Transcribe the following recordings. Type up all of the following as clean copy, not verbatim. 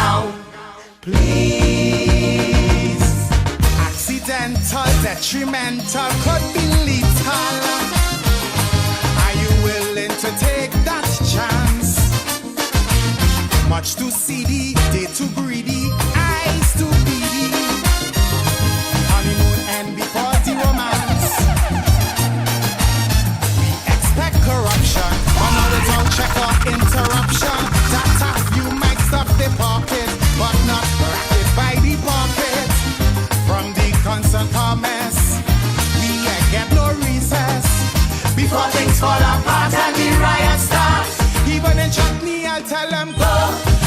now, please. Accidental, detrimental, could be lethal. Are you willing to take that chance? Much too seedy, day too greedy, eyes too beady. Honeymoon end before the romance. We expect corruption, but no without check or interruption. That you might stop the pocket, but not racket by the pocket. From the constant comments, we get no recess. Before things fall apart and the riot starts. Even in chutney, I'll tell them go.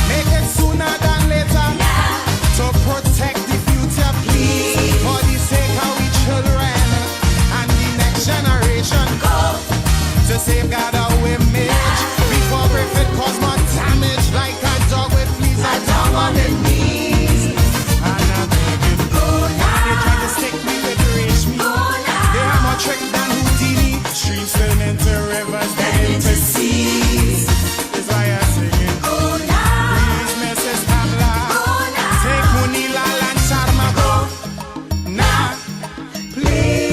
Make it sooner than later. Yeah. To protect the future, please. For the sake of we children and the next generation. Go. To safeguard our image. Before it cause more damage. Like a dog with fleas. A dog on the knees. And I'm begging, go now. They try to stick me with rage me. Go now. They have more trick than Houdini. Streams turn into rivers, then into seas. That's why I'm singing. Go now. Please, Mrs. Pamela. Go now. Take Munila and Sharma. Go now. Please.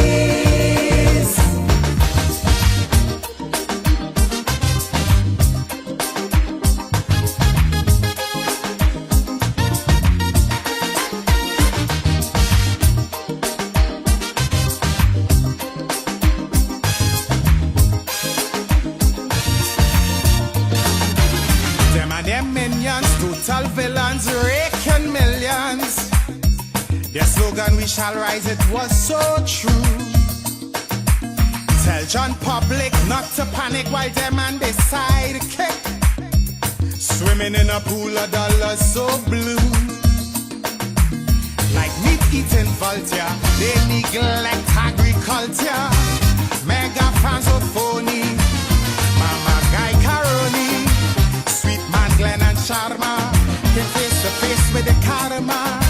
Them and them minions, total villains, raking millions. Their slogan, we shall rise, it was so true. Tell John Public not to panic while them and they sidekick. Swimming in a pool of dollars so blue. Like meat-eating vulture, they neglect agriculture. Mega fans of phony, Mama Guy Caroni. Sweet man Glenn and Sharma came face to face with the karma.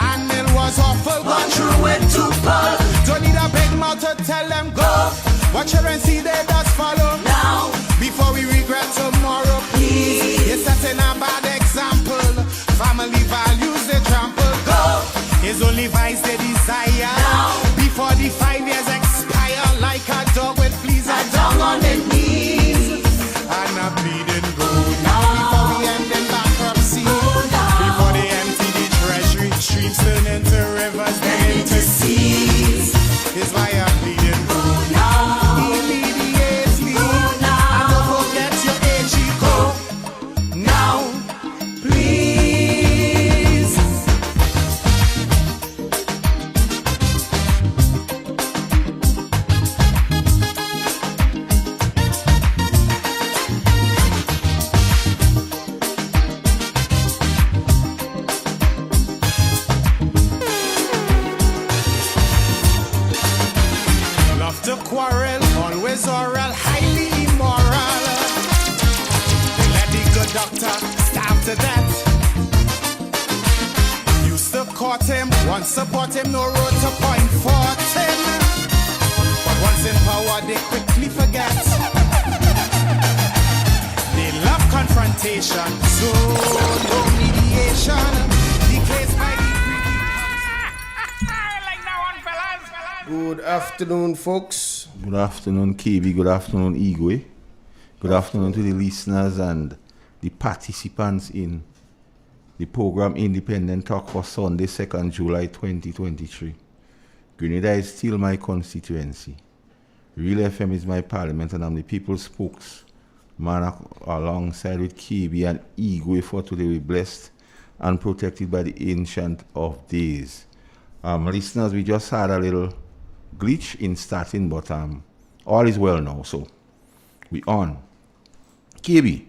And it was awful, but true it to pull. Don't need a big mouth to tell them go. Watch her and see they just follow now. Before we regret tomorrow, please. You're setting a bad example. Family values they trample. Go. It's only vice they desire now. Before the 5 years expire. Like a dog with fleas, a dog on the knees. And a bleeding go now. Before we end in bankruptcy. Before they empty the treasury. Streams turn into rivers, then into seas. Is why I'm bleeding go now. Immediately. And don't forget your AG go now. Please. Love to quarrel, always oral, highly immoral. They let the good doctor starve to death. Used to court him, once support him, no road to point for him. But once in power, they quickly forget. They love confrontation, so no mediation. The case by the Good afternoon, folks. Good afternoon, KB. Good afternoon, Igwe. Good afternoon to the listeners and the participants in the program Independent Talk for Sunday, 2nd July 2023. Grenada is still my constituency. RealFM is my parliament, and I'm the people's spokesman alongside with KB and Igwe for today. We're blessed and protected by the Ancient of Days. Listeners, we just had a little glitch in starting, but all is well now, so we on. KB,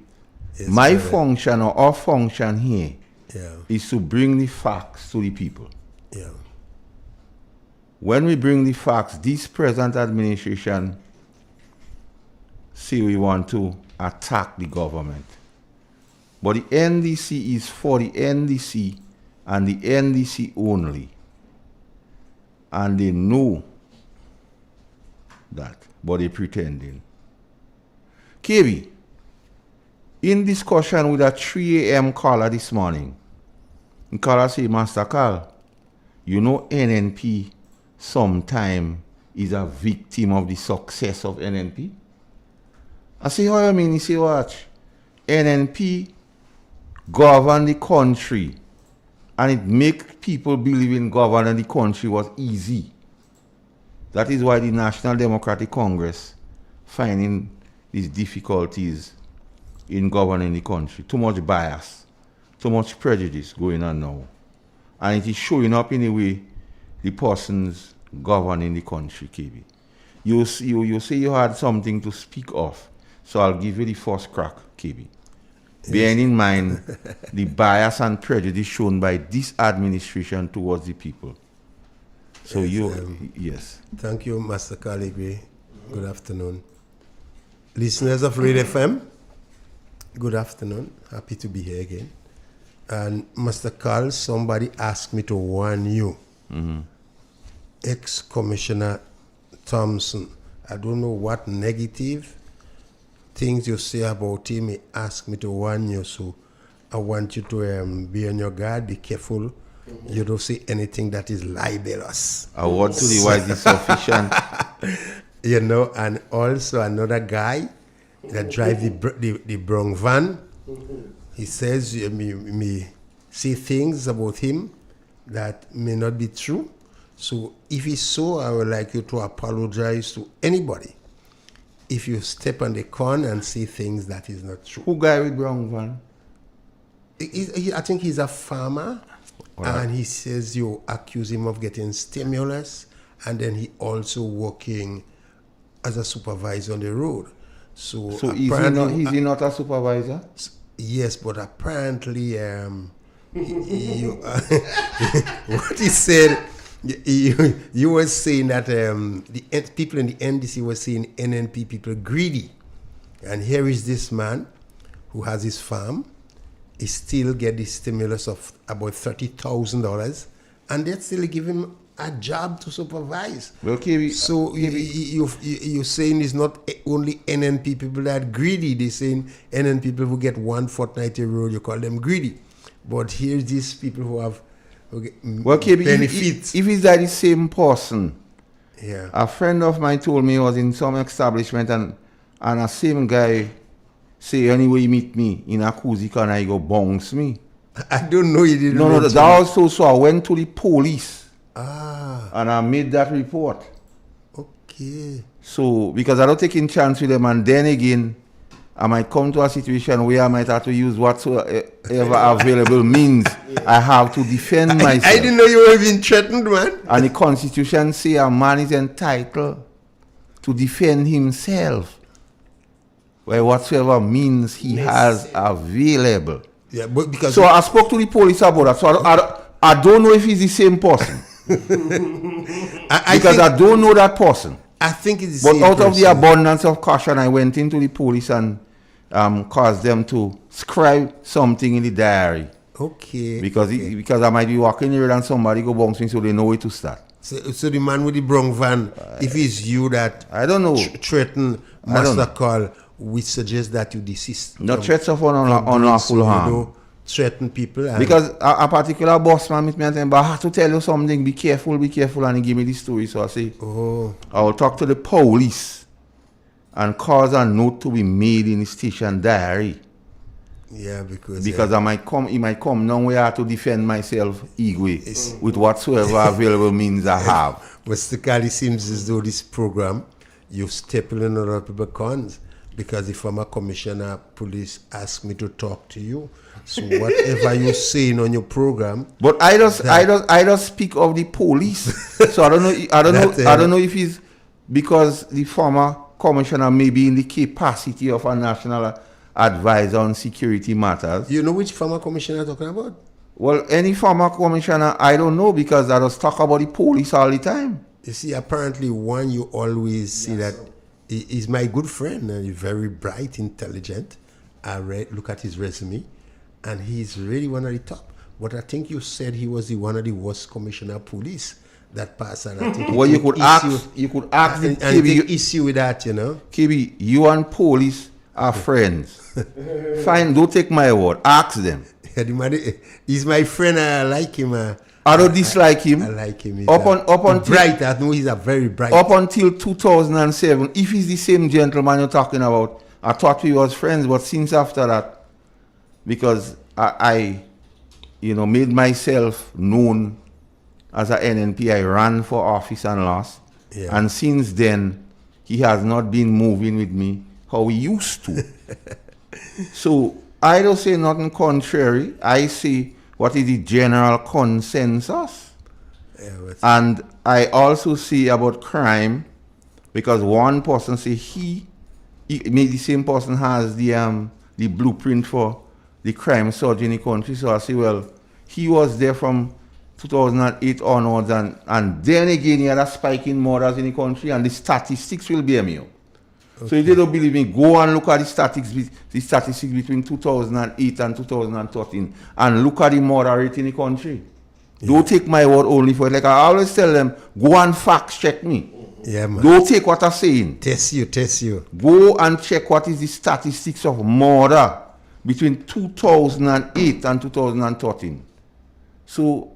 yes, my function or our function here is to bring the facts to the people. Yeah. When we bring the facts, this present administration say we want to attack the government. But the NDC is for the NDC and the NDC only. And they know that, but they're pretending. KB, in discussion with a 3 a.m. caller this morning, Because I say, Master Carl, you know NNP sometime is a victim of the success of NNP. I say, how you mean? He say, watch, NNP govern the country and it make people believe in governing the country was easy. That is why the National Democratic Congress finding these difficulties in governing the country. Too much bias, too much prejudice going on now. And it is showing up in the way the persons governing the country, KB. You say you had something to speak of, so I'll give you the first crack, KB. Yes. Bearing in mind the bias and prejudice shown by this administration towards the people. So yes, yes. Thank you, Master Caligwe. Good afternoon. Listeners of RealFM, good afternoon. Happy to be here again. And Master Carl, somebody asked me to warn you. Ex-Commissioner Thompson, I don't know what negative things you say about him. He asked me to warn you, so I want you to be on your guard, be careful. You don't say anything that is libelous. A word to the wise is sufficient. You know, and also another guy that drives the brown van, he says you may say things about him that may not be true. So if it's so, I would like you to apologize to anybody if you step on the corn and say things that is not true. Who guy with brown van? I think he's a farmer, and he says you accuse him of getting stimulus, and then he also working as a supervisor on the road. So is he not a supervisor? Yes, but apparently, what he said, you were saying that the people in the NDC were saying NNP people greedy. And here is this man who has his farm. He still get the stimulus of about $30,000, and they still give him a job to supervise. Well, KB, so you're saying it's not only NNP people that are greedy. They're saying NNP people who get one fortnightly road, you call them greedy. But here's these people who have benefits. If it's like the same person, yeah. A friend of mine told me he was in some establishment and a same guy say anyway you meet me in a cozy corner, he go bounce me. I don't know, you didn't know. No, that also, so I went to the police. Ah. And I made that report. Okay. So, because I don't take in chance with them, and then again, I might come to a situation where I might have to use whatsoever available means I have to defend myself. I didn't know you were being threatened, man. And the Constitution say a man is entitled to defend himself by whatsoever means he has available. Yeah, but because so I spoke to the police about that. So I don't know if he's the same person. Because I don't know that person. I think it's the but same out person. Of the abundance of caution, I went into the police and caused them to scribe something in the diary. Okay. Because I might be walking here and somebody go bounce me, so they know where to start. So the man with the brown van, if it's you that I don't know threaten Master Carl, we suggest that you desist. No threats of unlawful harm. You threaten people. Because a particular boss man meet me and say, but I have to tell you something, be careful, and he give me the story. So I say, I will talk to the police and cause a note to be made in the station diary. Yeah, because he might come now where I have to defend myself with whatsoever available means I have. Mr. Kali, seems as though this program, you've stepped in other people's cons. Because the former commissioner police asked me to talk to you. So whatever you're saying on your program. But I just speak of the police. So I don't know if it's because the former commissioner may be in the capacity of a national advisor on security matters. You know which former commissioner you're talking about? Well, any former commissioner, I don't know, because I just talk about the police all the time. You see, apparently one you always see that he's my good friend and he's very bright, intelligent. I look at his resume and he's really one of the top. But I think you said he was one of the worst commissioner of police that passed. And I think well, you could ask and take issue with that, you know. KB, you and police are friends. Fine, don't take my word. Ask them. He's my friend. I like him. I don't dislike him. I like him. He's Up until bright. I know he's a very bright. Up until 2007, if he's the same gentleman you're talking about, I thought we was friends. But since after that, because I made myself known as a NNP, I ran for office and lost. Yeah. And since then, he has not been moving with me how he used to. So I don't say nothing contrary. I say what is the general consensus. Yeah, and I also say about crime, because one person say maybe the same person has the blueprint for the crime surge in the country. So I say, well, he was there from 2008 onwards, and then again he had a spike in murders in the country, and the statistics will bear me out. Okay. So if they don't believe me, go and look at the statistics between 2008 and 2013, and look at the murder rate in the country. Yeah. Don't take my word only for it. Like I always tell them, go and fact check me. Yeah, man. Don't take what I'm saying. Test you. Go and check what is the statistics of murder between 2008 and 2013. So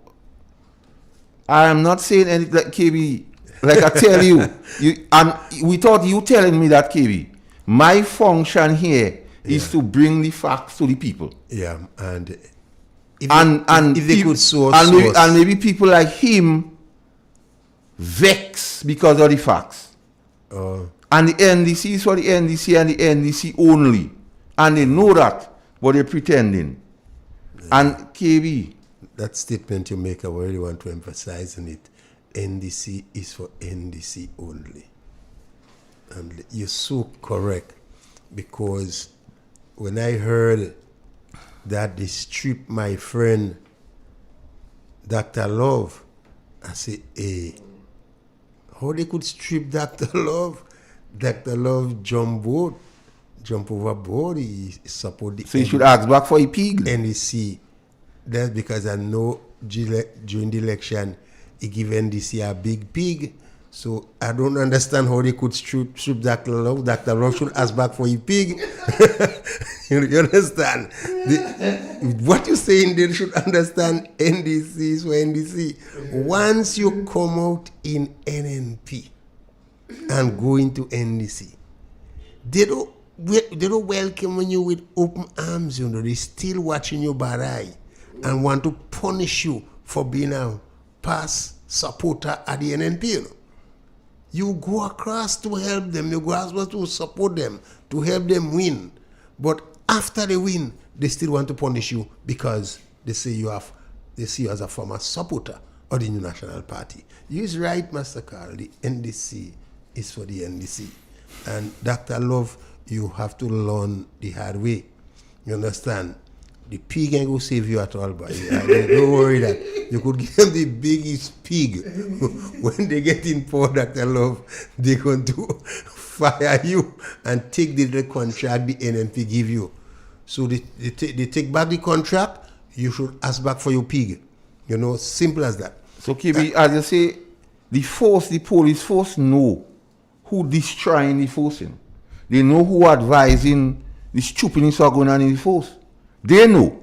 I am not saying anything like KB. Like I tell you, without you telling me that, KB, my function here is to bring the facts to the people. Yeah, and if they could source, and maybe people like him vex because of the facts. And the NDC is for the NDC and the NDC only, and they know that, but they're pretending. Yeah. And KB, that statement you make, I really want to emphasize on it. NDC is for NDC only. And you're so correct, because when I heard that they stripped my friend Dr. Love, I said, hey, how they could strip Dr. Love? Dr. Love jump overboard, he support the so he should ask back for a pig. NDC. That's because I know during the election, he gave NDC a big pig. So I don't understand how they could strip Dr. Love. Dr. Love should ask back for a pig. You understand? What you're saying, they should understand NDC is for NDC. Once you come out in NNP and go into NDC, they don't welcome you with open arms. They're still watching your bad eye and want to punish you for being a past supporter at the NNP. You go across to help them, you go across to support them, to help them win. But after they win, they still want to punish you because they see you as a former supporter of the New National Party. You is right, Master Carl. The NDC is for the NDC. And Dr. Love, you have to learn the hard way. You understand? The pig ain't going to save you at all, boy. Don't worry that. You could give them the biggest pig. When they get in power, Dr. Love, they're going to fire you and take the contract the NNP give you. So they take back the contract, you should ask back for your pig. Simple as that. So, KB, as you say, the police force know who destroying the forcing. They know who advising the stupidness are going on in the force. They know.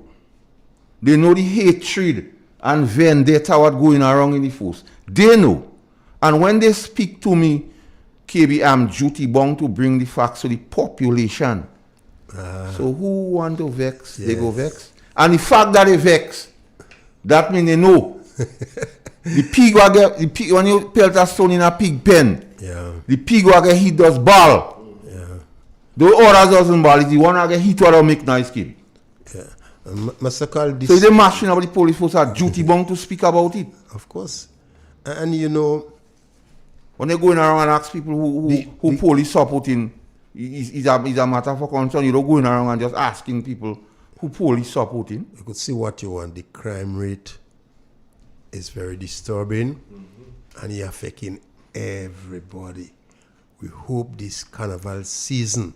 They know the hatred and vendetta what going around in the force. They know. And when they speak to me, KB, I'm duty bound to bring the facts to the population. So who want to vex, yes. They go vex. And the fact that they vex, that means they know. The pig, when you pelt a stone in a pig pen, the pig will get hit does ball. The others doesn't ball, it's the one that get hit or make nice kid. Mr. Carl, so the machine of the police force are duty bound to speak about it. Of course. And when they going around and ask people who police supporting, is a matter for concern. You don't going around and just asking people who police supporting. You could see what you want. The crime rate is very disturbing, and it's affecting everybody. We hope this carnival season,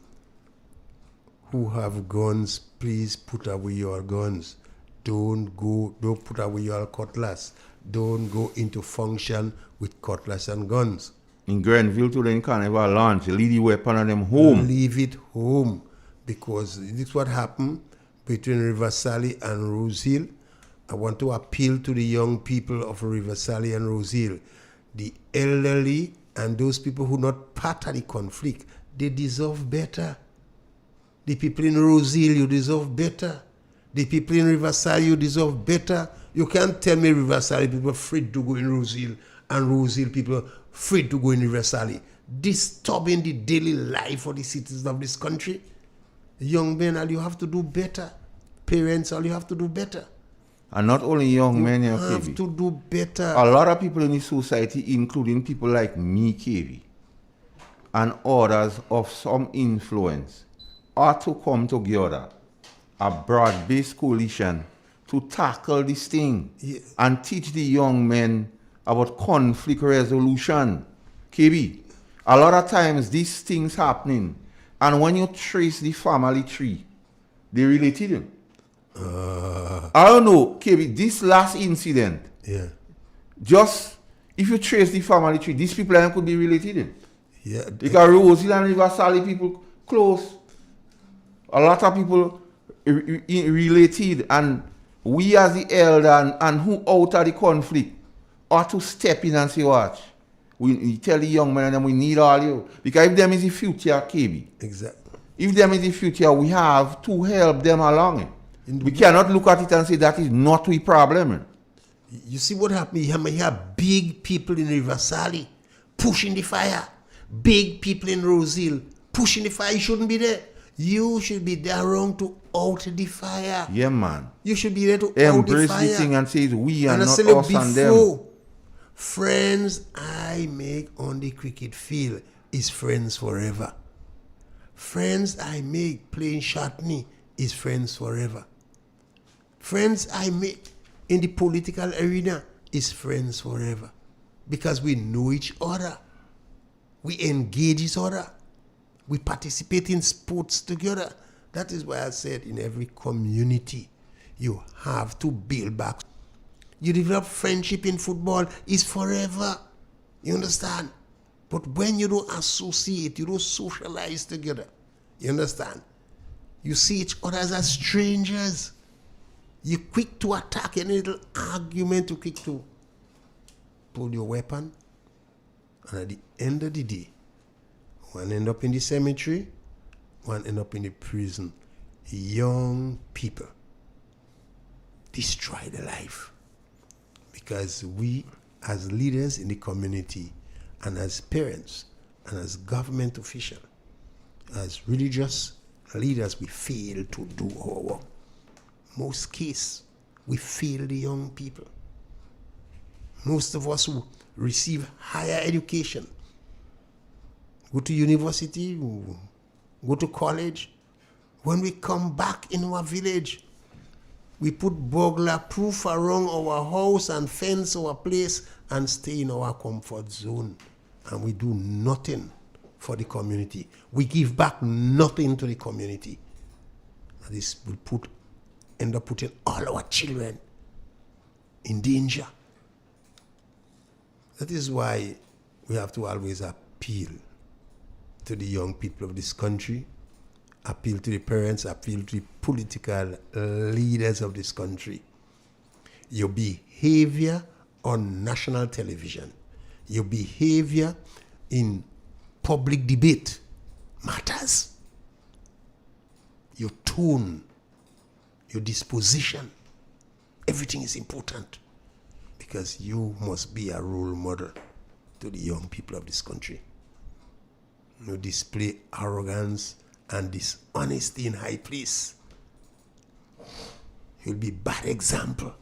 who have guns, please put away your guns. Don't put away your cutlass. Don't go into function with cutlass and guns. In Grenville today in Carnival launch, leave the weapon and them home. Leave it home, because this is what happened. between Riverside and Rose Hill. I want to appeal to the young people of Riverside and Rose Hill, the elderly and those people who are not part of the conflict. They deserve better. The people in Rose Hill, you deserve better. The people in Riverside, you deserve better. You can't tell me Riverside people are free to go in Rose Hill and Rose Hill people are free to go in Riverside. Disturbing the daily life of the citizens of this country. Young men, all you have to do better. Parents, all you have to do better. And not only young men, you have to do better. A lot of people in the society, including people like me, KV, and others of some influence, ought to come together, a broad-based coalition, to tackle this thing and teach the young men about conflict resolution. KB, a lot of times these things happening, and when you trace the family tree, they related them. I don't know, KB, this last incident, just if you trace the family tree, these people could be related in. Yeah. Because Rosie and Riverside people close. A lot of people related, and we as the elder and who out of the conflict ought to step in and say, watch, we tell the young men and we need all you. Because if them is the future, KB. Exactly. If them is the future, we have to help them along. We cannot look at it and say that is not a problem. You see what happened? You have big people in Riverside pushing the fire. Big people in Rose Hill pushing the fire. You shouldn't be there. You should be there around to out the fire. Yeah, man. You should be there to embrace out the fire. Embrace the thing and say we are and not us and them. Friends I make on the cricket field is friends forever. Friends I make playing Shatney is friends forever. Friends I make in the political arena is friends forever. Because we know each other. We engage each other. We participate in sports together. That is why I said in every community, you have to build back. You develop friendship in football is forever. You understand? But when you don't associate, you don't socialize together. You understand? You see each other as strangers. You're quick to attack any little argument, you're quick to pull your weapon. And at the end of the day, one end up in the cemetery, one end up in the prison. Young people destroy their life. Because we, as leaders in the community, and as parents, and as government officials, as religious leaders, we fail to do our work. Most cases, we fail the young people. Most of us who receive higher education, go to university, go to college, when we come back in our village, we put burglar proof around our house and fence our place and stay in our comfort zone. And we do nothing for the community. We give back nothing to the community. And this will end up putting all our children in danger. That is why we have to always appeal to the young people of this country, appeal to the parents, appeal to the political leaders of this country. Your behavior on national television, your behavior in public debate matters. Your tone, your disposition, everything is important because you must be a role model to the young people of this country. You display arrogance and dishonesty in high place. You'll be bad example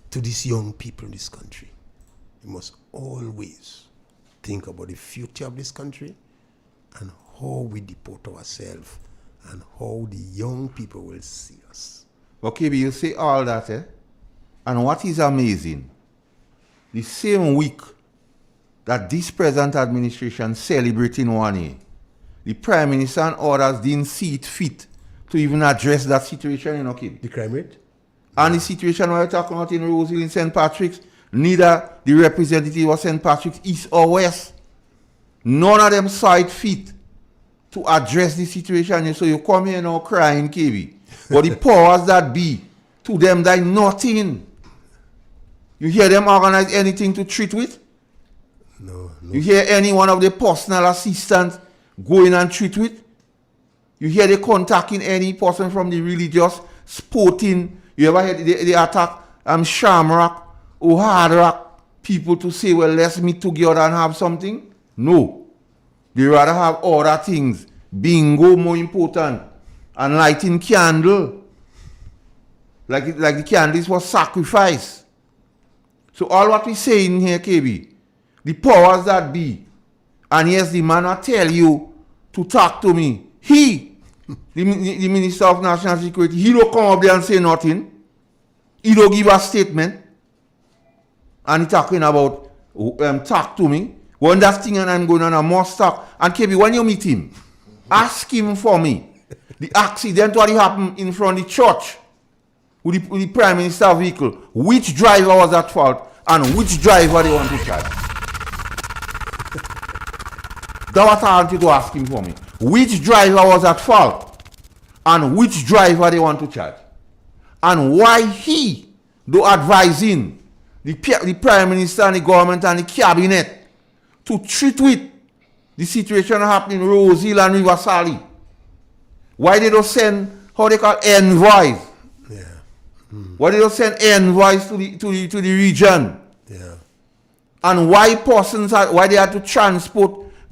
to these young people in this country. You must always think about the future of this country and how we deport ourselves and how the young people will see us. Okay, but you say all that, and what is amazing, the same week that this present administration celebrating 1 year, the Prime Minister and others didn't see it fit to even address that situation in Okebe. The crime rate? And the situation we're talking about in Rose Hill in St. Patrick's, neither the representative of St. Patrick's East or West, none of them saw it fit to address the situation. So you come here now crying, KB. But the powers that be, to them, they nothing. You hear them organize anything to treat with? No. You hear any one of the personal assistants going and treat with? You hear they contacting any person from the religious, sporting? You ever heard they attack Shamrock or Hard Rock people to say, well, let's meet together and have something? No. They rather have other things. Bingo more important. And lighting candle. Like the candles was sacrifice. So all what we saying here, KB, the powers that be, and yes, the man will tell you to talk to me. He, the Minister of National Security, he don't come up there and say nothing. He don't give a statement. And he talking about talk to me. When that thing and I'm going on, I must talk. And KB, when you meet him, ask him for me. The accident what happened in front of the church with the Prime Minister's vehicle. Which driver was at fault and which driver they want to charge? That's what I want you to ask him for me. Which driver was at fault and which driver they want to charge? And why he do advising the Prime Minister and the government and the cabinet to treat with the situation happening in Rose Hill and River Sally? Why they don't send, how they call envoys? Yeah. Why they don't send envoys to the region? Yeah. And why they had to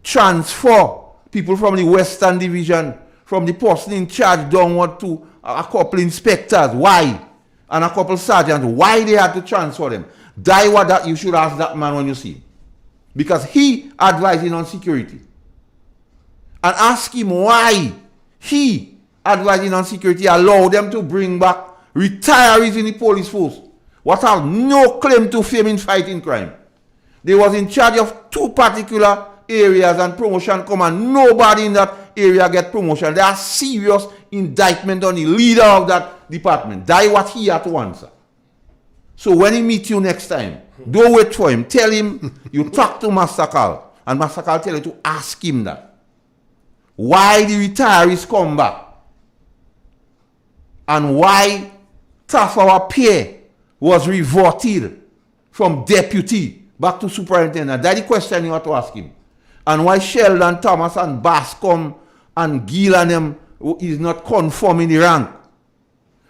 transfer people from the Western Division, from the person in charge downward to a couple inspectors? Why? And a couple sergeants? Why they had to transfer them? That you should ask that man when you see him. Because he advising on security. And ask him why he advising on security allow them to bring back retirees in the police force what have no claim to fame in fighting crime. They was in charge of 2 particular areas and promotion come and nobody in that area get promotion. There are serious indictment on the leader of that department. That's what he had to answer. So when he meet you next time, don't wait for him. Tell him you talk to Master Carl. And Master Carl tell you to ask him that. Why the retirees come back? And why Tafawa Pierre was reverted from deputy back to superintendent? That's the question you have to ask him. And why Sheldon Thomas and Bascom and Gill and them is not conforming the rank?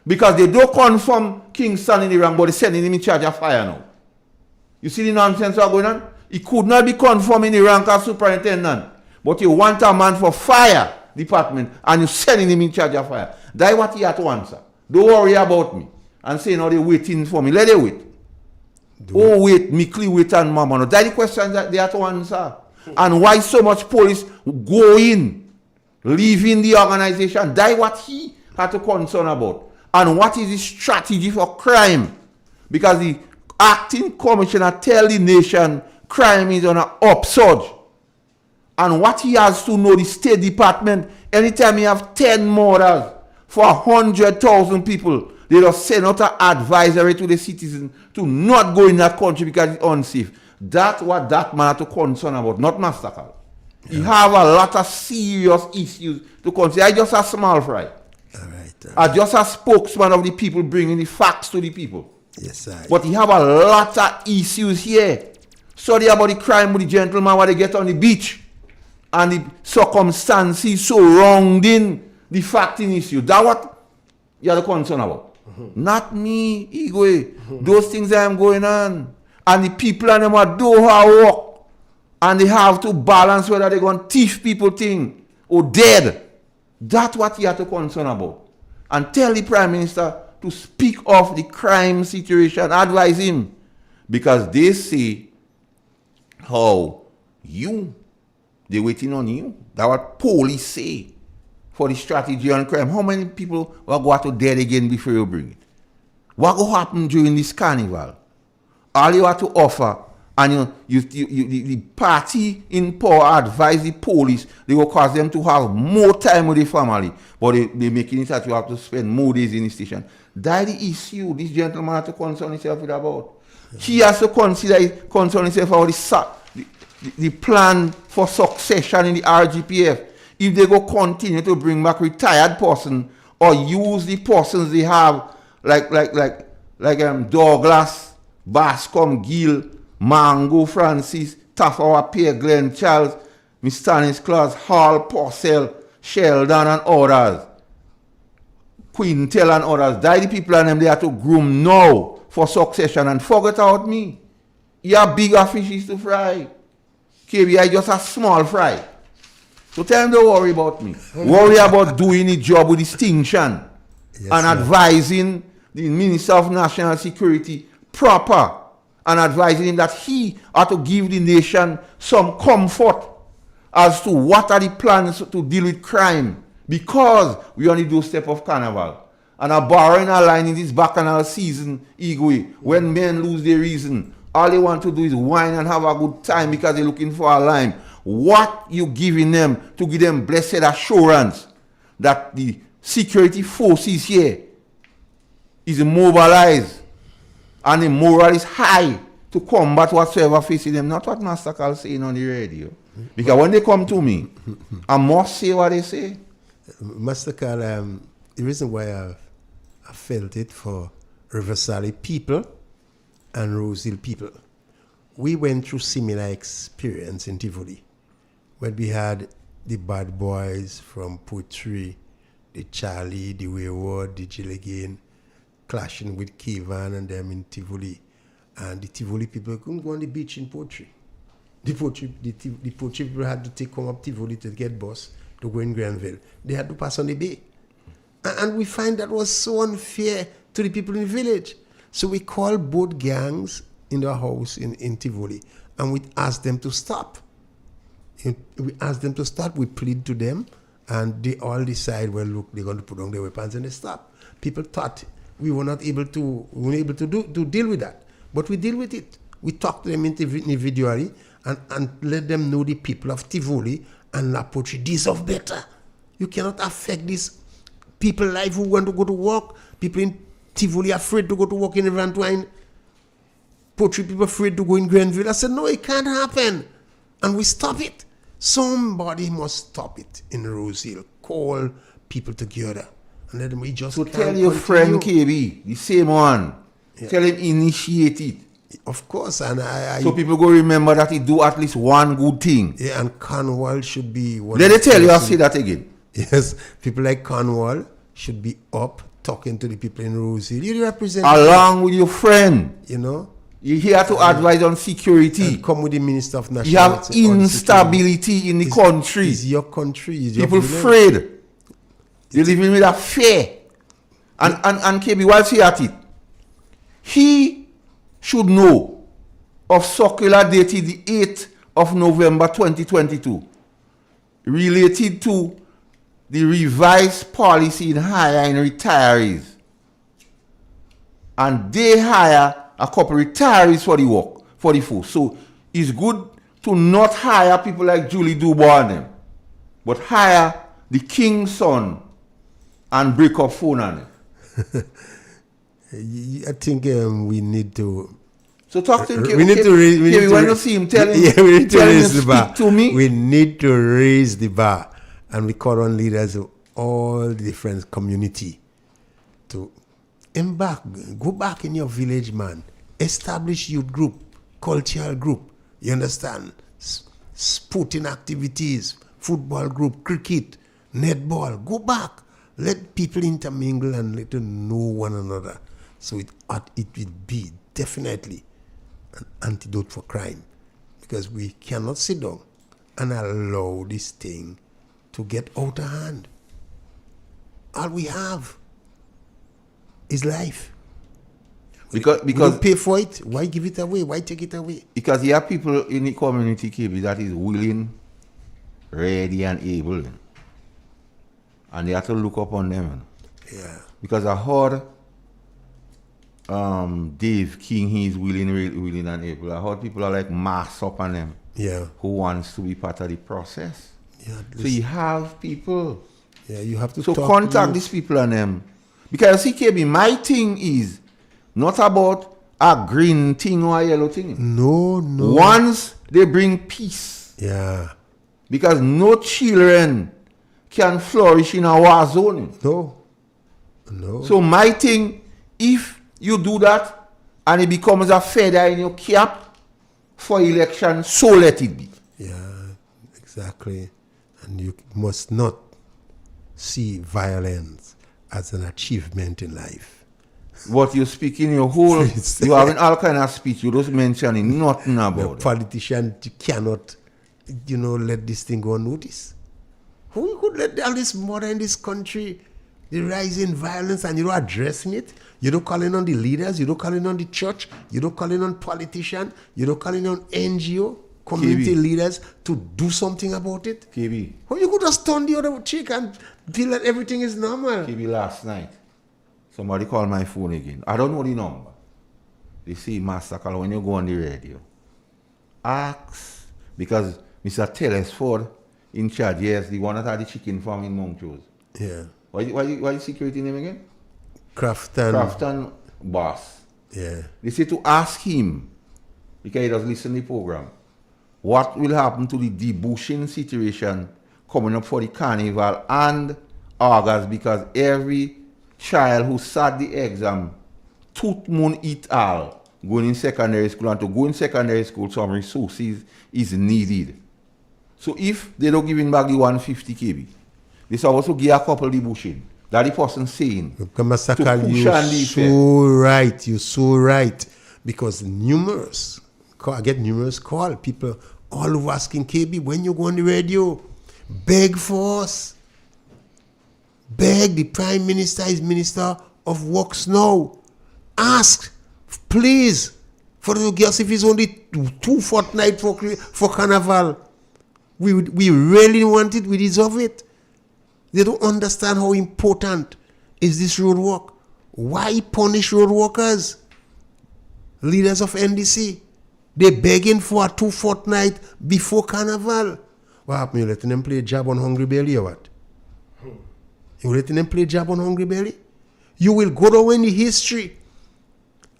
Because they don't confirm Kingston in the rank, but they sending him in charge of fire now. You see the nonsense that's going on? He could not be conforming the rank as superintendent. But you want a man for fire department and you're sending him in charge of fire. That's what he had to answer. Don't worry about me. And say, no, they're waiting for me. Let them wait. Wait, Mikli wait and Mama. No. That's the question that they have to answer. And why so much police go in, leaving the organization. That's what he had to concern about. And what is the strategy for crime? Because the acting commissioner tell the nation crime is on an upsurge. And what he has to know, the State Department, anytime you have 10 murders for 100,000 people, they just send out an advisory to the citizens to not go in that country because it's unsafe. That's what that man has to concern about, not Master Carl. Yeah. He have a lot of serious issues to consider. I just a small fry. All right. I just a spokesman of the people bringing the facts to the people. Yes, sir. But he have a lot of issues here. Sorry about the crime with the gentleman when they get on the beach. And the circumstances surrounding the facting issue. That's what you're the concern about. Not me, Igwe. Those things that I'm going on. And the people and them are do hard work. And they have to balance whether they're going to thief people thing or dead. That's what you have to concern about. And tell the Prime Minister to speak of the crime situation. Advise him. Because they say how they're waiting on you. That's what police say for the strategy on crime. How many people will go out to dead again before you bring it? What will happen during this carnival? All you have to offer, and the party in power advise the police, they will cause them to have more time with the family, but they're making it that you have to spend more days in the station. That's the issue this gentleman has to concern himself with about. He has to concern himself about the plan for succession in the RGPF. If they go continue to bring back retired person or use the persons they have, like Douglas, Bascom, Gill, Mango, Francis, Tafawa, Pierre, Glenn, Charles, Miss Stanislaus, Hall, Purcell, Sheldon, and others. Quintel and others. Die the people and them they have to groom now for succession and forget about me. You have bigger fishes to fry. KB, I just a small fry. So tell them don't worry about me. Worry about doing the job with distinction and advising the Minister of National Security proper and advising him that he ought to give the nation some comfort as to what are the plans to deal with crime, because we only do step of carnival. And are borrowing a line in this bacchanal season, Igwe, when men lose their reason, all they want to do is whine and have a good time because they're looking for a line. What you giving them to give them blessed assurance that the security forces here is mobilized and the moral is high to combat whatsoever facing them? Not what Master Carl saying on the radio. Because when they come to me, I must say what they say. Master Carl, the reason why I felt it for Riverside people and Rose Hill people, we went through similar experience in Tivoli, where we had the bad boys from Poetry, the Charlie, the Wayward, the Gilligan, clashing with Kevin and them in Tivoli. And the Tivoli people couldn't go on the beach in Poetry. The Poetry people had to come up Tivoli to get bus to go in Granville. They had to pass on the bay. And we find that was so unfair to the people in the village. So we called both gangs in their house in Tivoli and we asked them to stop. We asked them to stop, we plead to them, and they all decide, well, look, they're going to put on their weapons and they stop. People thought we were not able to deal with that. But we deal with it. We talk to them individually and let them know the people of Tivoli and La Poetry deserve better. You cannot affect these people life who want to go to work. People in Tivoli afraid to go to work in Evantwine. Poetry people afraid to go in Grenville. I said, no, it can't happen. And we stop it. Somebody must stop it in Rose Hill. Call people together. And let them, we just so can't tell your continue. friend KB, the same one. Yeah. Tell him initiate it. Of course, and so people go remember that he do at least one good thing. Yeah, and Cornwall should be one. Let me tell you, I'll say that again. Yes, people like Cornwall should be up talking to the people in Rose Hill. You represent along with your friend. You know, you're here to advise on security. And come with the Minister of National. You have instability in the country. It's your country. It's your people afraid. You're living with a fear. And KB, while he at it, he should know of circular dated the 8th of November 2022 related to the revised policy in hiring retirees. And they hire a couple retirees for the work, for the force. So it's good to not hire people like Julie Dubois and them, but hire the king's son and break up phone on them. I think we need to. So talk to him. We need to raise. We want to see him. Tell him. Yeah, we need to raise the bar. To me. We need to raise the bar, and we call on leaders of all the different community to embark, go back in your village, man. Establish youth group, cultural group. You understand? Sporting activities, football group, cricket, netball. Go back. Let people intermingle and let them know one another. So it will be definitely an antidote for crime. Because we cannot sit down and allow this thing to get out of hand. All we have is life. Because we don't pay for it. Why give it away? Why take it away? Because you have people in the community, KB, that is willing, ready, and able. And they have to look up on them. Yeah. Because I heard Dave King, he's willing and able. I heard people are like mass up on them. Yeah. Who wants to be part of the process. Yeah. So you have people. Yeah, you have to so contact these people and them. Because CKB, my thing is not about a green thing or a yellow thing. No. Once they bring peace. Yeah. Because no children can flourish in a war zone. No. No. So my thing, if you do that and it becomes a feather in your cap for election, so let it be. Yeah, exactly. And you must not see violence as an achievement in life. What you speak in your whole, you having all kind of speech, you just mentioning nothing The about it. politician cannot, let this thing go unnoticed. Who could let all this murder in this country, the rising violence, and you don't addressing it? You don't calling on the leaders, you don't calling on the church, you don't calling on politicians, you don't calling on NGO, community KB. leaders to do something about it? KB, Or you could just turn the other cheek and feel that everything is normal. KB, last night, somebody called my phone again. I don't know the number. They say, Master Carl, when you go on the radio, ask, because Mr. Telesford in charge, yes, the one that had the chicken farm in Montrose. Yeah. Why security name again? Crafton. Boss. Yeah. They say to ask him, because he does listen to the program, what will happen to the debushing situation coming up for the carnival and August, because every child who sat the exam, tout moun it all, going in secondary school, and to go in secondary school, some resources is needed. So if they don't give him back the 150 KB, they supposed to give a couple debushing. That the person saying. Master to Carl, push you're and leave so right. You're so right. Because I get numerous calls. People all over asking KB, when you go on the radio, beg for us. Beg, the Prime Minister is Minister of Works now. Ask, please, for the girls if it's only 2 fortnights for Carnival. We really want it, we deserve it. They don't understand how important is this road work. Why punish road workers? Leaders of NDC. They're begging for a 2 fortnight before Carnival. What happened? You letting them play jab on Hungry Belly or what? You letting them play jab on Hungry Belly? You will go down in the history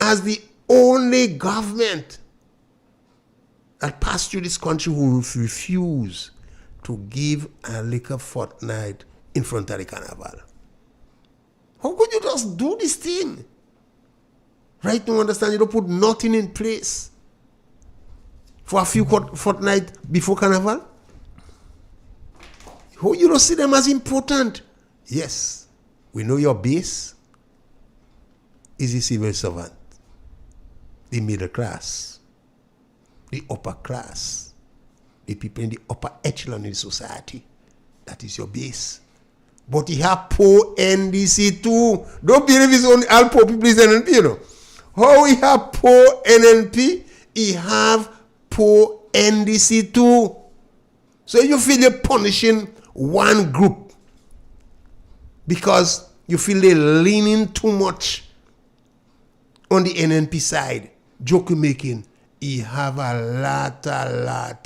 as the only government that passed through this country who refused to give a liquor fortnight in front of the Carnival. How could you just do this thing? Right now, understand, you don't put nothing in place for a few fortnight before Carnival? How you don't see them as important? Yes, we know your base is the civil servant, the middle class, the upper class, the people in the upper echelon in society. That is your base. But he have poor NDC too. Don't believe it's only all poor people is NNP, you know. How he have poor NNP, he have poor NDC too. So you feel you're punishing one group because you feel they're leaning too much on the NNP side. Joke making, he have a lot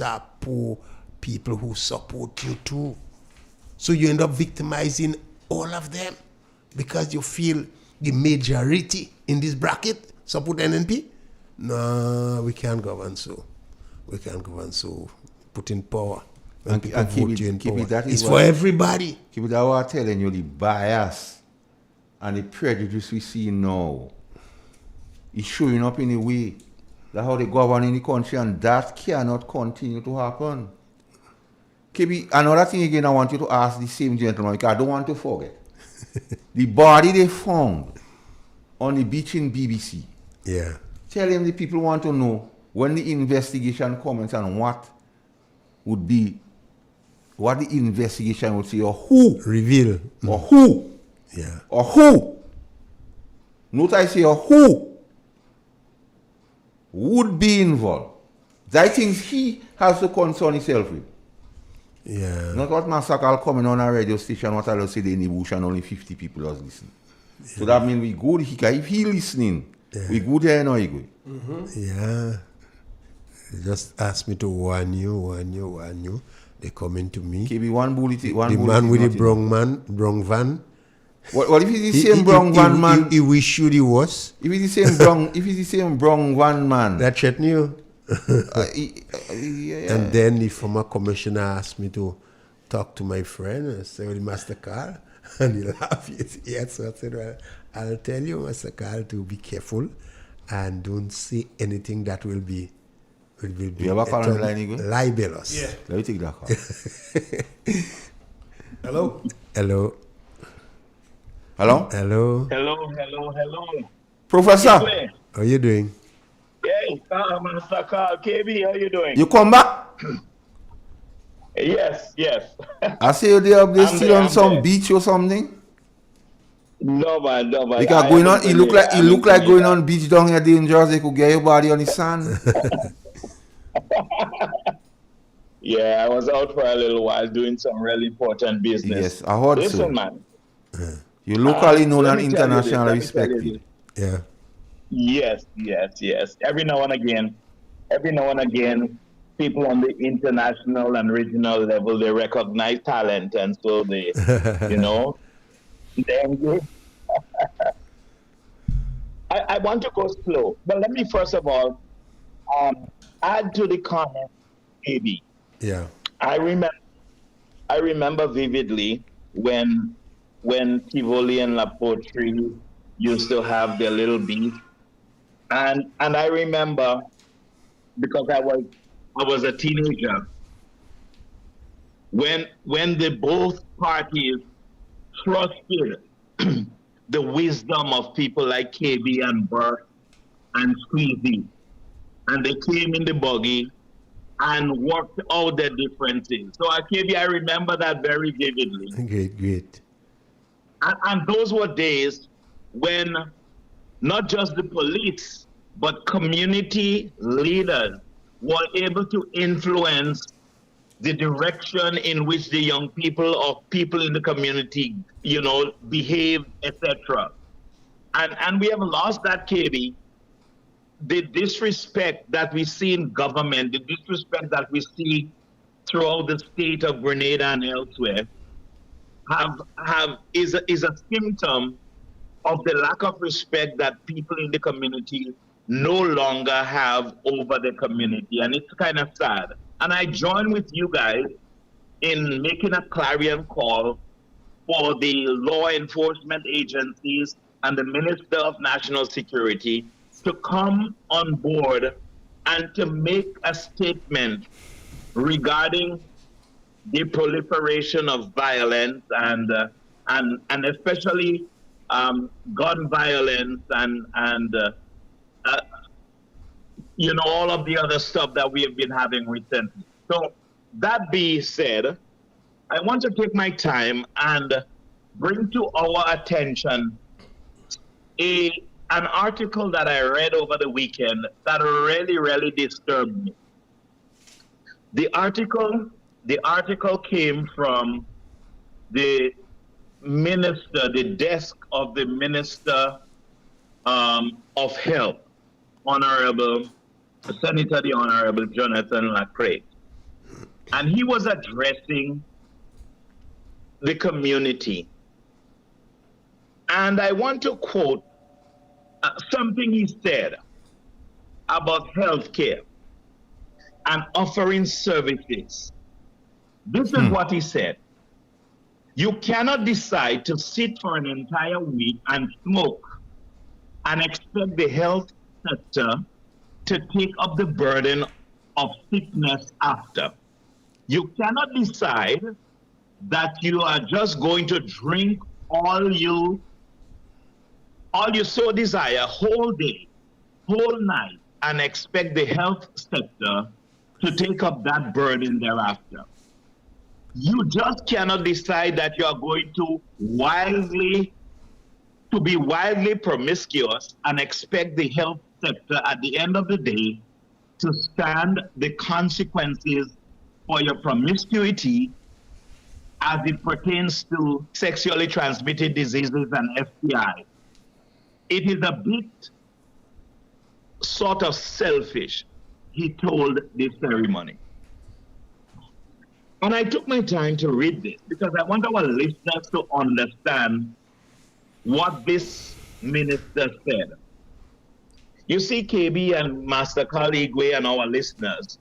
of poor people who support you too. So you end up victimizing all of them because you feel the majority in this bracket support NNP. No, we can't govern so. We can't govern so. Put in power. When people vote you in power. It's for everybody. Keep it that what I'm telling you, the bias and the prejudice we see now is showing up in a way that how they govern in the country, and that cannot continue to happen. KB, another thing again I want you to ask the same gentleman, because I don't want to forget. The body they found on the beach in BBC. Yeah. Tell him the people want to know when the investigation comments and what the investigation would say, or who. Reveal. Or who. Yeah. Or who. Note I say, or who would be involved. That things he has to concern himself with. Yeah. Not what Massacre coming on a radio station, what I say in the bush and only 50 people was listening. Yeah. So that means we good, if he listening, we good there now he good. Yeah. They just asked me to warn you. They coming to me. KB, one bullet. The man with the brown van. What if it's the same brown van man? He wish you the worst. If it's the same brown van man. That threaten you. Yeah. And then the former commissioner asked me to talk to my friend and say, well, Master Carl, And he laughed. Yes, so I said, well, I'll tell you, Mr. Carl, to be careful and don't say anything that will be You have a call on the line, Igwe? libelous. Yeah. Let me take that call. Hello. Hello. Hello? Hello. Hello. Professor, Hey, How are you doing? Mr. Carl, KB, how you doing? you come back? Yes. I see you there, I'm still there, on I'm some there. beach or something. No man. Because I going on, haven't it been look there. like I it look haven't like been going there. on beach down here dangerous. They could get your body on the sand. Yeah, I was out for a little while doing some really important business. Yes, I heard Listen, so. man. You locally known Let and me tell you this, internationally let me tell you respected. this. Yeah. Yes. Every now and again, people on the international and regional level, they recognize talent, and so they, they engage. I want to go slow, but let me first of all add to the comment, maybe. Yeah. I remember vividly when Tivoli and La Poterie used to have their little beef, and I remember because I was a teenager when the both parties trusted the wisdom of people like KB and Burke and Squeezy, and they came in the buggy and worked out their differences. So KB, I remember that very vividly. Great. And those were days when not just the police, but community leaders were able to influence the direction in which the young people or people in the community, behaved, etc. And we have lost that, KB. The disrespect that we see in government, the disrespect that we see throughout the state of Grenada and elsewhere, is a symptom of the lack of respect that people in the community no longer have over the community, and it's kind of sad. And I join with you guys in making a clarion call for the law enforcement agencies and the Minister of National Security to come on board and to make a statement regarding the proliferation of violence and especially gun violence and all of the other stuff that we have been having recently. So that being said, I want to take my time and bring to our attention an article that I read over the weekend that really disturbed me. The article came from the desk of the Minister of Health, Senator the Honorable Jonathan Lacrae. And he was addressing the community. And I want to quote something he said about healthcare and offering services. This is what he said. You cannot decide to sit for an entire week and smoke and expect the health sector to take up the burden of sickness after. You cannot decide that you are just going to drink all you so desire whole day, whole night, and expect the health sector to take up that burden thereafter. You just cannot decide that you are going to be wildly promiscuous and expect the health sector at the end of the day to stand the consequences for your promiscuity as it pertains to sexually transmitted diseases and STI. It is a bit sort of selfish, he told the ceremony. And I took my time to read this because I want our listeners to understand what this minister said. You see, KB and Master Carl Igwe and our listeners,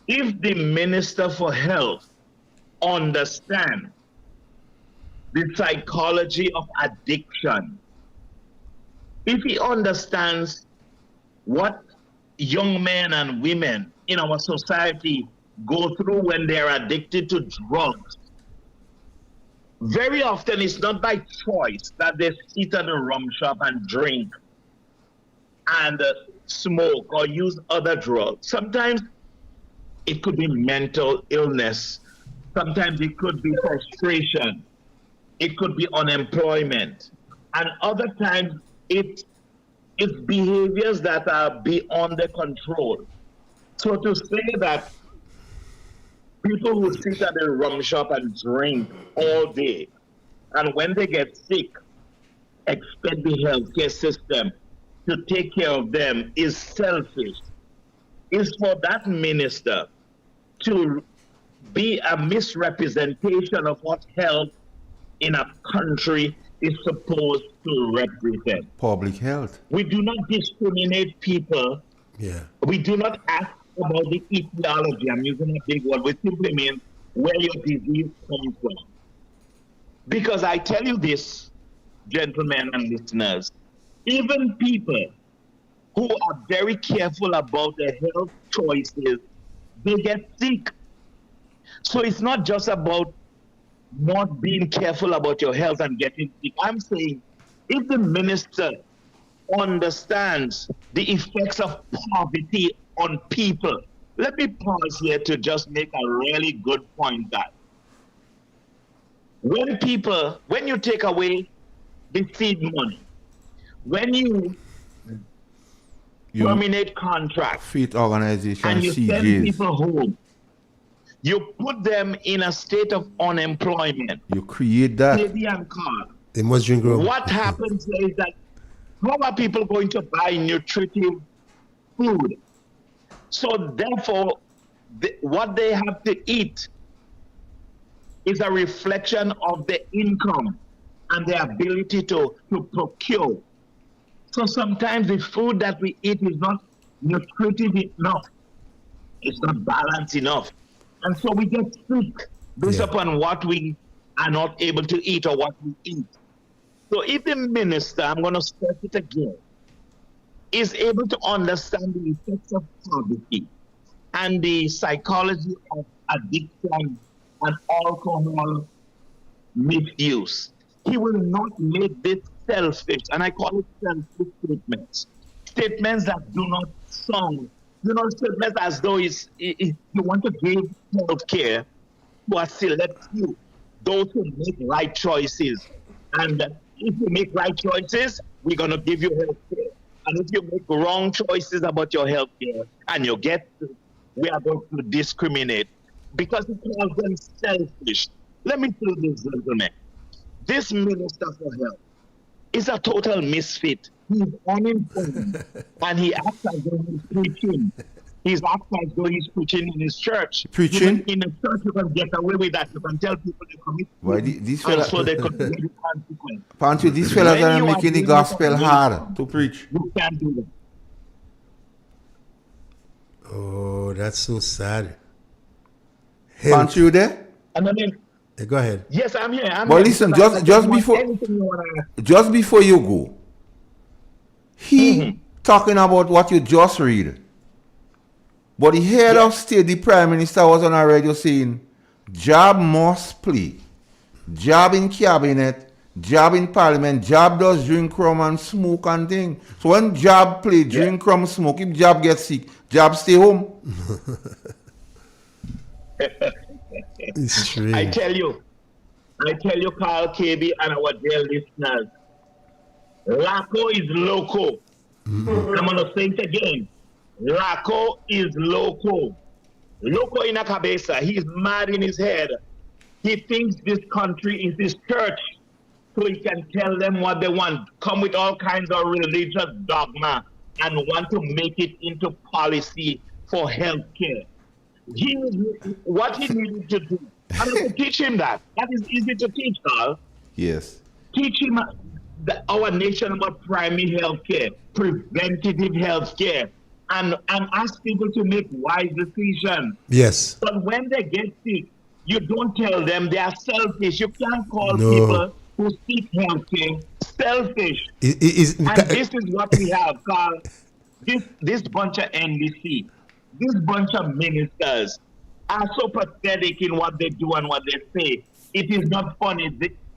if the Minister for Health understands the psychology of addiction, if he understands what young men and women in our society go through when they're addicted to drugs, very often it's not by choice that they sit at a rum shop and drink and smoke or use other drugs. Sometimes it could be mental illness. Sometimes it could be frustration. It could be unemployment. And other times it's behaviors that are beyond their control. So to say that people who sit at a rum shop and drink all day, and when they get sick, expect the healthcare system to take care of them is selfish. Is for that minister to be a misrepresentation of what health in a country is supposed to represent. Public health. We do not discriminate people. Yeah. We do not ask about the etiology. I'm using a big word, which simply means where your disease comes from. Because I tell you this, gentlemen and listeners, even people who are very careful about their health choices, they get sick. So it's not just about not being careful about your health and getting sick. I'm saying if the minister understands the effects of poverty on people, let me pause here to just make a really good point that when you take away the seed money, when you terminate contracts, Faith organization, and you send CJs. people home, you put them in a state of unemployment. You create that. Baby and Carl, They must drink rum. what happens is that how are people going to buy nutritive food? So therefore, what they have to eat is a reflection of the income and their ability to procure. So sometimes the food that we eat is not nutritive enough. It's not balanced enough. And so we get sick based upon what we are not able to eat or what we eat. So if the minister, I'm going to stress it again, is able to understand the effects of poverty and the psychology of addiction and alcohol misuse, he will not make this selfish, and I call it selfish statements. Statements that do not sound, statements as though you want to give health care to a select few, those who make right choices. And if you make right choices, we're going to give you health care. And if you make wrong choices about your health care and you get sick, we are going to discriminate because it calls them selfish. Let me tell this, gentlemen. This minister for health is a total misfit. He's uninformed and he acts as though he's preaching. He's acting as though he's preaching in his church. Preaching? In a church, you can get away with that. You can tell people they commit Why sin, these and fella, so they could get the consequence. Pancho, these fellas When are you making the dealing gospel with a hard to preach. You can't do that. Oh, that's so sad. Pancho, you there? And I mean, Go ahead. yes, I'm here. I'm But here. listen, Because I just want before- anything you wanna- Just before you go, he talking about what you just read. But the head of state, the prime minister, was on a radio saying, job must play. Job in cabinet, job in parliament, job does drink rum and smoke and thing. So when job play, drink rum, smoke, if job gets sick, job stay home. It's strange. I tell you, Carl KB and our dear listeners, Laco is loco. I'm going to say it again. Laco is loco. Loco in a cabeza. He's mad in his head. He thinks this country is his church, so he can tell them what they want, come with all kinds of religious dogma, and want to make it into policy for health care. What he needed to do, I'm going to teach him that. That is easy to teach, Carl. Yes. Teach him our nation about primary health care, preventative health care, and ask people to make wise decisions. Yes. But when they get sick, you don't tell them they are selfish. You can't call No. people who seek healthcare selfish. And this is what we have, Carl. This bunch of NDC, this bunch of ministers are so pathetic in what they do and what they say. It is not funny.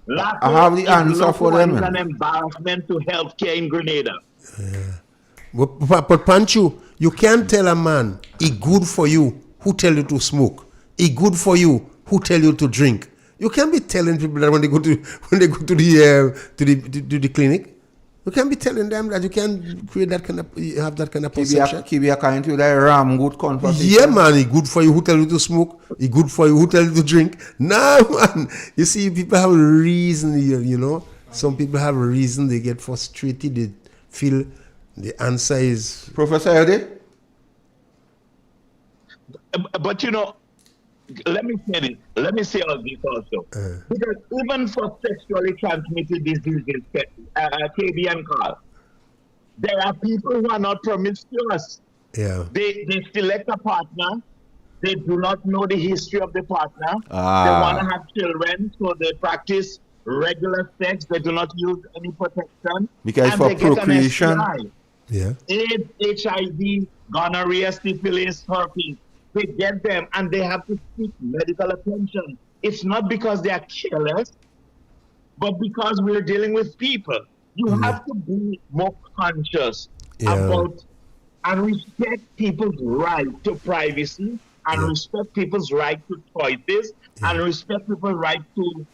I have the answer for them. Is an embarrassment to healthcare in Grenada. But Pancho, you can't tell a man, it's good for you, who tell you to smoke. It's good for you, who tell you to drink. You can't be telling people that when they go to the clinic. You can't be telling them that you can't create that kind of, have that kind of perception. Keep your kind to that ram good conversation. Yeah, man, it's good for you, who tell you to smoke. It's good for you, who tell you to drink. No, man. You see, people have a reason here, you know. Some people have a reason, they get frustrated, they feel the answer is... Professor Ede? But you know, let me say this. Let me say all this also. Because even for sexually transmitted diseases, KB and Carl, there are people who are not promiscuous. Yeah. They select a partner. They do not know the history of the partner. They want to have children, so they practice regular sex. They do not use any protection. Because for procreation. Yeah. AIDS, HIV, gonorrhea, syphilis, herpes. They get them and they have to seek medical attention. It's not because they are careless, but because we're dealing with people. You have to be more conscious about and respect people's right to privacy and respect people's right to choices and respect people's right to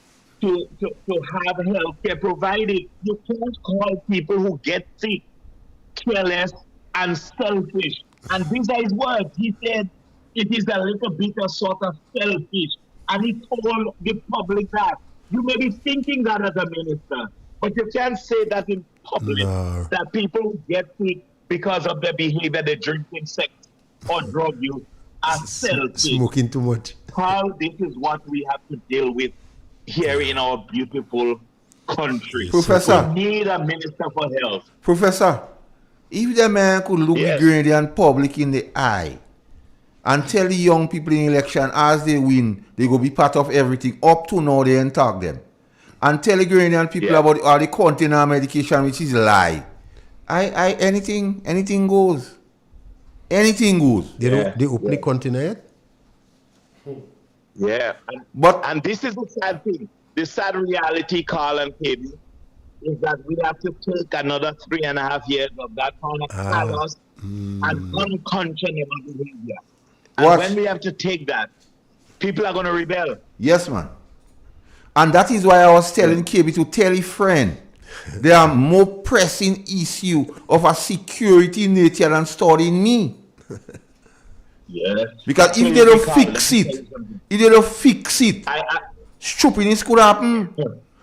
have health care provided. You can't call people who get sick careless and selfish. And these are his words. He said, it is a little bit of sort of selfish. And he told the public that. You may be thinking that as a minister, but you can't say that in public, that people get sick because of their behavior, they're drinking sex or drug use, are selfish. Smoking too much. How this is what we have to deal with here in our beautiful country. Professor. We need a minister for health. Professor, if the man could look the Grenadian public in the eye and tell the young people in election as they win, they go be part of everything. Up to now, they ain't talk them. And tell the Grenadian people about all the container medication, which is lie. Anything goes. Anything goes. They openly container it? Yeah. And this is the sad thing. The sad reality, Carl and KB, is that we have to take another 3.5 years of that kind of callous and unconscionable behavior. And when we have to take that, people are going to rebel. Yes, man. And that is why I was telling KB to tell a friend there are more pressing issue of a security nature than studying me. Yes. Because if they don't fix it, stupidness could happen.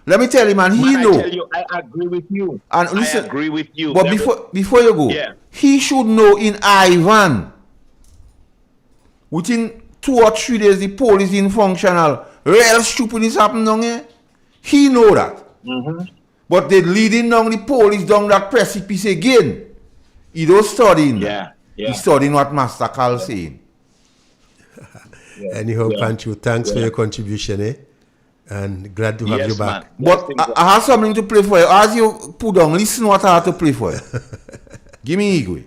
Let me tell you, man, he know. I tell you, I agree with you. And listen, I agree with you. But before you go, he should know in Ivan, within 2 or 3 days, the police in functional. Real stupidness happen down here. He know that. But they leading down the police down that precipice again. He don't studying. He's studying what Master Carl saying. Anyhow, Pancho, thanks for your contribution, and glad to have you back. But I have something to play for you. As you put down, listen what I have to play for you. Give me Igwe.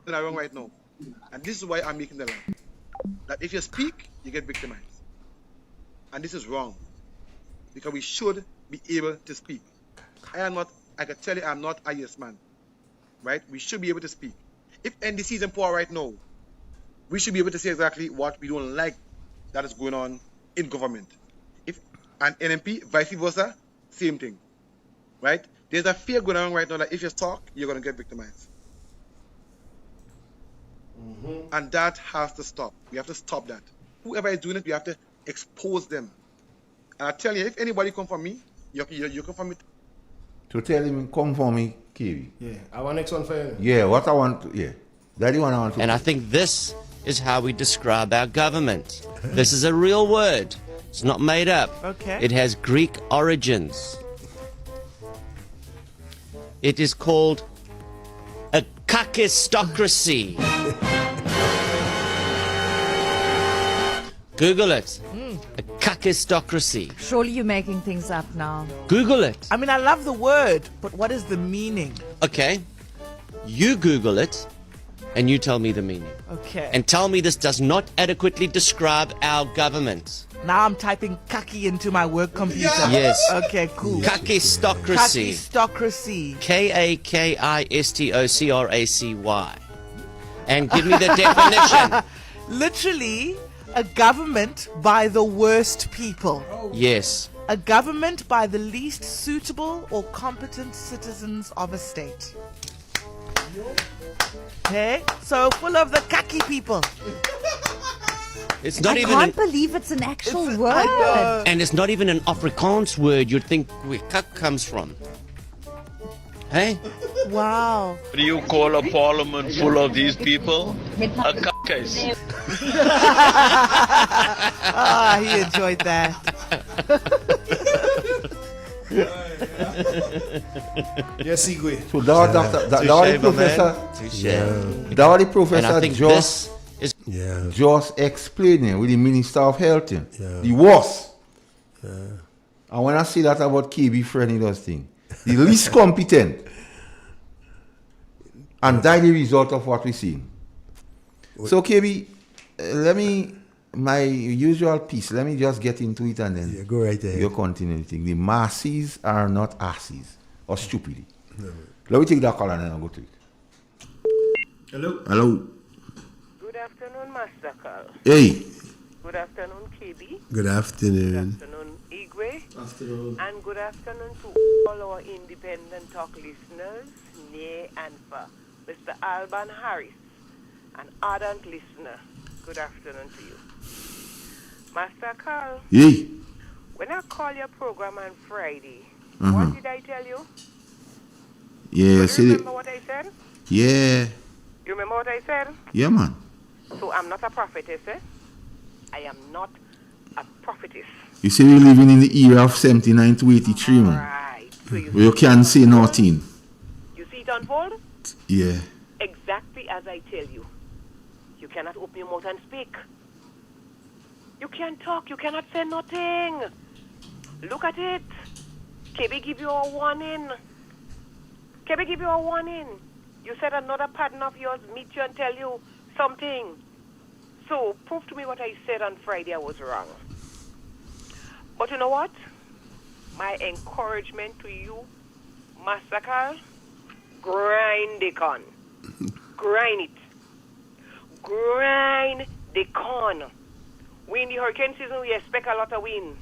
That are wrong right now. And this is why I'm making the line. That if you speak, you get victimized. And this is wrong. Because we should be able to speak. I can tell you I'm not a yes man. Right? We should be able to speak. If NDC is in power right now, we should be able to say exactly what we don't like that is going on in government. If an NMP, vice versa, same thing. Right? There's a fear going on right now that if you talk, you're going to get victimized. And that has to stop. We have to stop that. Whoever is doing it, we have to expose them. And I tell you, if anybody come for me, you come for me. To tell him, come for me, Kiwi. Yeah, I want next one for you. Yeah, what I want, Daddy one I want to. And I think this is how we describe our government. This is a real word. It's not made up. Okay. It has Greek origins. It is called a kakistocracy. Google it. A kakistocracy. Surely you're making things up now. Google it. I mean, I love the word, but what is the meaning? Okay. You Google it and you tell me the meaning. Okay. And tell me this does not adequately describe our government. Now I'm typing kaki into my work computer. Yes. Okay, cool. Kakistocracy. Kakistocracy. Kakistocracy. And give me the definition. Literally, a government by the worst people. Yes. A government by the least suitable or competent citizens of a state. Okay, so full of the kaki people. It's not I even can't believe it's an actual I word. know. and it's not even an Afrikaans word you'd think where kak comes from. Hey? Wow. Do you call a parliament full of these people a case? Ah, he enjoyed that. Yes, Igwe. So that the professor, that the And I professor think just this is Yeah. just explaining with the Minister of Health. Yeah. The worst. And when I say that about KB friend, he does thing. The least competent. And that's the result of what we see. So KB, let me, my usual piece, let me just get into it and then Yeah, go right ahead. you continue the thing. The masses are not asses or stupidity. Let me take that call and then I'll go to it. Hello. Hello. Good afternoon, Master Carl. Hey. Good afternoon, KB. Good Good afternoon. afternoon, Igwe. Afternoon. And good afternoon to all our independent talk listeners, near and far. Mr. Alban Harris, an ardent listener. Good afternoon to you. Master Carl, Hey. when I call your program on Friday, Uh-huh. what did I tell you? Yeah, Do see you the, remember what I said? yeah. You remember what I said? Yeah, man. So I'm not a prophetess, eh? I am not a prophetess. You see, we're living in the era of 79 to 83, man. Right. So Where you can't say nothing. You see it unfold? Yeah. Exactly as I tell you. You cannot open your mouth and speak. You can't talk. You cannot say nothing. Look at it. KB give you a warning. KB give you a warning. You said another partner of yours meet you and tell you something. So prove to me what I said on Friday I was wrong. But you know what? My encouragement to you, Master Carl, grind the con. Grind it. Grind the con. We in the hurricane season, we expect a lot of wind.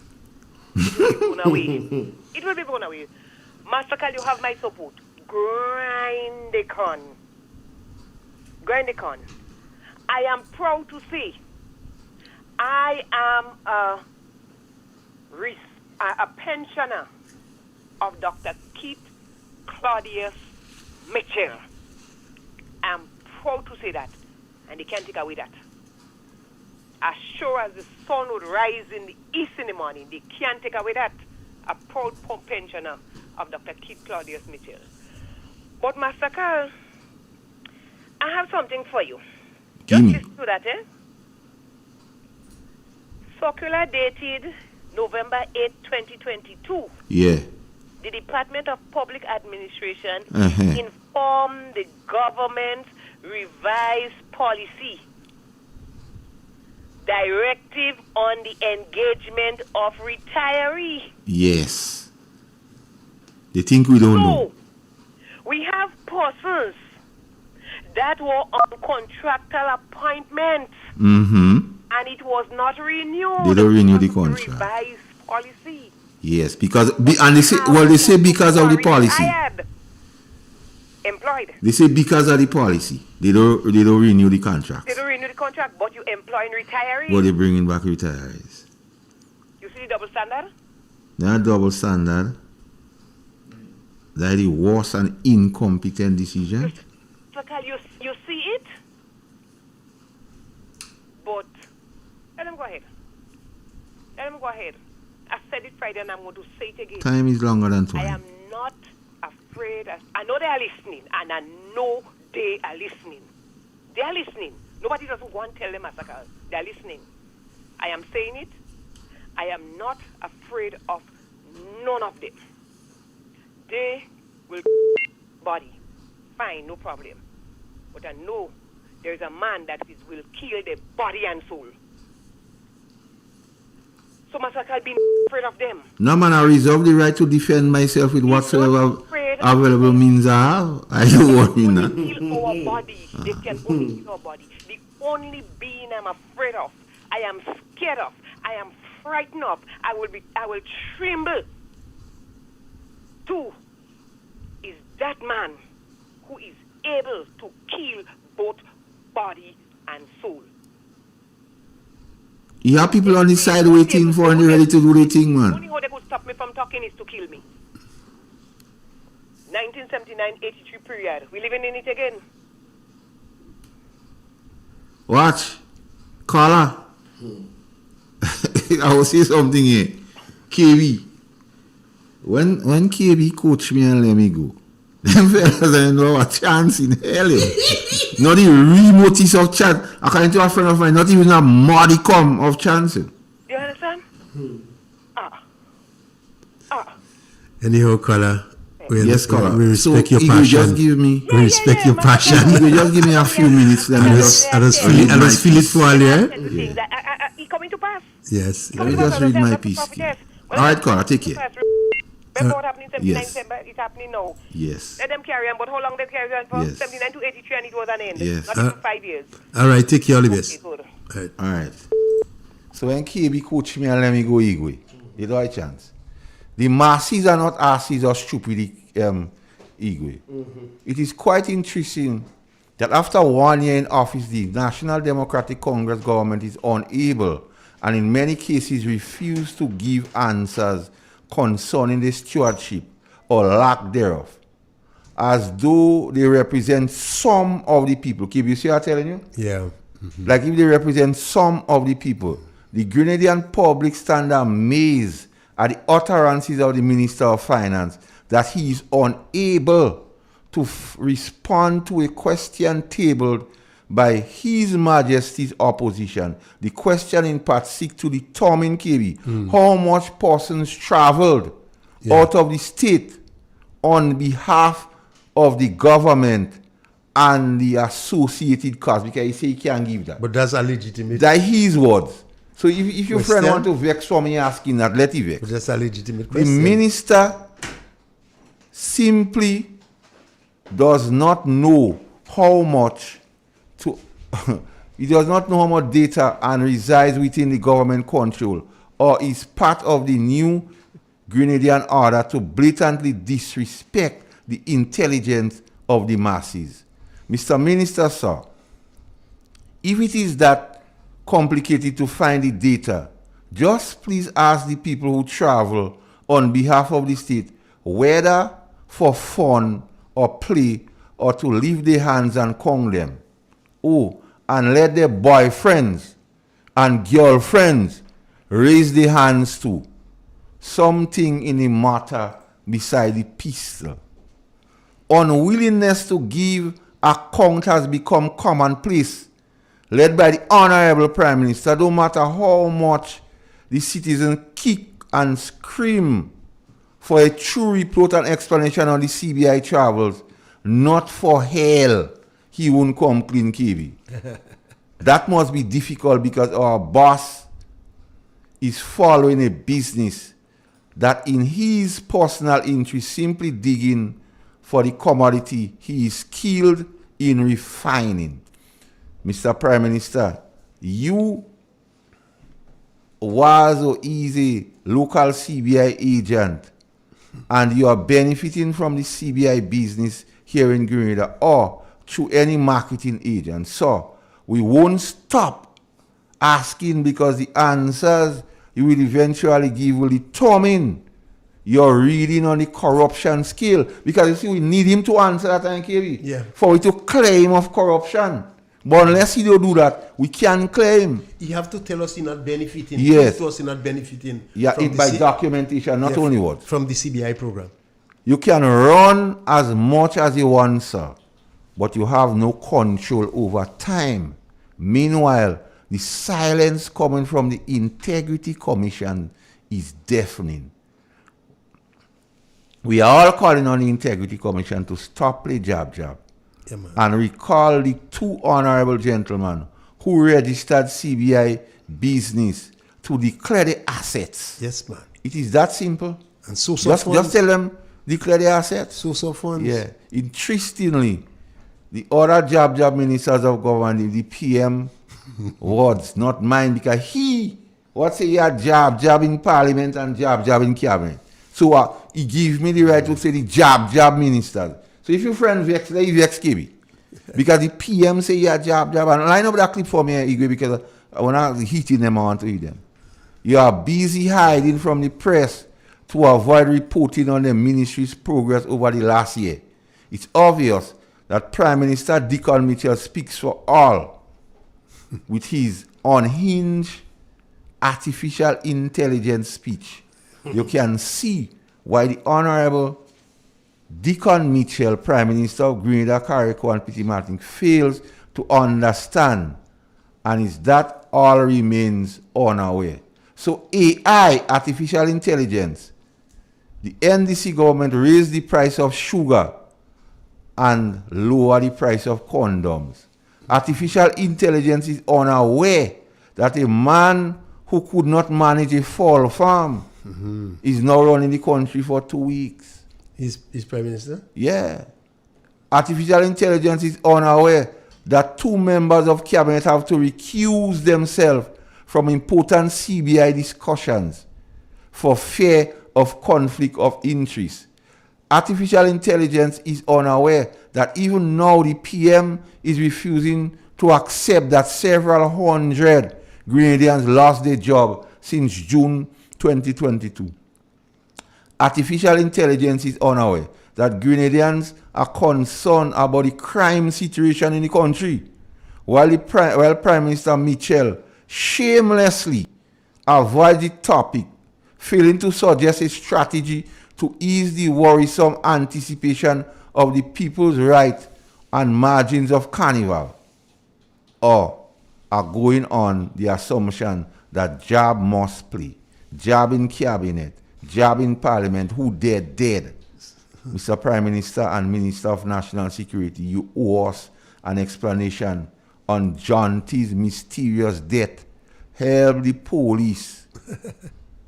It will be blown away. It will be blown away. Master Carl, you have my support. Grind the con. Grind the con. I am proud to say I am a pensioner of Dr. Keith Claudius Mitchell. I'm proud to say that, and they can't take away that. As sure as the sun would rise in the east in the morning, they can't take away that. A proud pensioner of Dr. Keith Claudius Mitchell. But Master Carl, I have something for you. Just listen to that, eh? Circular dated November 8, 2022. Yeah. The Department of Public Administration Uh-huh. informed the government revised policy directive on the engagement of retiree. Yes. They think we don't know. So, we have persons that were on contractual appointment Mm-hmm. and it was not renewed. They don't renew the because of contract. Revised policy. Yes, because and they say they say because of the policy. Retired. Employed. They say because of the policy. They don't renew the contract. They don't renew the contract, but you employing retirees. But they bringing back retirees. You see the double standard? Not double standard. That is the worst and incompetent decision. So you see it? But let them go ahead. Let them go ahead. I said it Friday and I'm going to say it again. Time is longer than I time. am not afraid. I know they are listening, and I know they are listening. They are listening. Nobody doesn't go and tell them, Massacre. They are listening. I am saying it. I am not afraid of none of them. They will body. Fine, no problem. But I know there is a man that will kill the body and soul. So myself I'll be afraid of them. No, man, I reserve the right to defend myself with whatsoever available means I have. I don't worry now. Kill our body. They can only kill our body. The only being I'm afraid of, I am scared of, I am frightened of, I will tremble. Two is that man who is able to kill both body and soul. You have people on the side waiting for and they're ready to do the thing, man. Only how they could stop me from talking is to kill me. 1979-83 period. We living in it again. Watch. Caller. I will say something here. KB. When KB coach me and let me go, them fellas ain't know a chance in hell. Not the remotest of chance. According to a friend of mine, not even a modicum of chance. You understand? Anyhow, caller. Yes, caller. We respect so your passion. Just give me. We respect your passion. You just give me a few minutes. Then I just feel it for all, yeah? He coming to pass. Yes. Let me just read my piece. All right, caller, take care. Remember what happened in 79, yes. it's happening now. Yes. Let them carry on, but how long they carry on for? Yes. 79 to 83 and it was an end. Yes. Not even 5 years. All right, take care, all the best. Good. All right. So when KB coach me and let me go, Igwe, you don't have a chance. The masses are not asses or stupid, Igwe. It is quite interesting that after 1 year in office, the National Democratic Congress government is unable and in many cases refuse to give answers concerning the stewardship or lack thereof, as though they represent some of the people. Keep you see what I'm telling you? Yeah. Like if they represent some of the people. The Grenadian public stand amazed at the utterances of the Minister of Finance that he is unable to respond to a question tabled by His Majesty's opposition. The question in part seeks to determine, KB, how much persons traveled out of the state on behalf of the government and the associated costs, because he say he can't give that. But that's a legitimate. That his words. So if your question. friend want to vex for me asking that, let him vex. But that's a legitimate The question. minister simply does not know how much to he does not know how much data and resides within the government control or is part of the new Grenadian order to blatantly disrespect the intelligence of the masses. Mr. Minister, sir, if it is that complicated to find the data, just please ask the people who travel on behalf of the state whether for fun or play or to leave their hands and con them. Oh, and let their boyfriends and girlfriends raise their hands too. Something in the matter beside the pistol. Unwillingness to give account has become commonplace, led by the Honorable Prime Minister. No matter how much the citizens kick and scream for a true report and explanation on the CBI travels, not for hell he won't come clean, KB. That must be difficult because our boss is following a business that in his personal interest simply digging for the commodity he is skilled in refining. Mr. Prime Minister, you was or is a local CBI agent and you are benefiting from the CBI business here in Grenada or through any marketing agent. So we won't stop asking because the answers you will eventually give will determine your reading on the corruption scale. Because you see, we need him to answer that, KB. Yeah. For we to claim of corruption. But unless he don't do that, we can't claim. You have to tell us you're not benefiting. Yes. To us you're not benefiting. Yeah, from it by documentation, not only words. From the CBI program. You can run as much as you want, sir, but you have no control over time. Meanwhile, The silence coming from the Integrity Commission is deafening. We are all calling on the Integrity Commission to stop the jab and recall the two honorable gentlemen who registered CBI business to declare the assets. Yes, man. It is that simple. And just tell them declare the assets. Funds. Yeah. Interestingly, the other jab ministers of government, the PM words, not mine, because he had jab in parliament and jab in cabinet. So he gives me the right to say the jab ministers. So if your friend vex, let you vex KB. Because the PM say he had jab. And line up that clip for me, Igwe, because when I'm hitting them, I want to hit them. You are busy hiding from the press to avoid reporting on the ministry's progress over the last year. It's obvious that Prime Minister Deacon Mitchell speaks for all with his unhinged artificial intelligence speech. You can see why the Honorable Deacon Mitchell, Prime Minister of Grenada, Carriacou and Petit Martin, fails to understand, and is that all remains unaware. So AI, artificial intelligence, the NDC government raised the price of sugar and lower the price of condoms. Artificial intelligence is unaware that a man who could not manage a fall farm is now running the country for 2 weeks. He's Prime Minister? Yeah. Artificial intelligence is unaware that 2 members of cabinet have to recuse themselves from important CBI discussions for fear of conflict of interest. Artificial intelligence is unaware that even now the PM is refusing to accept that several hundred Grenadians lost their job since June 2022. Artificial intelligence is unaware that Grenadians are concerned about the crime situation in the country, while Prime Minister Mitchell shamelessly avoids the topic, failing to suggest a strategy to ease the worrisome anticipation of the people's right and margins of carnival, or are going on the assumption that jab must play, jab in cabinet, jab in parliament, who dead. Mr. Prime Minister and Minister of National Security, you owe us an explanation on John T's mysterious death. Help the police.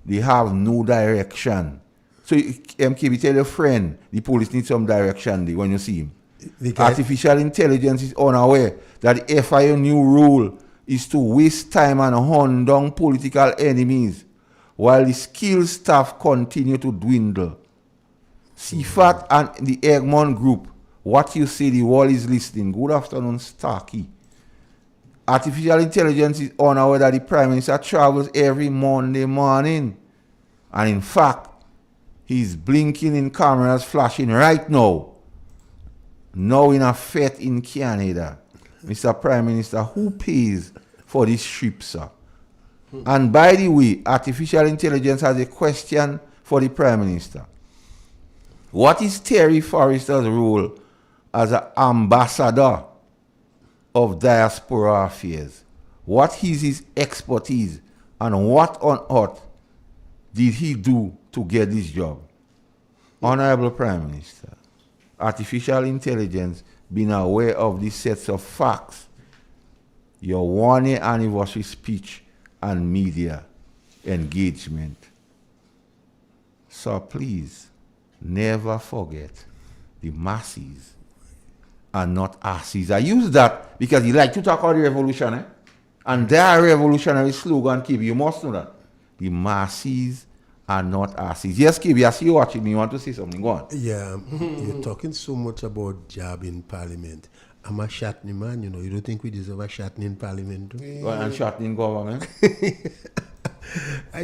They have no direction. So, MKB, tell your friend, the police need some direction when you see him. Artificial intelligence is unaware that the FIU new rule is to waste time and hunt down political enemies while the skilled staff continue to dwindle. CFAT and the Egmont Group, what you say, the world is listening. Good afternoon, Starkey. Artificial intelligence is unaware that the Prime Minister travels every Monday morning. And in fact, he's blinking in cameras flashing right now in a fete in Canada. Mr. Prime Minister, who pays for this trip, sir? And by the way, artificial intelligence has a question for the Prime Minister. What is Terry Forrester's role as an ambassador of diaspora affairs? What is his expertise, and what on earth did he do to get this job? Honorable Prime Minister, artificial intelligence being aware of these sets of facts, your 1-year anniversary speech and media engagement. So please, never forget the masses are not asses. I use that because you like to talk about the revolution, eh? And their revolutionary slogan, KB, you must know that. The masses are not asses. Yes, KB, I see you watching me. You want to say something? Go on. Yeah, you're talking so much about jab in parliament. I'm a Shatney man, you know. You don't think we deserve a Shatney in parliament too? And Shatney in government?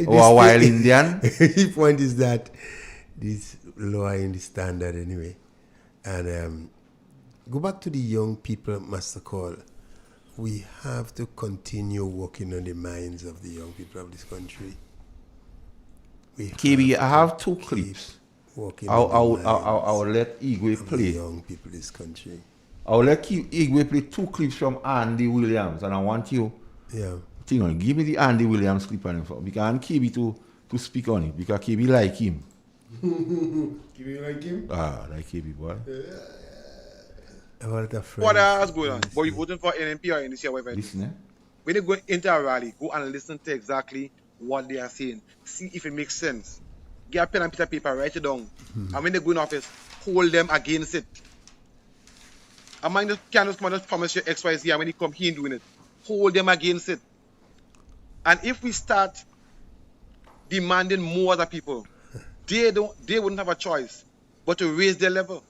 Or a wild Indian? The point is that this lowering the standard anyway. And go back to the young people, Master Call. We have to continue working on the minds of the young people of this country. KB, I have 2 clips. I'll let Igwe play. Young people of this country. I'll let Igwe play 2 clips from Andy Williams, and I want you thing on it. Give me the Andy Williams clip on him for because I KB to speak on it because KB like him. You like him? Ah, like KB boy. What else going on? But you voting for NMP or NDC or whatever? Listen, eh? When they go into a rally, go and listen to exactly what they are saying. See if it makes sense. Get a pen and piece of paper, write it down. And when they go in office, hold them against it. A man just can't just come and just promise you XYZ and when he come, he ain't doing it. Hold them against it. And if we start demanding more other people, they wouldn't have a choice but to raise their level.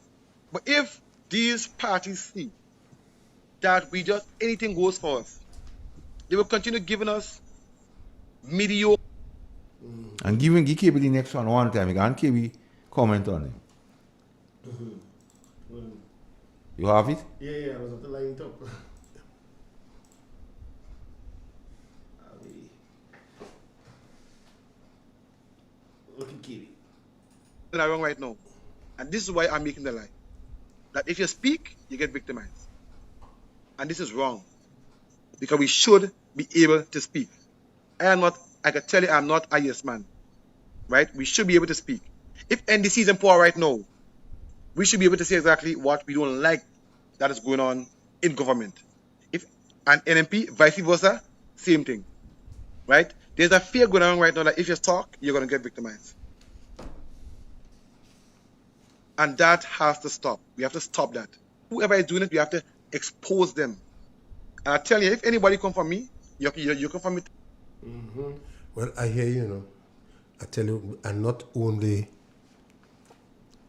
But if these parties see that we just anything goes for us, they will continue giving us mediocre. And give KB the next one time, and KB comment on it. You have it? Yeah, I was at the line top. Look at KB. That are wrong right now. And this is why I'm making the line. That if you speak, you get victimized. And this is wrong. Because we should be able to speak. I can tell you I'm not a yes man. Right? We should be able to speak. If NDC is in power right now, we should be able to say exactly what we don't like that is going on in government. If an NMP, vice versa, same thing. Right? There's a fear going on right now that if you talk, you're going to get victimized. And that has to stop. We have to stop that. Whoever is doing it, we have to expose them. And I tell you, if anybody come for me, you come for me. Well, I hear you, know. I tell you, and not only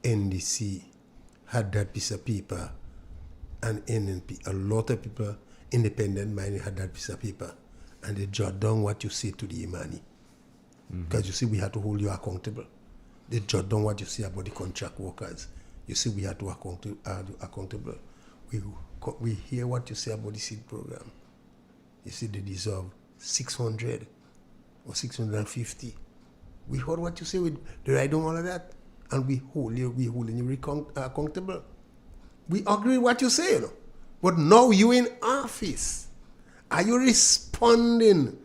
NDC had that piece of paper and NNP, a lot of people, independent minded, had that piece of paper. And they jot down what you say to the Imani. Because you see, we had to hold you accountable. They jot down what you say about the contract workers. You see, we had to accountable. We hear what you say about the seed program. You see, they deserve 600 or 650. We heard what you say. We write down all of that, and we holding you accountable. We agree with what you say, you know. But now you in office. Are you responding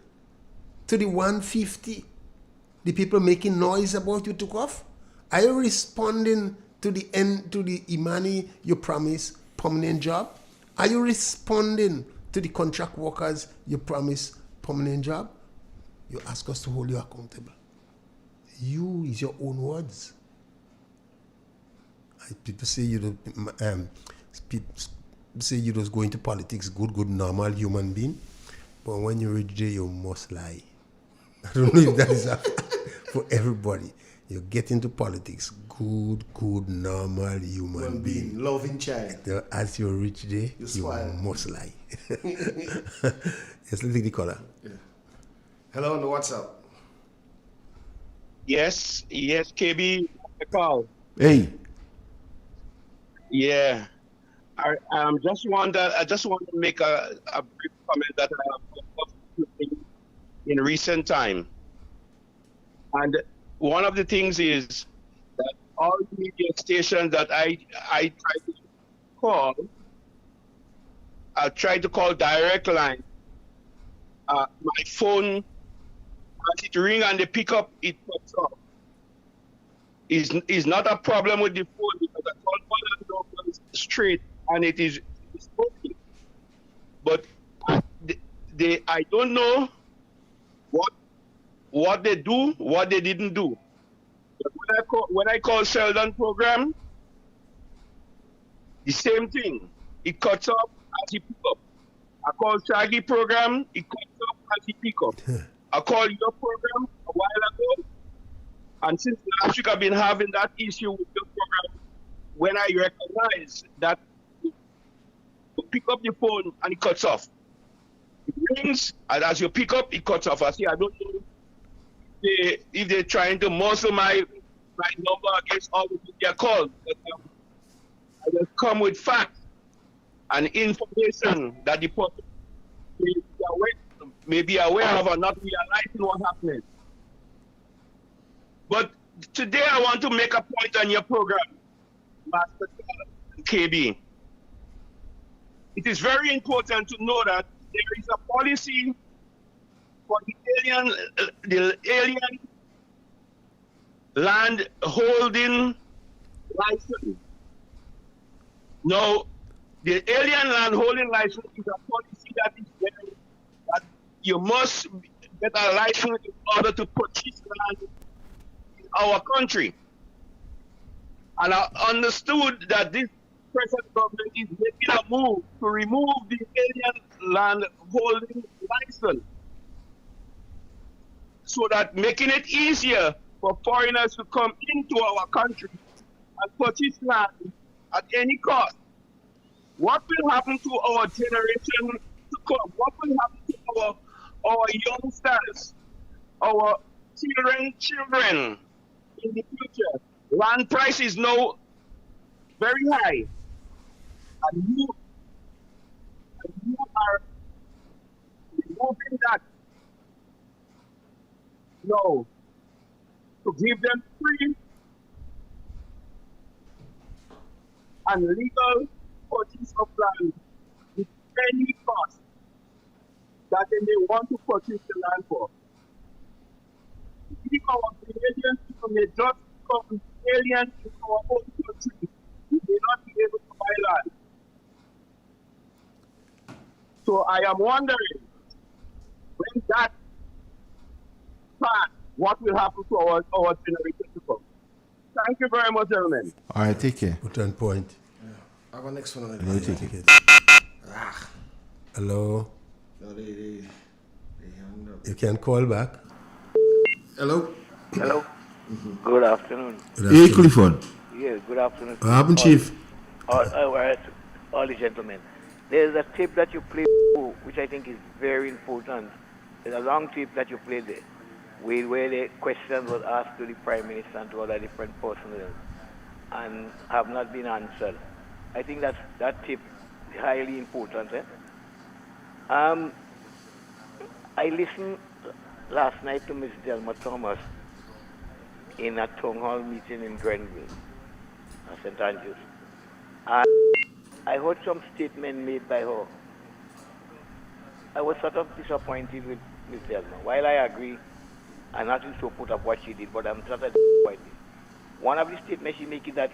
to the 150? The people making noise about you took off? Are you responding to the Imani you promised permanent job? Are you responding to the contract workers you promised permanent job? You ask us to hold you accountable. You is your own words. People say you don't say you just go into politics, good, normal human being. But when you reach there, you must lie. I don't know if that is for everybody. You get into politics, good, normal human being. Loving child. As you reach there, you must lie. Yes, let's take the caller. Yeah. Hello, on the WhatsApp. Yes, KB, call. Hey. Yeah. I just want to make a brief comment that I have in recent time. And one of the things is that all media stations that I try to call, I try to call direct line. My phone, as it ring and they pick up, it cuts off. Is not a problem with the phone because I call one and straight and it is working. But I don't know what they do, what they didn't do. But when I call Sheldon program, the same thing. It cuts off as he pick up. I call Shaggy program, it cuts off as he pick up. I call your program a while ago, and since last week I've been having that issue with your program. When I recognize that you pick up the phone and it cuts off. It rings, and as you pick up, it cuts off. I say, I don't know if they're trying to muscle my number against all the media calls. But, I just come with facts and information that the public may be aware of or not realizing what's happening. But today I want to make a point on your program, Master KB. It is very important to know that there is a policy for the alien land holding license. Now, the alien land holding license is a policy that is there, that you must get a license in order to purchase land in our country. And I understood that this present government is making a move to remove the alien land holding license, so that making it easier for foreigners to come into our country and purchase land at any cost. What will happen to our generation to come? What will happen to our youngsters, our children in the future? Land price is now very high, and you are removing that. No, to give them free and legal purchase of land with any cost that they may want to purchase the land for. If our Canadian people may just become alien in our own country, we may not be able to buy land. So I am wondering, when that pass, what will happen to our generation to come? Thank you very much, gentlemen. All right, take care. Put on point. I got next one on the No, line. take it. Hello. No, they hung up. You can call back. Hello. Hello. Good afternoon. Hey, Clifford. Yes, good afternoon. What happened, Chief? All the gentlemen. There's a tape that you played, which I think is very important. There's a long tape that you played there, where the questions was asked to the Prime Minister and to other different personnel and have not been answered. I think that tape is highly important. I listened last night to Ms. Delma Thomas in a town hall meeting in Grenville, St. Andrews. And I heard some statement made by her. I was sort of disappointed with Ms. Delma. While I agree, I'm not so put up what she did, but I'm sort of disappointed. One of the statements she made is that,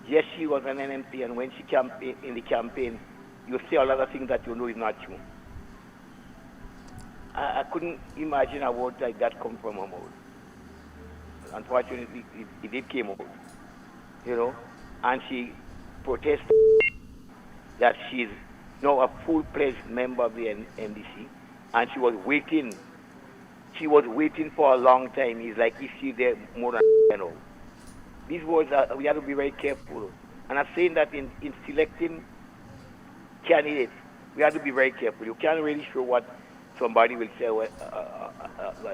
yes, she was an NMP, and when she campaigned in the campaign, you say a lot of things that you know is not true. I couldn't imagine a word like that come from her mouth. Unfortunately, it did come out, and she protested that she's now a full-fledged member of the NDC, and she was waiting. She was waiting for a long time. It's like if she's there more than These words, we have to be very careful. And I'm saying that in selecting candidates, we have to be very careful. You can't really show what somebody will say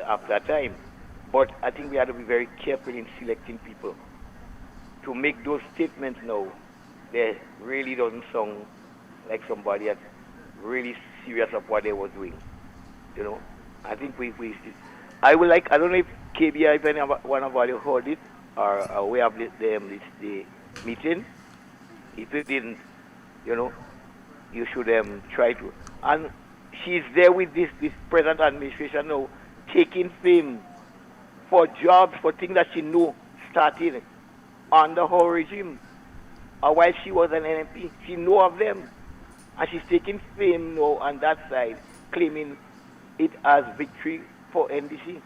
after a time. But I think we have to be very careful in selecting people. To make those statements now, they really doesn't sound like somebody that's really serious of what they were doing. I think I would like, I don't know if KBI, if any one of you heard it, or we have the meeting. If you didn't, you should try to. And she's there with this present administration now, taking fame for jobs, for things that she knew started under her regime. Or while she was an NMP, she knew of them. And she's taking fame now on that side, claiming it as victory for NDC.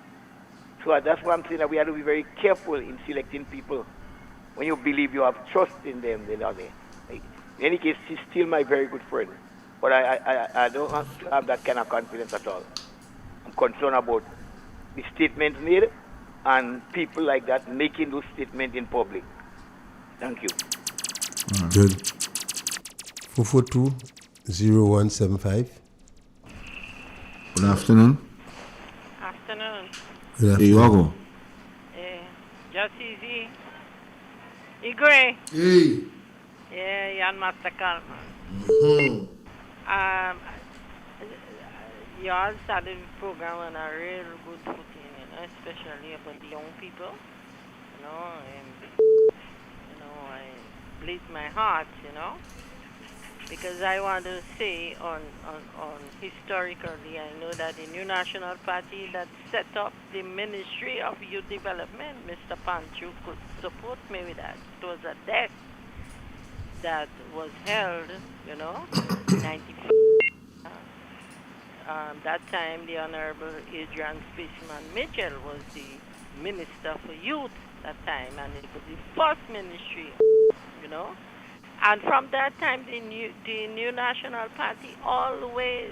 So that's why I'm saying that we have to be very careful in selecting people. When you believe you have trust in them, they're not there. In any case, she's still my very good friend. But I don't have that kind of confidence at all. I'm concerned about the statements made and people like that making those statements in public. Thank you. Good. 442-0175. Good afternoon. Afternoon. Good Hey, you afternoon. Just easy. Igwe. Hey. Yeah, Yan Master Kalman. You all started the program on a real good footing, especially about the young people. I bleed my heart, because I want to say on historically, I know that the New National Party that set up the Ministry of Youth Development, Mr. Panchu could support me with that. It was a debt that was held, 94. That time, the Honorable Adrian Spaceman Mitchell was the Minister for Youth that time, and it was the first ministry, And from that time, the new National Party always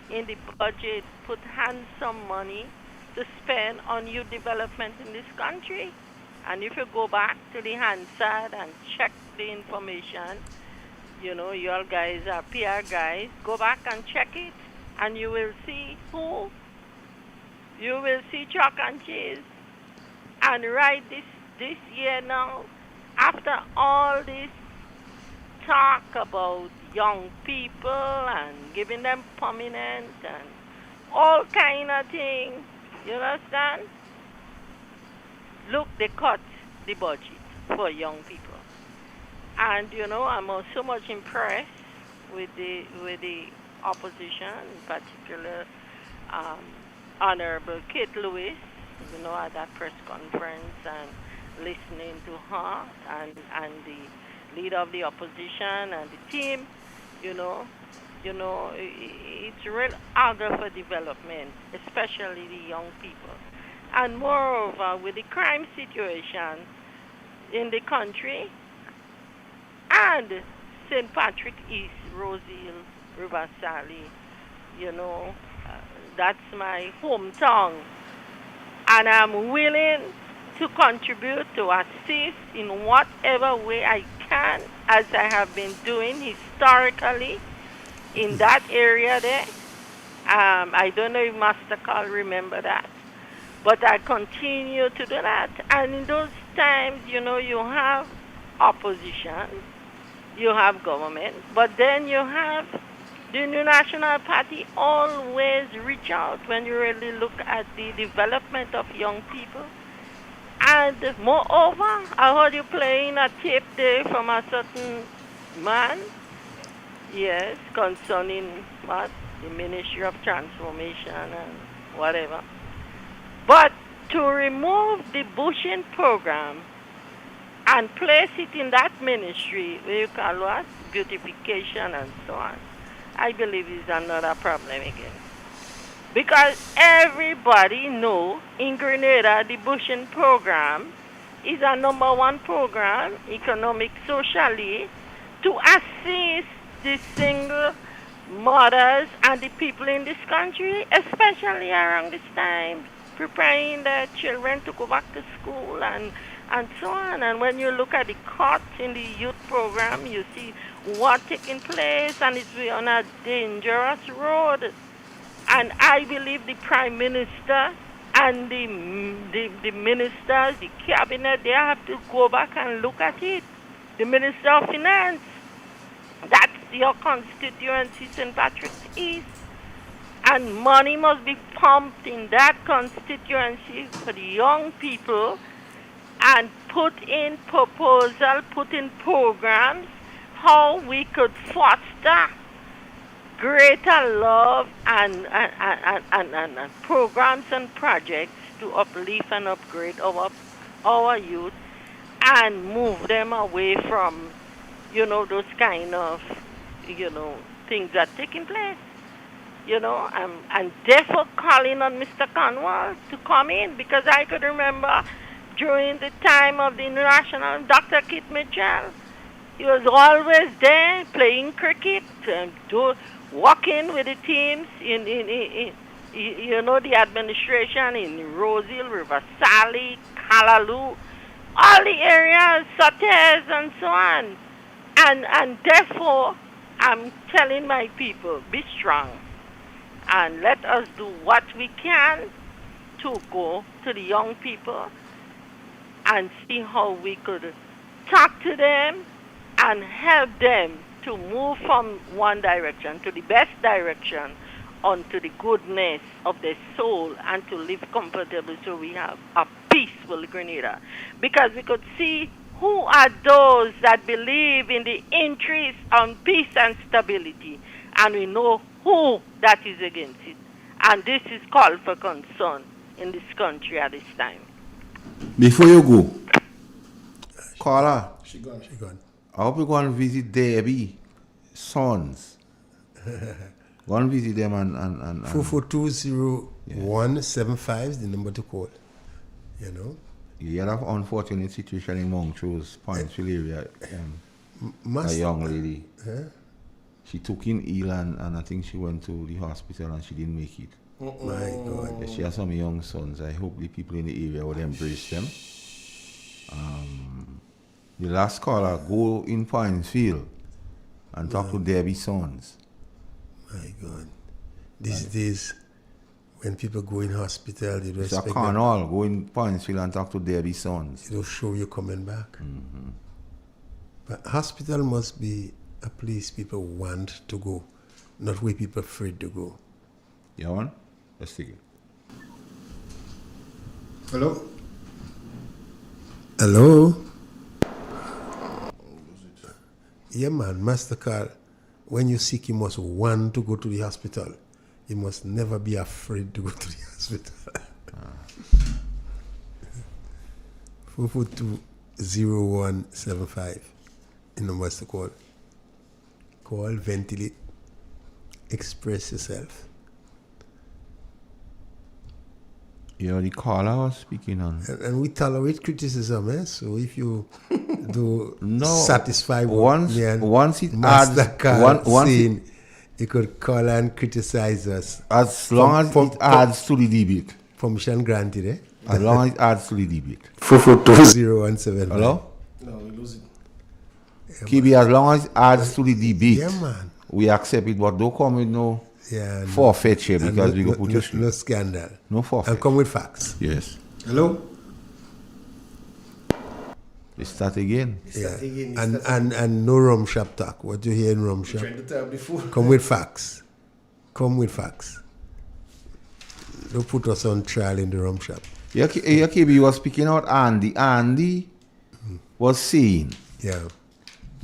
in the budget put handsome money to spend on youth development in this country. And if you go back to the Hansard and check the information, you all guys are PR guys, go back and check it, and you will see who. You will see chalk and cheese. And right this year now, after all this talk about young people and giving them prominence and all kind of things, you understand? Look, they cut the budget for young people. And I'm so much impressed with the opposition, in particular Honorable Kate Lewis, at that press conference, and listening to her and the leader of the opposition and the team, it's real order for development, especially the young people. And moreover, with the crime situation in the country and St. Patrick East, Rosehill, River Sally, that's my hometown. And I'm willing to contribute, to assist in whatever way I can, as I have been doing historically in that area there. I don't know if Master Carl remember that, but I continue to do that. And in those times, you have opposition, you have government, but then you have the New National Party always reach out when you really look at the development of young people. And moreover, I heard you playing a tape there from a certain man, yes, concerning what? The Ministry of Transformation and whatever. But to remove the bushing program and place it in that ministry, where you call what? Beautification and so on, I believe is another problem again. Because everybody know in Grenada the bushing program is a #1 program, economic, socially, to assist the single mothers and the people in this country, especially around this time, preparing their children to go back to school and so on. And when you look at the cuts in the youth program, you see what's taking place, and it's on a dangerous road. And I believe the Prime Minister and the ministers, the cabinet, they have to go back and look at it. The Minister of Finance, that's your constituency, St. Patrick's East. And money must be pumped in that constituency for the young people and put in proposal, put in programs, how we could foster greater love and programs and projects to uplift and upgrade our youth and move them away from, those kind of, things that are taking place. And therefore calling on Mr. Cornwall to come in, because I could remember during the time of the national Dr. Kit Mitchell, he was always there playing cricket and working with the teams in the administration in Rosehill, River Sally, Callaloo, all the areas, Sotes and so on. And therefore, I'm telling my people, be strong. And let us do what we can to go to the young people and see how we could talk to them and help them to move from one direction to the best direction onto the goodness of their soul and to live comfortably so we have a peaceful Grenada. Because we could see who are those that believe in the interest on peace and stability, and we know who that is against it. And this is called for concern in this country at this time. Before you go, caller, She gone. I hope you go and visit Debbie sons. Go and visit them and 4420175 is the number to call. You know? You had an unfortunate situation in Montrose, Pointsville area. A young lady. She took in ill and I think she went to the hospital and she didn't make it. My God. She has some young sons. I hope the people in the area would embrace them. The last caller, go in Pointsville and talk to Debbie's sons. My God. These days, when people go in hospital, they It's a respect them. carnal. Go in Pointsville and talk to Debbie's sons. It'll show you coming back. But hospital must be a place people want to go, not where people afraid to go. You want? Let's take it. Hello? Hello? Yeah, man, Master Carl, when you're sick, you must want to go to the hospital. You must never be afraid to go to the hospital. 4420175. The numbers to call. Call, ventilate, express yourself. You know, the caller was speaking on. And we tolerate criticism, eh? So if you do No. satisfy Once it Master adds, Carl once saying, you could call and criticize us. as long as it adds to the debate. Permission granted, eh? As long as it adds to the debate. 4420175. Hello? No, we lose it. KB, as long as it adds to the debate, Yeah, man. we accept it, but don't come with no Yeah, forfeit here and because we go put you straight. no scandal. No forfeit. And come with facts. Yes. Hello? We start again. Yeah. And no rum shop talk. What you hear in rum shop? Trying to tell before. Come with facts. Come with facts. Don't put us on trial in the rum shop. Yeah, KB, you were speaking out Andy. Andy was saying, Yeah.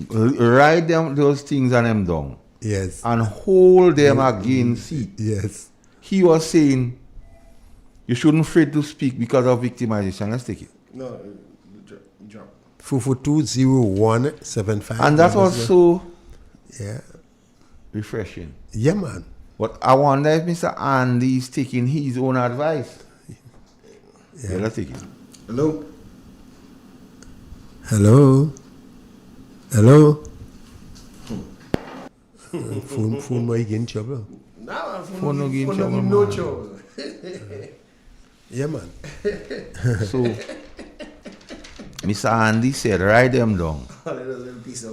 write them those things on them down. Yes. And hold them against it. Yes. He was saying, you shouldn't afraid to speak because of victimization. Let's take it. No, drop. 4420175. And that was so yeah, refreshing. Yeah, man. But I wonder if Mr. Andy is taking his own advice. Yeah, let's take it. Hello? Hello? Hello? phone might get in trouble. Nah, Phone no get in trouble, no man. trouble. Yeah, man. So, Mr. Andy said, write them down.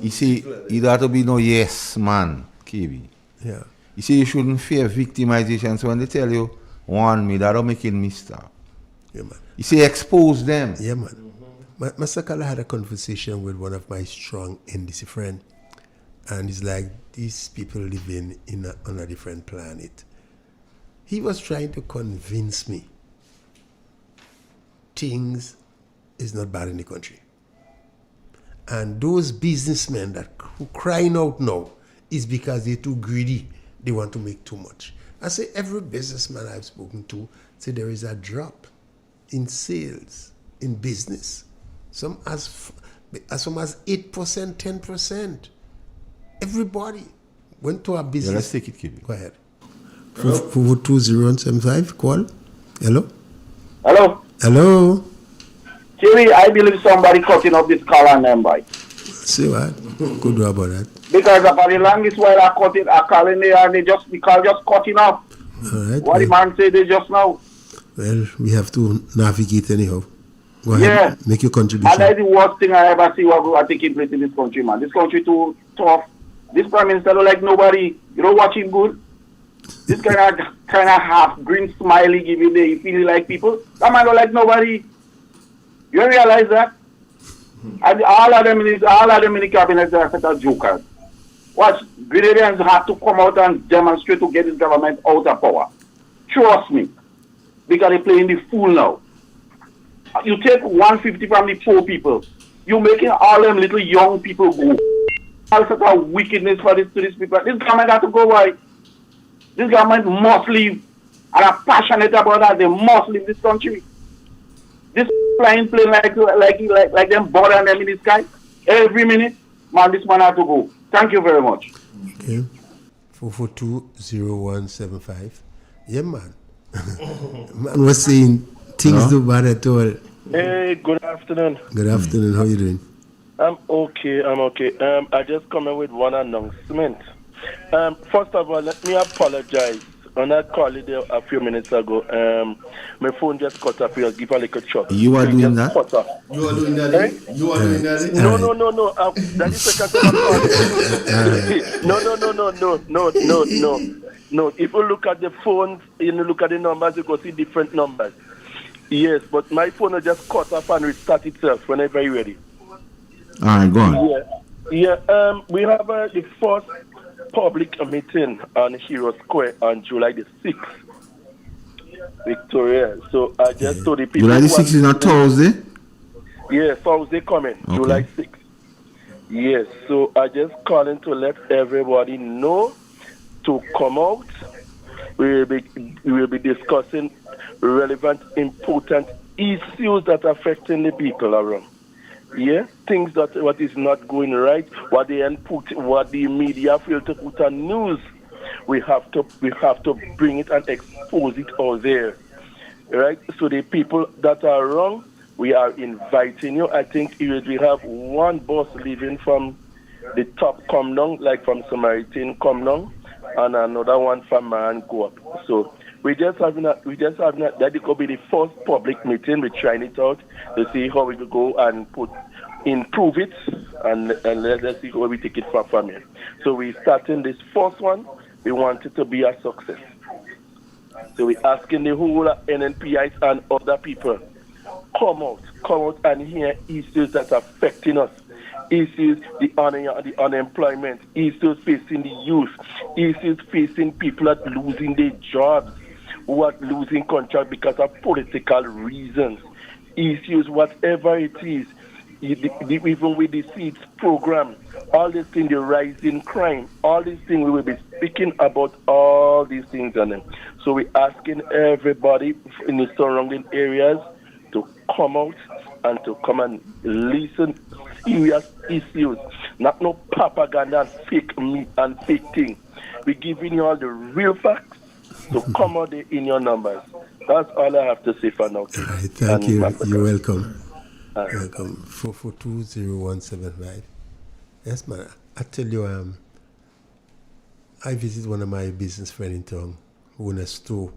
He said, you got to be no yes man, KB. Yeah. He said, you shouldn't fear victimization. So when they tell you, warn me, that'll make me stop. Yeah, man. He said, expose them. Yeah, man. Master Kala had a conversation with one of my strong NDC friends. And it's like, these people living on a different planet. He was trying to convince me things is not bad in the country. And those businessmen that who crying out now is because they're too greedy. They want to make too much. I say every businessman I've spoken to say there is a drop in sales, in business. Some as some as 8%, 10%. Everybody went to a business. Yeah, let's take it, KB. Go ahead. 4420175, call. Hello? Hello? Hello? Chili, I believe somebody cutting up this caller number. See what? Could do about that. Because for the longest while I cut it, I call in there and the call just cutting up. All right. What the man said they just now. Well, we have to navigate anyhow. Go ahead. Yeah. Make your And contribution. that's the worst thing I ever see what taking place in this country, man. This country too tough. This prime minister don't like nobody. You don't watch him good. This kind of half green smiley giving there, you feel like people. That man don't like nobody. You realize that? And all of them in the cabinet are set as jokers. Watch, Grenadians have to come out and demonstrate to get this government out of power. Trust me. Because they're playing the fool now. You take 150 from the poor people. You making all them little young people go. All sort of wickedness for this to these people. This government got to go right. This government must leave. And I'm passionate about that. They must leave this country. This flying plane like them bothering them in the sky every minute. Man, this man has to go. Thank you very much. Okay. 442-0175. Yeah, man. Man was saying things do bad at all. Hey, good afternoon. Good afternoon. How you doing? I'm okay. I just come in with one announcement. First of all, let me apologize. When I called you there a few minutes ago, my phone just cut off. I'll give a little shot. You are doing that? You are doing that? Eh? You are doing that? No. That is the No. If you look at the phones, you look at the numbers, you can see different numbers. Yes, but my phone will just cut off and restart itself whenever you're ready. All right, go on. Yeah. We have the first public meeting on Hero Square on July the 6th, Victoria. So I just told the people. July the 6th is not Thursday? Yeah, Thursday coming, okay. July 6th. Yes, so I just calling to let everybody know to come out. We will be discussing relevant, important issues that are affecting the people around. Yeah, things that what is not going right, what the media fail to put on news, we have to bring it and expose it out there, right? So the people that are wrong, we are inviting you. I think we have one bus leaving from the top come down, like from Samaritan come down, and another one from Man go up. So we just having that. That it could be the first public meeting. We're trying it out to see how we could go and improve it, and let's see where we take it from here. So we're starting this first one. We want it to be a success. So we're asking the whole NNPIs and other people, come out and hear issues that are affecting us. Issues, the unemployment, issues facing the youth, issues facing people that are losing their jobs, who are losing contracts because of political reasons, issues, whatever it is, even with the seeds program, all these things, the rising crime, all these things, we will be speaking about all these things on them. So we're asking everybody in the surrounding areas to come out and to come and listen serious issues, not no propaganda and fake meat and fake things. We're giving you all the real facts, so come out there in your numbers. That's all I have to say for now. All right, thank you. You're welcome. Welcome. 442-0175. Yes, man. I tell you, I visited one of my business friends in town who owned a store,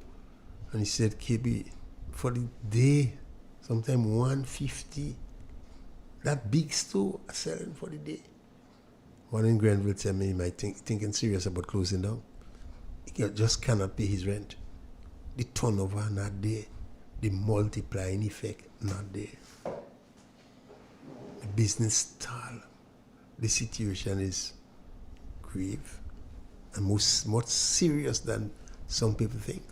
and he said, KB, for the day, sometime 150. That big store selling for the day. One in Granville tell me he might thinking serious about closing down. He just cannot pay his rent. The turnover not there. The multiplying effect not there. The business stall. The situation is grave and much serious than some people think.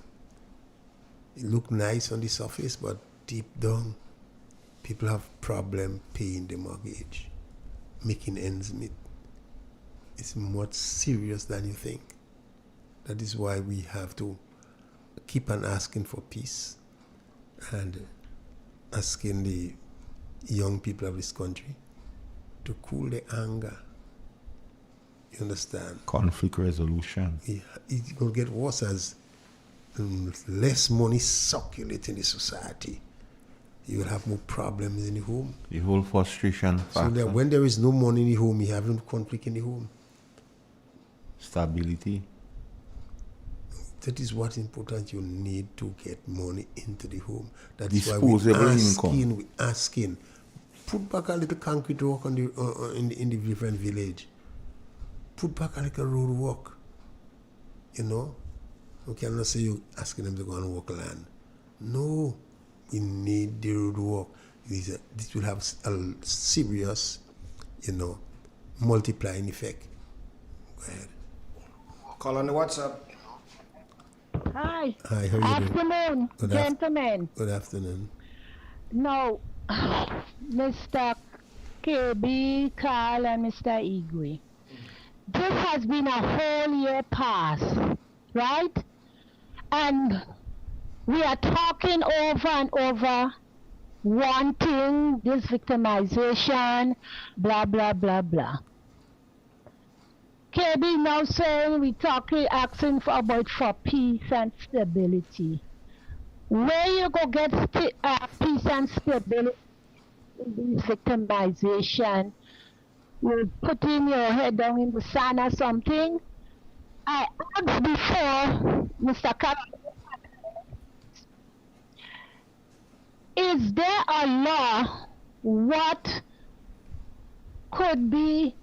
It look nice on the surface, but deep down, people have problem paying the mortgage, making ends meet. It's much serious than you think. That is why we have to keep on asking for peace and asking the young people of this country to cool the anger. You understand? Conflict resolution. Yeah, it's going to get worse as less money circulating in the society. You will have more problems in the home. The whole frustration factor. So that when there is no money in the home, you have no conflict in the home. Stability. That is what's important. You need to get money into the home. That Disposable is why income. we're asking, put back a little concrete work on in the different village. Put back a little road work. You know? We cannot say you asking them to go and work land. No. We need the road work. This will have a serious, multiplying effect. Go ahead. Call on the WhatsApp. Hi. Hi, how are you Afternoon, doing? gentlemen. Good afternoon. No, Mr. KB, Carl, and Mr. Igwe. This has been a whole year past, right? And we are talking over and over, wanting this victimization, blah, blah, blah, blah. KB now saying we talking, asking for peace and stability. Where you go get peace and stability in this victimization? You putting your head down in the sand or something? I asked before, Mr. Captain, is there a law what could be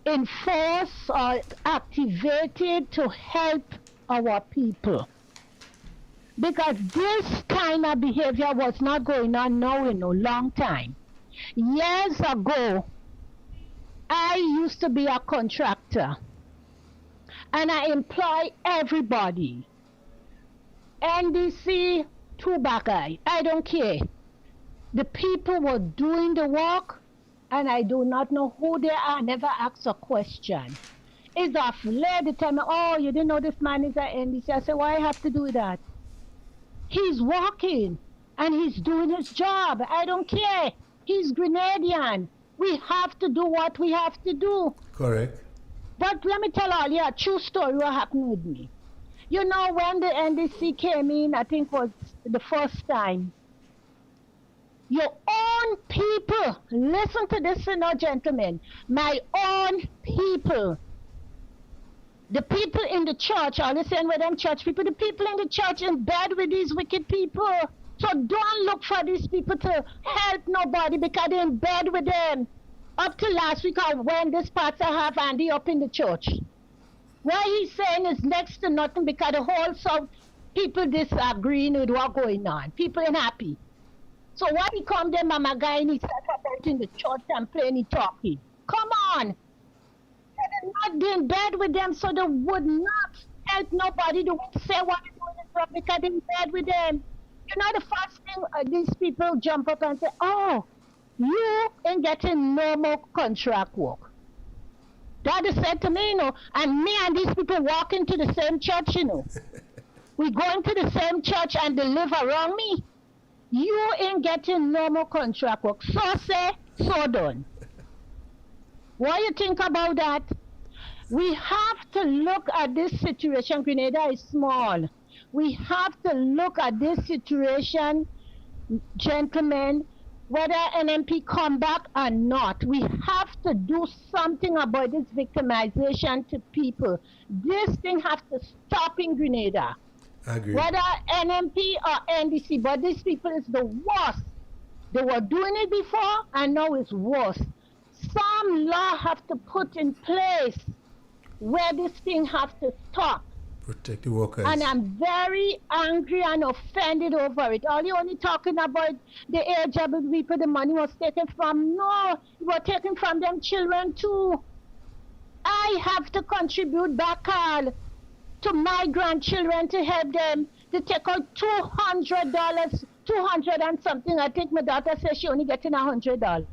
enforced or activated to help our people? Because this kind of behavior was not going on now in a long time. Years ago, I used to be a contractor and I employ everybody. NDC, Tubagai, I don't care. The people were doing the work and I do not know who they are, never asked a question. It's a lady tell me, oh, you didn't know this man is at NDC. I said, why I have to do that? He's working and he's doing his job. I don't care. He's Grenadian. We have to do what we have to do. Correct. But let me tell all you a true story what happened with me. You know, when the NDC came in, I think was the first time, your own people, listen to this now, gentlemen, my own people, the people in the church, I listen with them church people, the people in the church in bed with these wicked people. So don't look for these people to help nobody because they're in bed with them. Up to last week, when this pastor have Andy up in the church. What he's saying is next to nothing because the whole South people disagreeing with what's going on. People ain't happy. So why he come there, mama guy, and he sat up in the church and playing and talking? Come on. They're not in bed with them, so they would not help nobody. They would say what they're doing is wrong because they're in bed with them. You know, the first thing these people jump up and say, oh, you ain't getting no more contract work. That is said to me, you know, and me and these people walk into the same church, you know. We go into the same church and they live around me. You ain't getting no more contract work. So say, so done. What do you think about that? We have to look at this situation. Grenada is small. We have to look at this situation, gentlemen, whether NMP come back or not. We have to do something about this victimization to people. This thing has to stop in Grenada. I agree. Whether NMP or NDC, but these people is the worst. They were doing it before and now it's worse. Some law have to put in place where this thing has to stop. Protect the workers. And I'm very angry and offended over it. All you only talking about the age-able people the money was taken from. No, it was taken from them children too. I have to contribute back all to my grandchildren to help them to take out $200, 200 and something. I think my daughter says she only getting $100.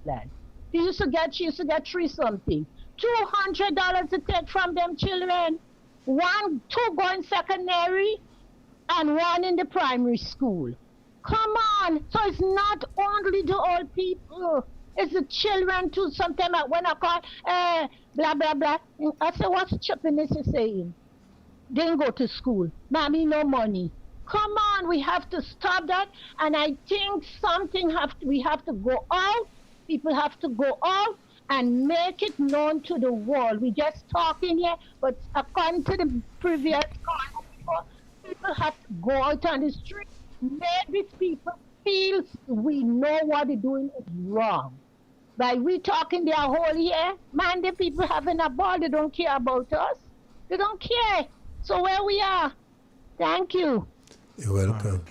She used to get 3 something. $200 to take from them children. 2 going secondary and 1 in the primary school. Come on. So it's not only the old people. It's the children too. Sometimes when I call, blah, blah, blah. I say, what's Chippiness is saying? They didn't go to school. Mommy, no money. Come on. We have to stop that. And I think we have to go out. People have to go out and make it known to the world. We just talking here, but according to the previous call, people have to go out on the street. Make these people feel we know what they're doing is wrong. By we talking their whole year, man, the people having a ball, they don't care about us. They don't care. So where we are. Thank you. You're welcome.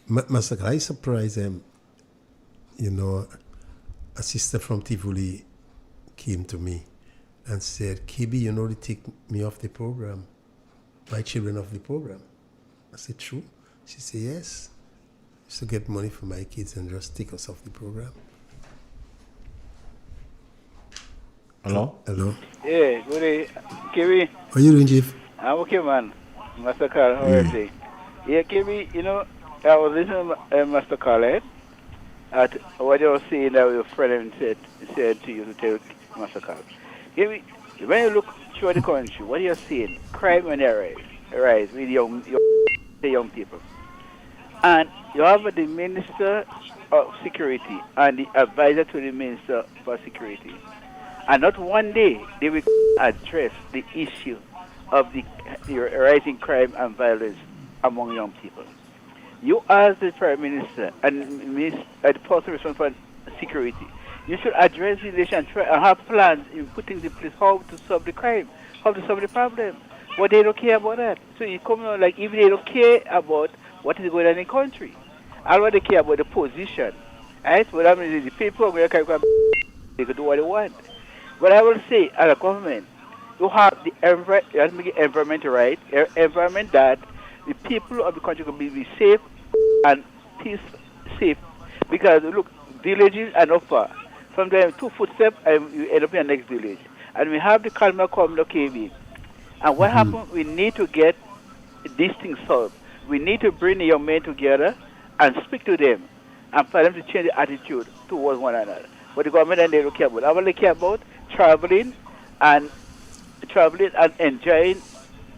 Master, I surprised him. You know, a sister from Tivoli came to me and said, KB, you know, they take me off the program, my children off the program. I said, true? She said, yes. I used to get money for my kids and just take us off the program. Hello? Hello. Yeah, good day. KB, How you doing, Chief? I'm okay, man. Master Carl, how are you doing? Yeah, KB, I was listening to Master Carl, at what you were saying that your friend said to you to tell Master Carl. KB, when you look through the country, what you're seeing, crime and rise with young people. And you have the Minister of Security and the advisor to the Minister for Security. And not one day they will address the issue of the rising crime and violence among young people. You, as the Prime Minister and the person responsible for security, you should address the issue and try and have plans in putting in place how to solve the crime, how to solve the problem. But they don't care about that. So you come on like if they don't care about what is going on in the country, all what they care about the position. Right? What I mean is the people they can do what they want. But I will say, as a government, you have the environment right, environment that the people of the country can be safe and peace safe. Because look, villages are not far. From the 2 footsteps, you end up in the next village. And we have the Kalmar Communal KB. And what happened? We need to get these things solved. We need to bring the young men together and speak to them and for them to change the attitude towards one another. But the government and they don't care about. All they care about traveling and enjoying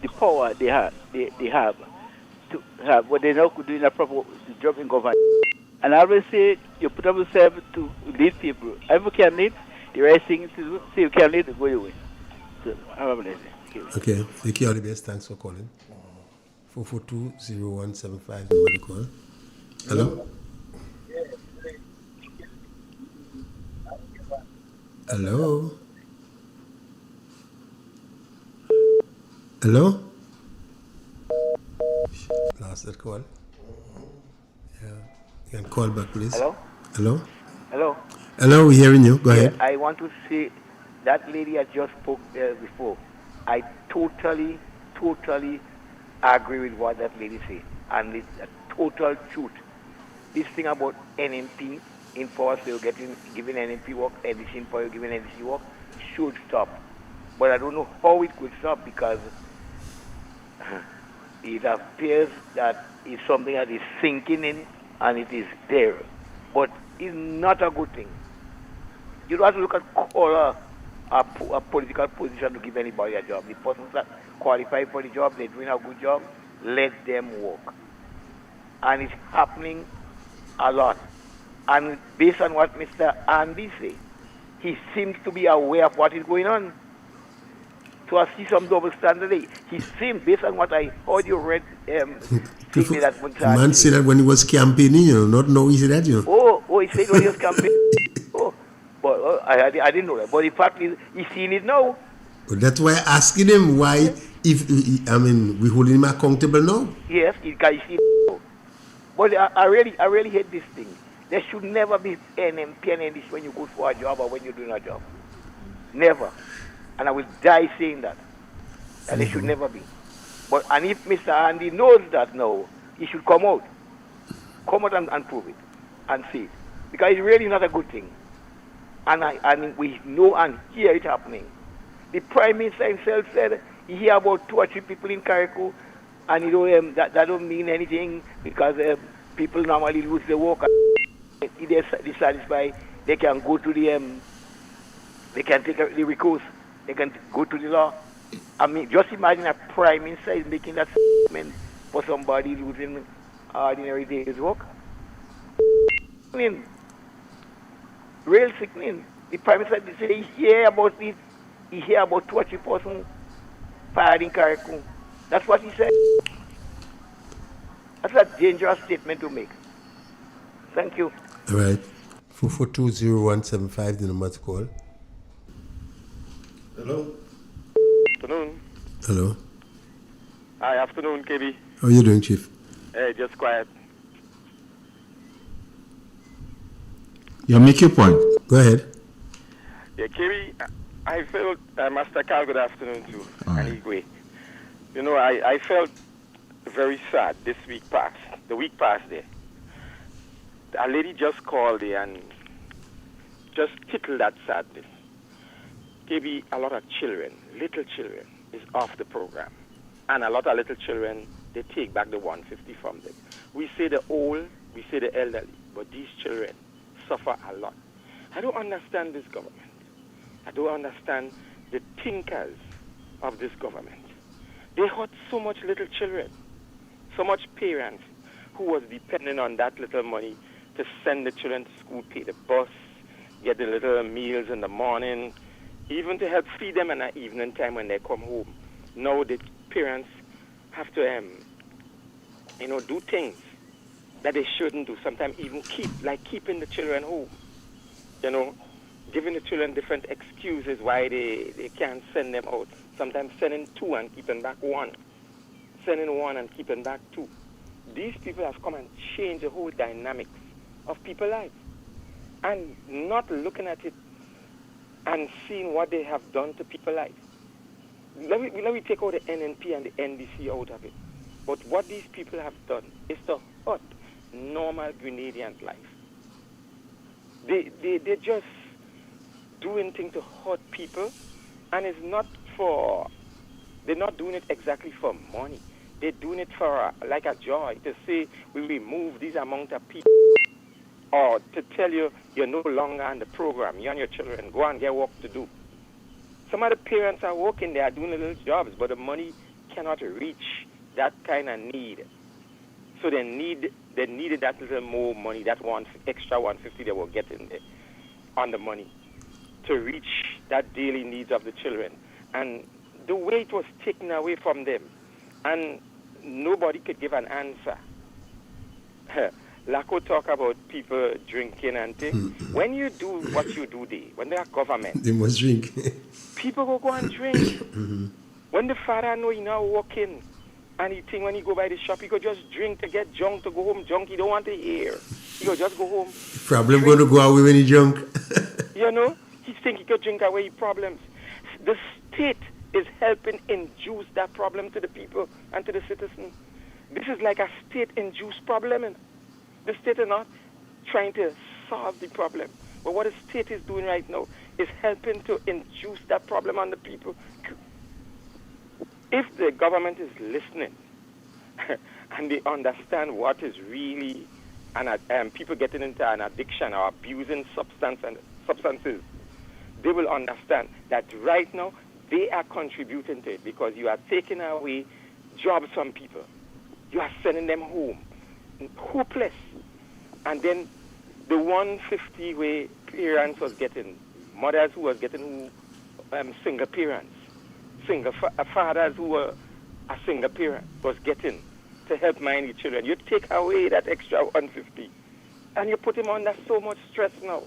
the power they have to have, but they're not doing a proper job in government. And I always say you put up yourself to lead people. If you can lead, the right thing to do, see you can lead, go your way. So have a blessing. Okay, thank you all the best. Thanks for calling. 442-0175 number to call. Hello? Hello? Hello? Lost that call. Yeah. You can call back, please. Hello? Hello? Hello? Hello, we're hearing you. Go ahead. I want to say that lady I just spoke there before. I totally agree with what that lady said. And it's a total truth. This thing about NMP, in power still giving NMP work, NDC power giving NDC work, should stop. But I don't know how it could stop because it appears that it's something that is sinking in and it is there. But it's not a good thing. You don't have to look at color, a political position to give anybody a job. The persons that qualify for the job, they're doing a good job, let them work. And it's happening a lot. And based on what Mr. Andy said, he seems to be aware of what is going on. So I see some double standard there. He seemed, based on what I heard you read, that man said that when he was campaigning, not know he said that, Oh, he said when he was campaigning. But I didn't know that. But the fact is, he's seen it now. But that's why I asking him why, we holding him accountable now. Yes, he can see it now. But I really hate this thing. There should never be NMP and NDC when you go for a job or when you're doing a job. Never. And I will die saying that. And it should never be. And if Mr. Andy knows that now, he should come out. Come out and prove it. And see it. Because it's really not a good thing. And we know and hear it happening. The Prime Minister himself said he hear about 2 or 3 people in Carriacou and that don't mean anything because people normally lose their work. If they're dissatisfied, they can go to they can take the recourse. They can go to the law. I mean, just imagine a Prime Minister is making that statement for somebody losing ordinary day's work. Real sickening. The Prime Minister said he hear about it. He hear about 2 or 3 persons fired in Carriacou. That's what he said. That's a dangerous statement to make. Thank you. All right. 442-0175, the number to call. Hello. Afternoon. Hello. Hi, afternoon, KB. How are you doing, Chief? Hey, just quiet. Yeah, make your point. Go ahead. Yeah, KB, I felt, Master Carl, good afternoon too. Anyway, I felt very sad the week past there. A lady just called there and just tickled that sadness. KB, a lot of children, little children, is off the program. And a lot of little children, they take back the 150 from them. We say the old, we say the elderly, but these children suffer a lot. I don't understand this government. I don't understand the thinkers of this government. They hurt so much little children, so much parents who was depending on that little money to send the children to school, pay the bus, get the little meals in the morning, even to help feed them in the evening time when they come home. Now the parents have to, do things that they shouldn't do. Sometimes even keeping the children home. Giving the children different excuses why they can't send them out. Sometimes sending 2 and keeping back 1. Sending 1 and keeping back 2. These people have come and changed the whole dynamics of people's lives. And not looking at it and seeing what they have done to people's lives. Let me take out the NNP and the NDC out of it. But what these people have done is to hurt normal Grenadian life. They're just doing things to hurt people, and it's not they're not doing it exactly for money. They're doing it for like a joy, to say we remove this amount of people, or to tell you you're no longer on the program, you and your children, go and get work to do. Some of the parents are working, they are doing little jobs, but the money cannot reach that kind of need. So they needed that little more money, that extra 150 they were getting there on the money to reach that daily needs of the children. And the way it was taken away from them, and nobody could give an answer. Lako talk about people drinking and things. When you do what you do there, when they are government, they must drink. People go and drink. When the father know he now working, and he think when he go by the shop, he go just drink to get drunk, to go home drunk. He don't want to hear. He go just go home. Problem going to go away when he drunk. He think he could drink away his problems. The state is helping induce that problem to the people and to the citizens. This is like a state-induced problem. And the state is not trying to solve the problem. But what the state is doing right now is helping to induce that problem on the people. If the government is listening and they understand what is really people getting into an addiction or abusing substances, they will understand that right now they are contributing to it, because you are taking away jobs from people. You are sending them home, hopeless. And then the 150 way parents was getting, mothers who was getting single parents, fathers who were a single parent was getting to help mind the children. You take away that extra 150 and you put them under so much stress now.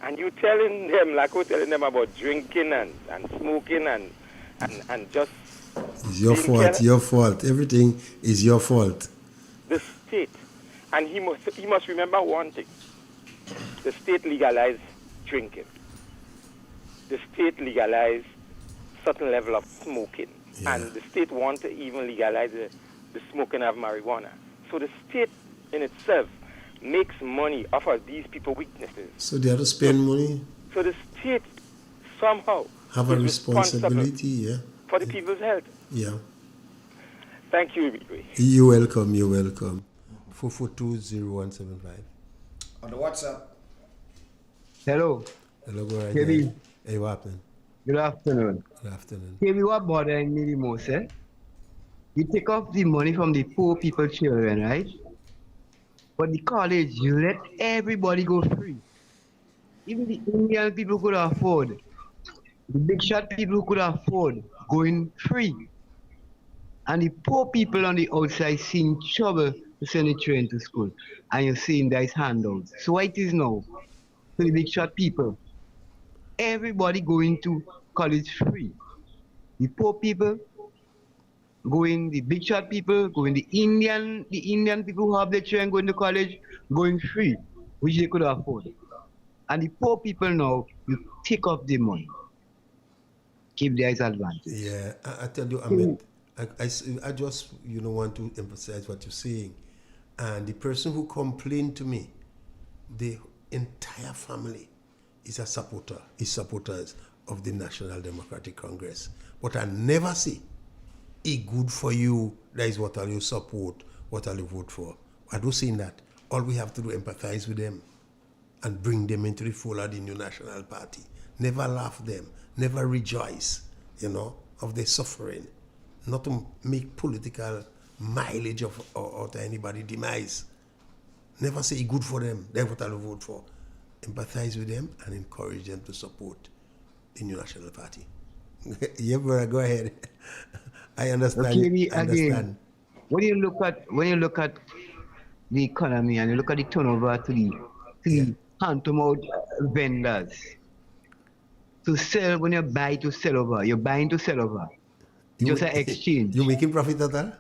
And you telling them, like we're telling them about drinking and smoking and just... It's your fault, your fault. Everything is your fault. The state, and he must remember one thing. The state legalized drinking. The state legalized certain level of smoking. Yeah. And the state want to even legalize the smoking of marijuana. So the state in itself makes money off of these people's weaknesses. So they have to spend money? So the state somehow have a responsibility, for the people's health. Yeah. Thank you, Ibigwe. You're welcome, you're welcome. 442-0175. On the WhatsApp. Hello. Hello, go right Kevin. there. Hey, what happened? Good afternoon. Good afternoon. Kevin, what bothering me the most, You take off the money from the poor people children, right? But the college, you let everybody go free. Even the Indian people could afford. The big shot people could afford going free. And the poor people on the outside seeing trouble to send the children to school. And you're seeing there's handouts. So what it is now to the big shot people? Everybody going to college free. The poor people going, the big shot people going, the Indian people who have their children going to college going free, which they could afford. And the poor people now, you take off the money. Keep their advantage. Yeah, I tell you, I mean, I just want to emphasize what you're saying. And the person who complained to me, the entire family is a supporter, is supporters of the National Democratic Congress. But I never say, it good for you, that is what I'll you support, what I'll you vote for. I do say that. All we have to do is empathize with them and bring them into the fold of the new National Party. Never laugh them, never rejoice, of their suffering. Not to make political mileage of anybody's demise. Never say it's good for them, that's what I'll vote for. Empathize with them and encourage them to support the new National Party. Yeah, brother, go ahead. I understand. Okay, I understand. When you look at the economy and you look at the turnover to the hand-to-mouth vendors to sell, when you buy to sell over, you're buying to sell over. Just an exchange. You making profit at that?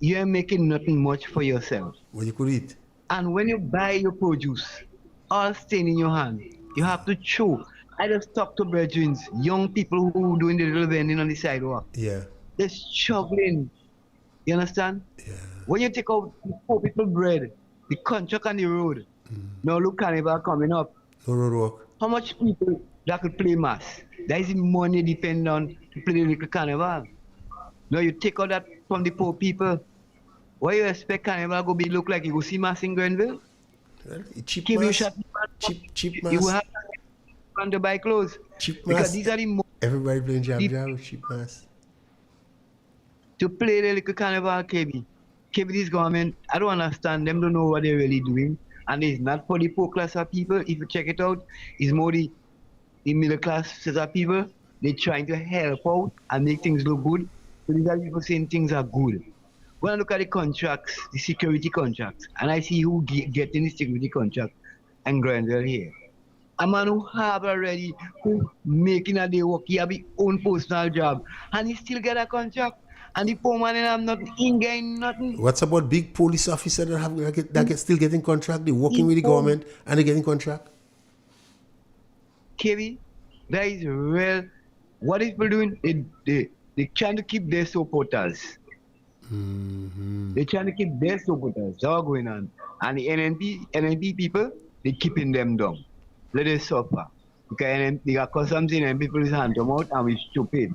You're making nothing much for yourself. Well, you could eat. And when you buy your produce, all staying in your hand, you have to chew. I just talk to brethren, young people who doing the little vending on the sidewalk. Yeah. They're struggling. You understand? Yeah. When you take out poor people bread, the contract on the road, now look carnival coming up. No road work. How much people that could play mass? That is the money depend on to play the little carnival. Now you take out that from the poor people. Why you expect carnival go be look like you go see mass in Grenville? Well, cheap Give you mass. shot, Cheap mass. you will have to buy clothes. Cheap Because mass. these are the Everybody playing jab, cheap mass. to play the little carnival, KB. This government, I don't understand. Them don't know what they're really doing. And it's not for the poor class of people. If you check it out, it's more the middle class set of people. They're trying to help out and make things look good. So these are people saying things are good. When I look at the contracts, the security contracts, and I see who getting the security contract and Grenville here. A man who have already, who making a day work, he have his own personal job, and he still get a contract. And the poor man and I'm getting nothing. What's about big police officers that still getting contract? They're working with the government and they're getting contract? KB, that is real. What is people doing? They trying to keep their supporters. They're trying to keep their supporters. That's what's going on. And the NNP people, they keeping them down. Let them suffer. Because they got customs in and people is hand to mouth and we stupid.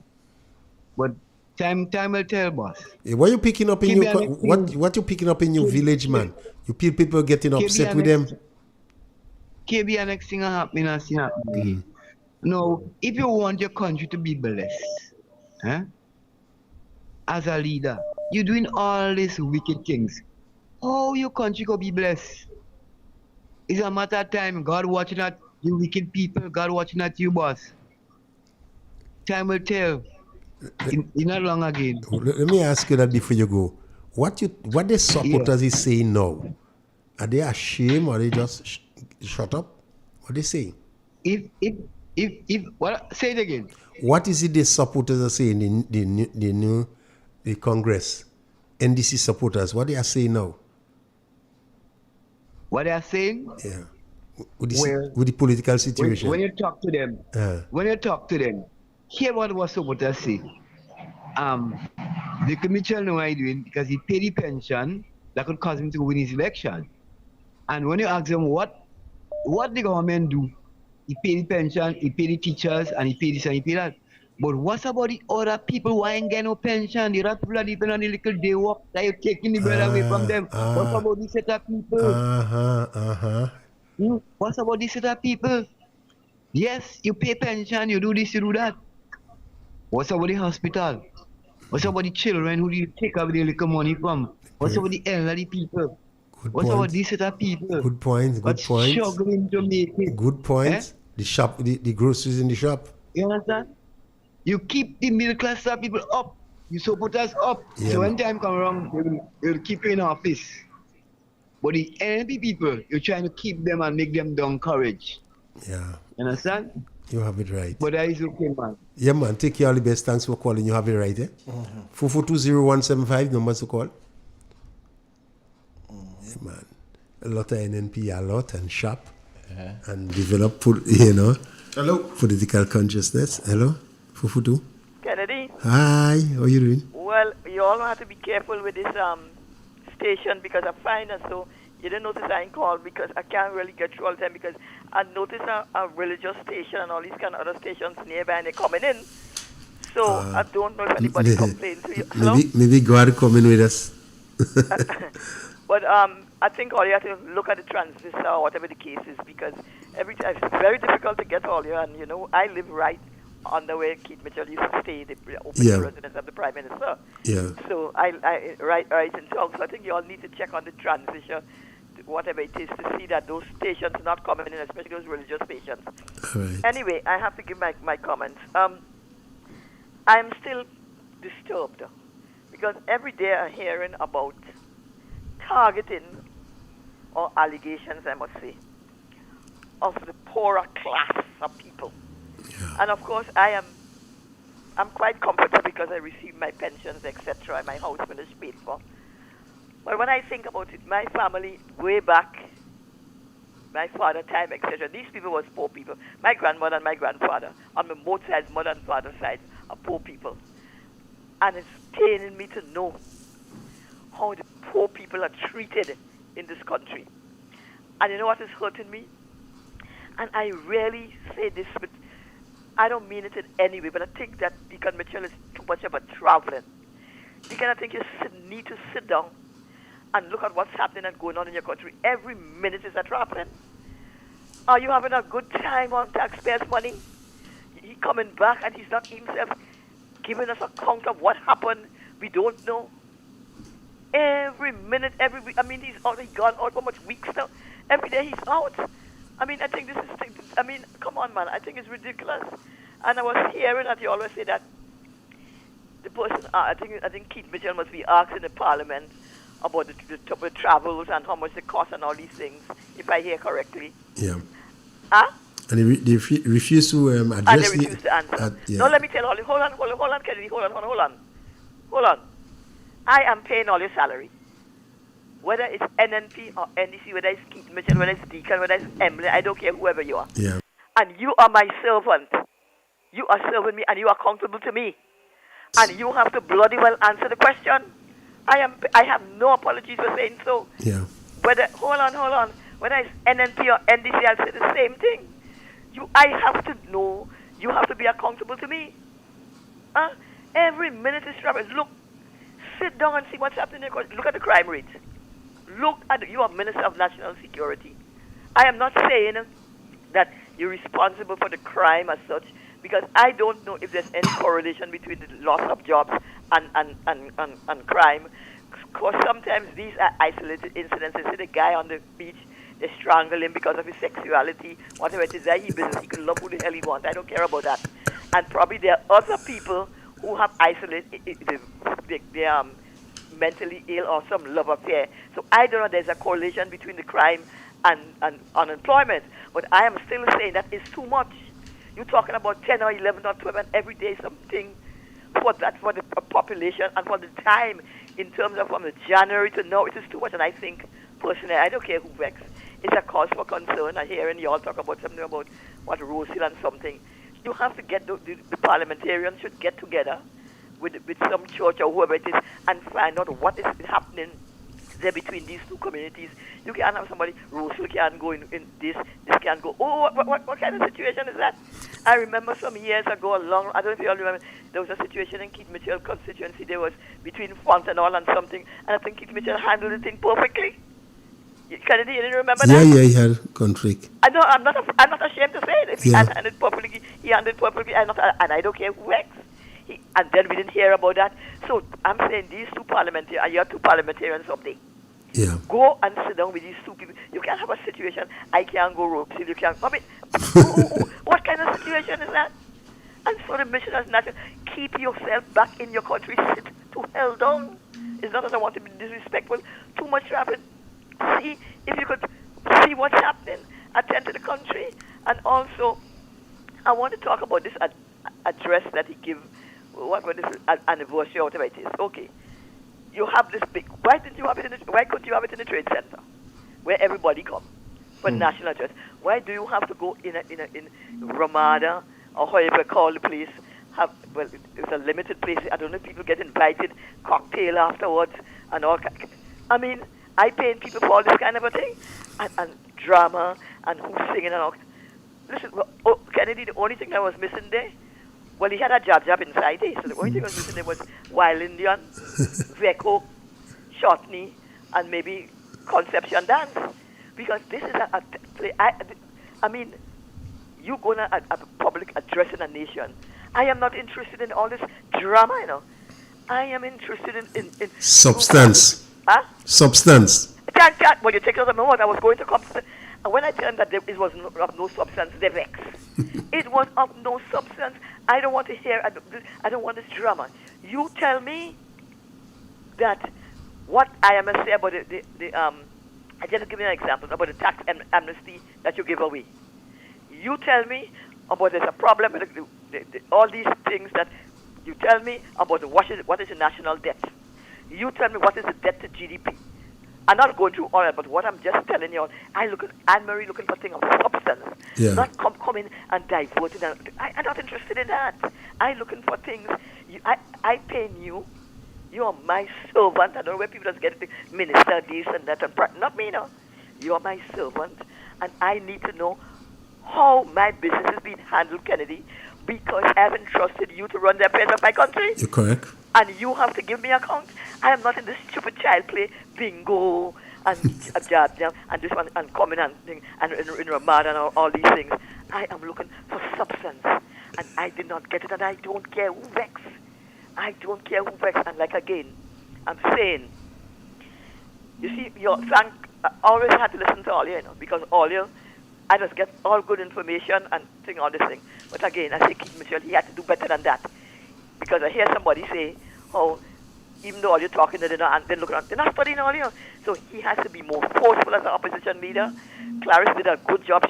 But time will tell, boss. What you picking up in your what you picking up in your village, man? You feel people getting upset with them? KB, the next thing happening and see happening. No, if you want your country to be blessed, as a leader, you're doing all these wicked things. How your country gonna be blessed? It's a matter of time. God watching at you wicked people. God watching at you, boss. Time will tell. It's not long again. Let me ask you that before you go. What the supporters is saying now? Are they ashamed or they just shut up? What they saying? If what? Say it again. What is it the supporters are saying in the Congress? NDC supporters, what they are saying now? What they are saying? Yeah. With the political situation. When you talk to them, hear what was supporters say. The Mitchell know what he's doing because he paid the pension that could cause him to win his election. And when you ask them what the government do, he pay the pension, he pay the teachers, and he pay this and he pay that. But what's about the other people who ain't getting no pension? The other people are depending on the little day work that you're taking the bread away from them. What's about this set of people? What's about this set of people? Yes, you pay pension, you do this, you do that. What's about the hospital? What's about the children who do you take away the little money from? What's about the elderly people? What's about this set of people? Good point. Struggling to make it. Good point. The shop, the groceries in the shop. You understand? You keep the middle class of people up. You support us up. Yeah, so when time comes around, they'll keep you in office. But the NP people, you're trying to keep them and make them down courage. Yeah. You understand? You have it right. But that is okay, man. Yeah, man. Take care all the best. Thanks for calling. You have it right, eh? 4420175, numbers to call. Yeah, man. A lot of NNP, and shop. And develop, Hello. Political consciousness. Hello. 442. Kennedy. Hi. How you doing? Well, you all have to be careful with this station because I find that so You didn't notice I ain't called because I can't really get through all the time because I noticed a religious station and all these kind of other stations nearby and they're coming in. So I don't know if anybody complains to you. Hello? Maybe God coming with us. But I think all you have to look at the transistor or whatever the case is because every time it's very difficult to get all you. And, you know, I live right under where Keith Mitchell used to stay, the open residence of the Prime Minister. Yeah. So I right in town. So I think you all need to check on the transition, whatever it is, to see that those stations not coming in, especially those religious stations. All right. Anyway, I have to give my comments. I'm still disturbed because every day I'm hearing about targeting or allegations, I must say, of the poorer class of people. Yeah. And of course, I'm quite comfortable because I receive my pensions, etc., and my house finished paid for. But when I think about it, my family, way back, my father time, etc., these people was poor people. My grandmother and my grandfather, on both sides, mother and father side, are poor people. And it's paining me to know how the poor people are treated in this country. And you know what is hurting me? And I really say this with, I don't mean it in any way, but I think that Deacon Mitchell is too much of a traveling. Deacon, I think you need to sit down and look at what's happening and going on in your country. Every minute is a traveling. Are you having a good time on taxpayers' money? He's coming back and he's not himself giving us account of what happened. We don't know. Every minute, every week. I mean, he's already gone out for much weeks now. Every day he's out. I mean, I think this is, I mean, come on, man. I think it's ridiculous. And I was hearing that you always say that the person, I think Keith Mitchell must be asking the Parliament about the travels and how much they cost and all these things, if I hear correctly. Yeah. Huh? And they refuse to address and they refuse to answer. yeah. No, let me tell all you. Hold on, Kennedy. Hold on. I am paying all your salary. Whether it's NNP or NDC, whether it's Keith Mitchell, whether it's Deacon, whether it's Emily, I don't care whoever you are. Yeah. And you are my servant. You are serving me and you are accountable to me. And you have to bloody well answer the question. I have no apologies for saying so. Yeah. Whether hold on. Whether it's NNP or NDC, I'll say the same thing. I have to know. You have to be accountable to me. Every minute is trouble. Look, sit down and see what's happening. Look at the crime rate. Look at you are Minister of National Security. I am not saying that you're responsible for the crime as such, because I don't know if there's any correlation between the loss of jobs and crime. Because sometimes these are isolated incidents. They see the guy on the beach, they strangle him because of his sexuality, whatever it is that he business. He can love who the hell he wants. I don't care about that. And probably there are other people who have isolated, they are mentally ill or some love affair. So I don't know there's a correlation between the crime and unemployment. But I am still saying that it's too much. You're talking about 10 or 11 or 12 and every day something for the population and for the time in terms of from the January to now. It is too much. And I think, personally, I don't care who vexed. It's a cause for concern. I'm hearing you all talk about something about what Rose Hill and something. You have to get the parliamentarians should get together with some church or whoever it is and find out what is happening there between these two communities. You can't have somebody, Russell can't go in this can't go. Oh, what kind of situation is that? I remember some years ago, I don't know if you all remember, there was a situation in Keith Mitchell constituency. There was between Fontenall and something, and I think Keith Mitchell handled the thing perfectly. Kennedy, you didn't remember that? Yeah, he had conflict. I know, I'm not ashamed to say it. If he handled it perfectly, he handled it perfectly, and I don't care who acts. And then we didn't hear about that. So I'm saying these two parliamentarians, and you have two parliamentarians someday. Yeah. Go and sit down with these two people. You can't have a situation, I can't go rope, you can't. I mean, what kind of situation is that? And so the mission is not keep yourself back in your country, sit to hell down. It's not that I want to be disrespectful. Too much traffic. See if you could see what's happening. Attend to the country. And also, I want to talk about this address that he gave. What was this anniversary or whatever it is? Okay, you have this big. Why couldn't you have it in the trade center, where everybody comes for national address? Why do you have to go in Ramada or however you call the place? It's a limited place. I don't know if people get invited, cocktail afterwards and all. I mean, I paying people for all this kind of a thing, and drama, and who's singing and all. Listen, Kennedy, the only thing that was missing there, well, he had a jab inside there, so the only thing that was missing there was Wild Indian, Veco, Shortney, and maybe Conception Dance. Because this is a play. I mean, you going to a public addressing a nation. I am not interested in all this drama, you know. I am interested in substance. Huh? Substance. Well, you take it out of my mouth. I was going to come. And when I tell them that it was of no substance, they vex. It was of no substance. I don't want to hear. I don't want this drama. You tell me that what I am going to say about I just give you an example about the tax amnesty that you give away. You tell me about there's a problem with all these things that you tell me about what is the national debt. You tell me what is the debt to GDP. I'm not going through all that, but what I'm just telling you, I look at Anne-Marie looking for things of substance, not come in and divert it. I'm not interested in that. I'm looking for things. I pay you. You are my servant. I don't know where people just get it. Minister this and that. Not me, no. You are my servant. And I need to know how my business is being handled, Kennedy, because I haven't trusted you to run the affairs of my country. You're correct. And you have to give me account. I am not in this stupid child play, bingo, and a jab, and this one, and coming and thing, and in Ramadan and all these things. I am looking for substance. And I did not get it, and I don't care who vex. I don't care who vex. And like again, I'm saying, you see, I always had to listen to all you, because all you, I just get all good information and thing, all this thing. But again, I say Keith Mitchell, he had to do better than that. Because I hear somebody say, oh, even though all you're talking, they're not studying all you. So he has to be more forceful as an opposition leader. Clarice did a good job.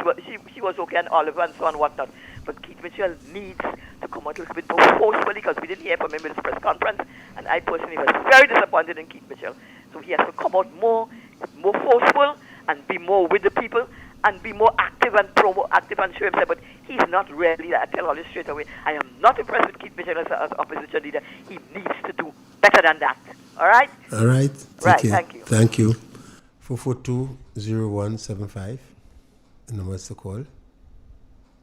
She was okay, and Oliver and so on, whatnot. But Keith Mitchell needs to come out a little bit more forcefully, because we didn't hear from him in his press conference, and I personally was very disappointed in Keith Mitchell. So he has to come out more forceful and be more with the people and be more active and proactive and show himself. But he's not really. I tell all this straight away. I am not impressed with Keith Mitchell as opposition leader. He needs to do better than that. All right? All right. Right, thank you. Thank you. 442-0175. The number is to call.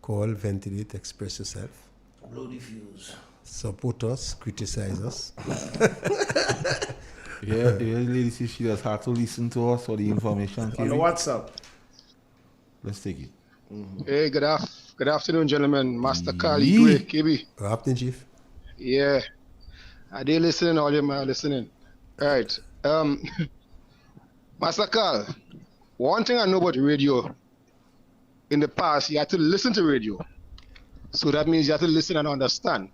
Call, ventilate, express yourself. Blow the fuse. Support us, criticize us. Yeah, lady says she has had to listen to us for the information. On the WhatsApp. Let's take it. Mm-hmm. Hey, good afternoon, gentlemen. Master Kali, great, KB. Good afternoon, Chief. Yeah. Are they listening? All them are listening. All right. Master Carl, one thing I know about radio, in the past, you had to listen to radio. So that means you have to listen and understand.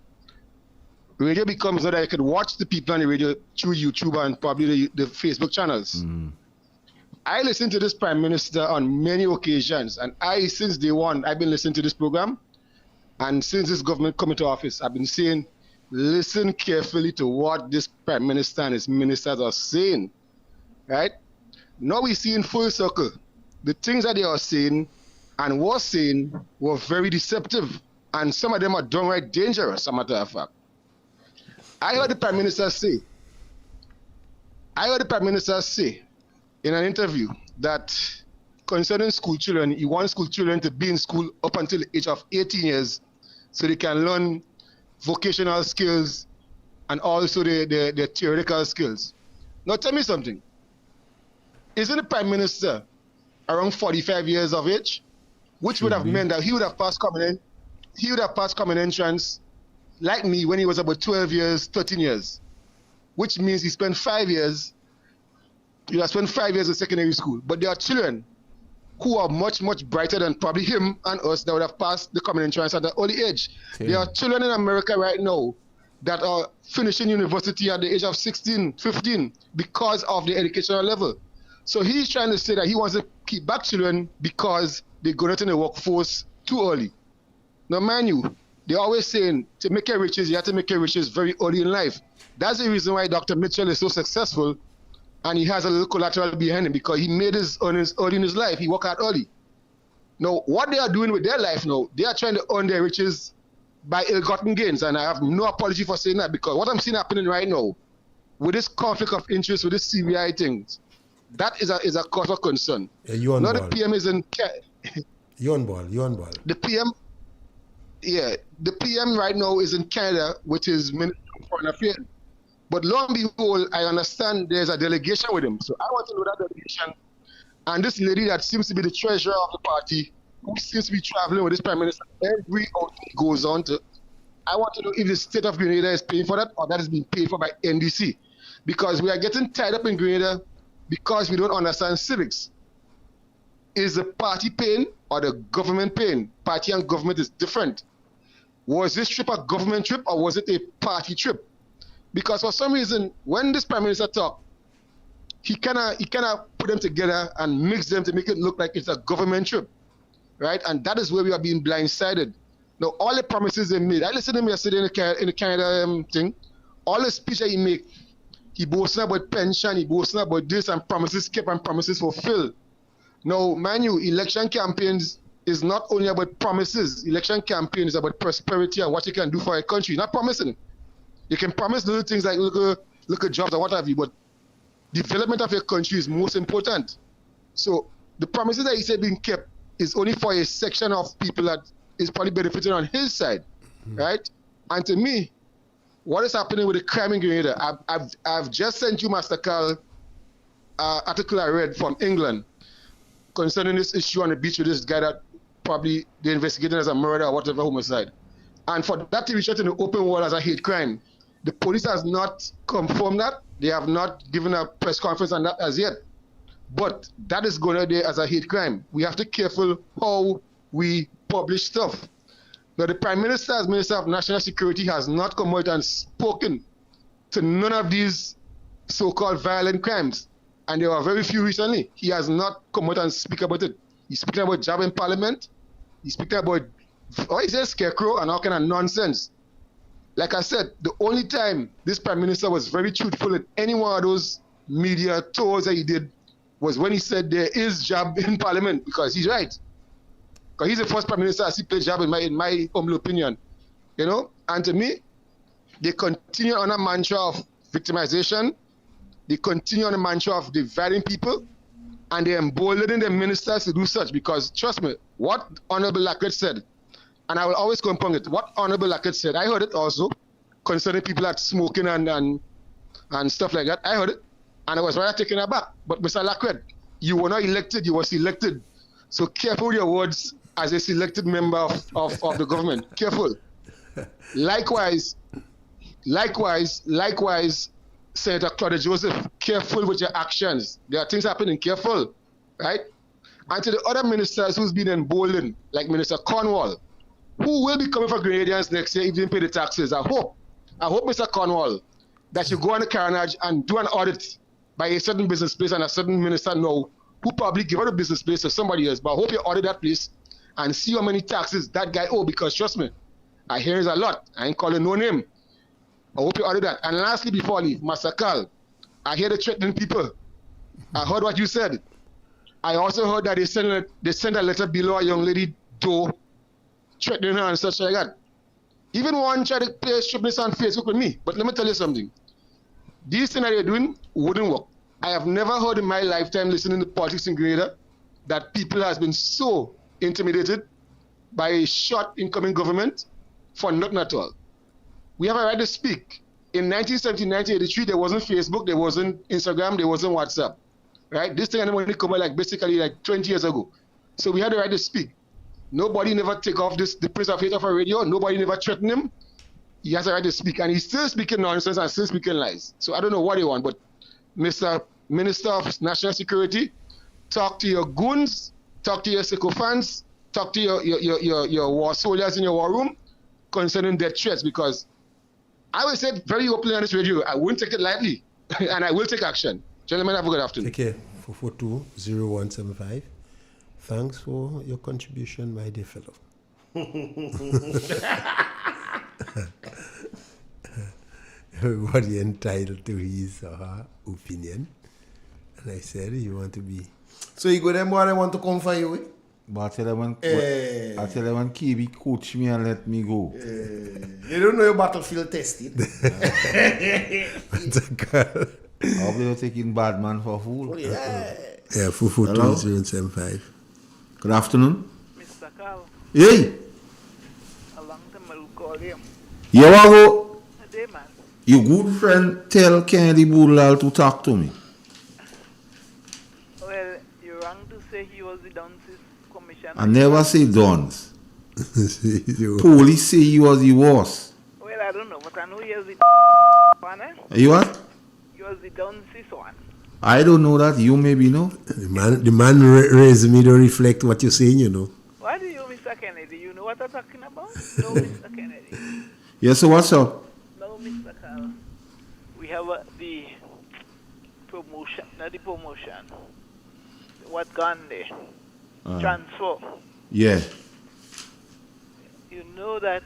Radio becomes so that you could watch the people on the radio through YouTube and probably the Facebook channels. Mm. I listened to this Prime Minister on many occasions, and since day one, I've been listening to this program. And since this government come into office, I've been saying, listen carefully to what this Prime Minister and his ministers are saying. Right? Now we see in full circle, the things that they are saying and was saying were very deceptive. And some of them are downright dangerous, as a matter of fact. I heard the Prime Minister say in an interview that concerning school children, he wants school children to be in school up until the age of 18 years so they can learn vocational skills and also the theoretical skills. Now tell me something. Isn't the Prime Minister around 45 years of age? Which would have meant that he would have passed common entrance like me when he was about 12 years, 13 years. Which means he spent 5 years. He has spent 5 years in secondary school. But there are children who are much, much brighter than probably him and us that would have passed the common entrance at an early age. There are children in America right now that are finishing university at the age of 16, 15 because of the educational level. So he's trying to say that he wants to keep back children because they go out in the workforce too early. Now, mind you, they're always saying to make your riches, you have to make your riches very early in life. That's the reason why Dr. Mitchell is so successful, and he has a little collateral behind him, because he made his earnings early in his life. He worked out early. Now, what they are doing with their life now, they are trying to earn their riches by ill-gotten gains, and I have no apology for saying that, because what I'm seeing happening right now, with this conflict of interest, with this CBI things, That is a cause of concern. You on now ball. the PM is in... You on ball. The PM... Yeah, the PM right now is in Canada with his Minister of Foreign Affairs. But lo and behold, I understand there's a delegation with him. So I want to know that delegation. And this lady that seems to be the treasurer of the party, who seems to be traveling with this Prime Minister every outing he goes on to, I want to know if the state of Grenada is paying for that or that is being paid for by NDC. Because we are getting tied up in Grenada because we don't understand civics. Is the party paying or the government paying? Party and government is different. Was this trip a government trip or was it a party trip? Because for some reason, when this Prime Minister talked, he cannot put them together and mix them to make it look like it's a government trip, right? And that is where we are being blindsided. Now, all the promises they made, I listened to him yesterday in the Canada thing, all the speech that he made, he boasting about pension, he boasting about this, and promises kept and promises fulfilled. Now, mind you, election campaigns is not only about promises. Election campaign is about prosperity and what you can do for a country, not promising. You can promise little things like look at jobs or what have you, but development of your country is most important. So the promises that he said being kept is only for a section of people that is probably benefiting on his side, right? And to me, what is happening with the crime in Grenada? I've just sent you, Master Carl, article I read from England concerning this issue on the beach with this guy that probably they're investigating as a murder or whatever homicide. And for that to be shot in the open world as a hate crime, the police has not confirmed that. They have not given a press conference on that as yet. But that is going out there as a hate crime. We have to be careful how we publish stuff. Now, the Prime Minister, as Minister of National Security, has not come out and spoken to none of these so-called violent crimes. And there are very few recently. He has not come out and speak about it. He's speaking about job in Parliament. He's speaking about, he says scarecrow and all kind of nonsense. Like I said, the only time this Prime Minister was very truthful in any one of those media tours that he did was when he said there is job in Parliament, because he's right. Because he's the first Prime Minister I see play job in my humble opinion. You know? And to me, they continue on a mantra of victimization. They continue on a mantra of dividing people. And they're emboldening the ministers to do such, because trust me, what Honorable Lackett said, and I will always compound it, what Honorable Lackett said, I heard it also, concerning people that smoking and stuff like that. I heard it, and I was rather taken aback. But Mr. Lackett, you were not elected, you were selected. So careful with your words as a selected member of the government. Careful. Likewise, Senator Claudia Joseph, careful with your actions. There are things happening, careful, right? And to the other ministers who's been emboldened, like Minister Cornwall, who will be coming for Grenadians next year if they didn't pay the taxes. I hope, Mr. Cornwall, that you go on the carnage and do an audit by a certain business place and a certain minister know who probably give out a business place to somebody else. But I hope you audit that place and see how many taxes that guy owe, because trust me, I hear it's a lot. I ain't calling no name. I hope you audit that. And lastly, before I leave, Master Carl, I hear the threatening people. I heard what you said. I also heard that they sent a letter below a young lady door threatening her and such like that. Even one tried to play stripness on Facebook with me. But let me tell you something. These things that they're doing wouldn't work. I have never heard in my lifetime listening to politics in Grenada that people has been so intimidated by a short incoming government for nothing at all. We have a right to speak. In 1970, 1983, there wasn't Facebook, there wasn't Instagram, there wasn't WhatsApp, right? This thing only come like basically like 20 years ago. So we had the right to speak. Nobody never take off the Prince of Hate off a radio. Nobody never threatened him. He has a right to speak, and he's still speaking nonsense and still speaking lies. So I don't know what they want, but Mr. Minister of National Security, talk to your goons, talk to your sycophants, talk to your war soldiers in your war room concerning death threats, because I will say it very openly on this radio, I won't take it lightly, and I will take action. Gentlemen, have a good afternoon. Take care. 442-0175. Thanks for your contribution, my dear fellow. Everybody entitled to his or her opinion. And I said, you want to be... So you go them boy, I want to come for you, eh? But I tell them when KB coach me and let me go. You don't know your battlefield tested. How they taking bad man for fool? Yeah, Hello? 442-075. Good afternoon. Mr. Carl, Hey! a long time I will call him. You want go? A day, man. Your good friend tell Kennedy Boodlal to talk to me. Well, you're wrong to say he was the Dunces commissioner. I never say dons. Police say he was the worst. Well, I don't know, but I know he was the one, eh? You what? He was the Dunces one. I don't know that. You maybe know. The man raised me to reflect what you're saying, you know. What do you, Mr. Kennedy? You know what I'm talking about? No, Mr. Kennedy. Yes, so what's up? No, Mr. Carl. We have the promotion, not the promotion. What gone there? Transfer. Yeah. You know that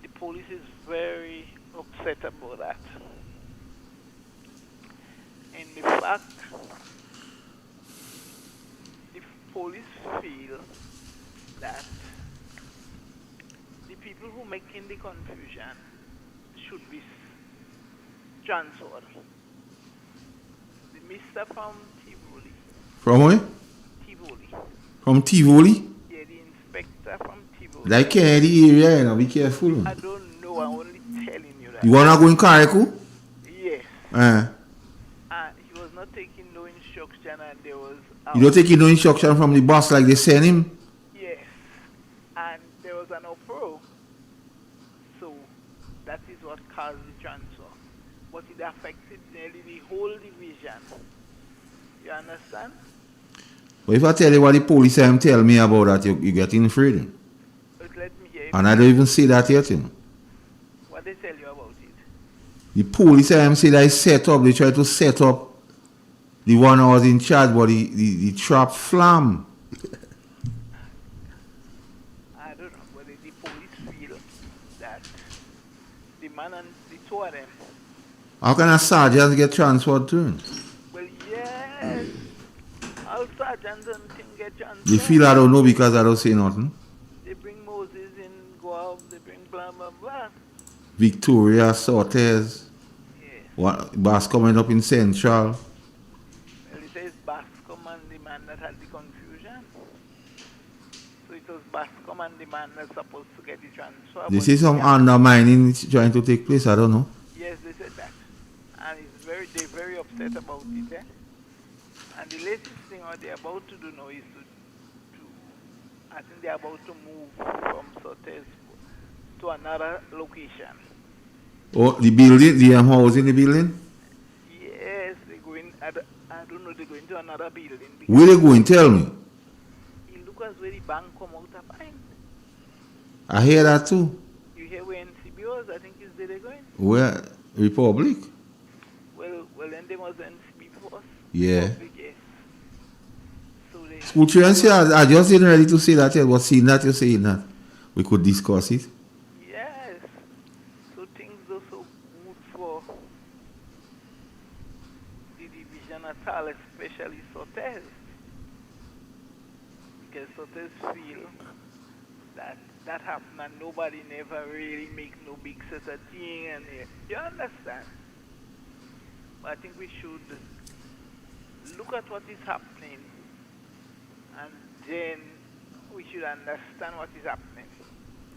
the police is very upset about that. And the fact, the police feel that the people who making the confusion should be transferred. The Mr. from Tivoli. From where? Tivoli. From Tivoli? Yeah, the inspector from Tivoli. Like Kennedy area, you know, be careful. I don't know, I'm only telling you that. You wanna go in Kariku? Yes. He was not taking no instruction and there was... You don't take no instruction from the boss like they send him? Yes. And there was an uproar. So that is what caused the transfer. But it affected nearly the whole division. You understand? But if I tell you what the police tell me about that, you get in freedom. But let me hear. And I don't even see that yet, you know. What they tell you about it? The police say they set up, they try to set up the one who was in charge, but the trap flam. I don't know, but the police feel that the man and the two of them. How can a sergeant get transferred to him? Well, yes. All sergeants and things get transferred. They feel I don't know because I don't say nothing. They bring Moses in, go out, they bring blah, blah, blah. Victoria, Sortes. What Bass coming up in Central. Well, it says Bascom and the man that had the confusion. So it was Bascom and the man that's supposed to get the transfer. They say some undermining trying to take place, I don't know. Yes, they said that. And they're very upset about it, eh? And the latest thing what they're about to do now is I think they're about to move from Sortes to another location. Oh, the building, the house in the building? Yes, they're going, I don't know, they're going to another building. Where they going? Tell me. It looks as where the bank come out of time. I hear that too. You hear where NCB was? I think is where they're going. Where? Republic? Well, then there was NCB first. Yeah. Republic, yes. So they... School children say, I just didn't ready to say that yet, but seeing that you're saying that, we could discuss it. Yes. So things go so good for the division at all, especially Sortes. Because Sortes feel that happened and nobody never really make no big set of thing and you understand? But I think we should look at what is happening and then we should understand what is happening.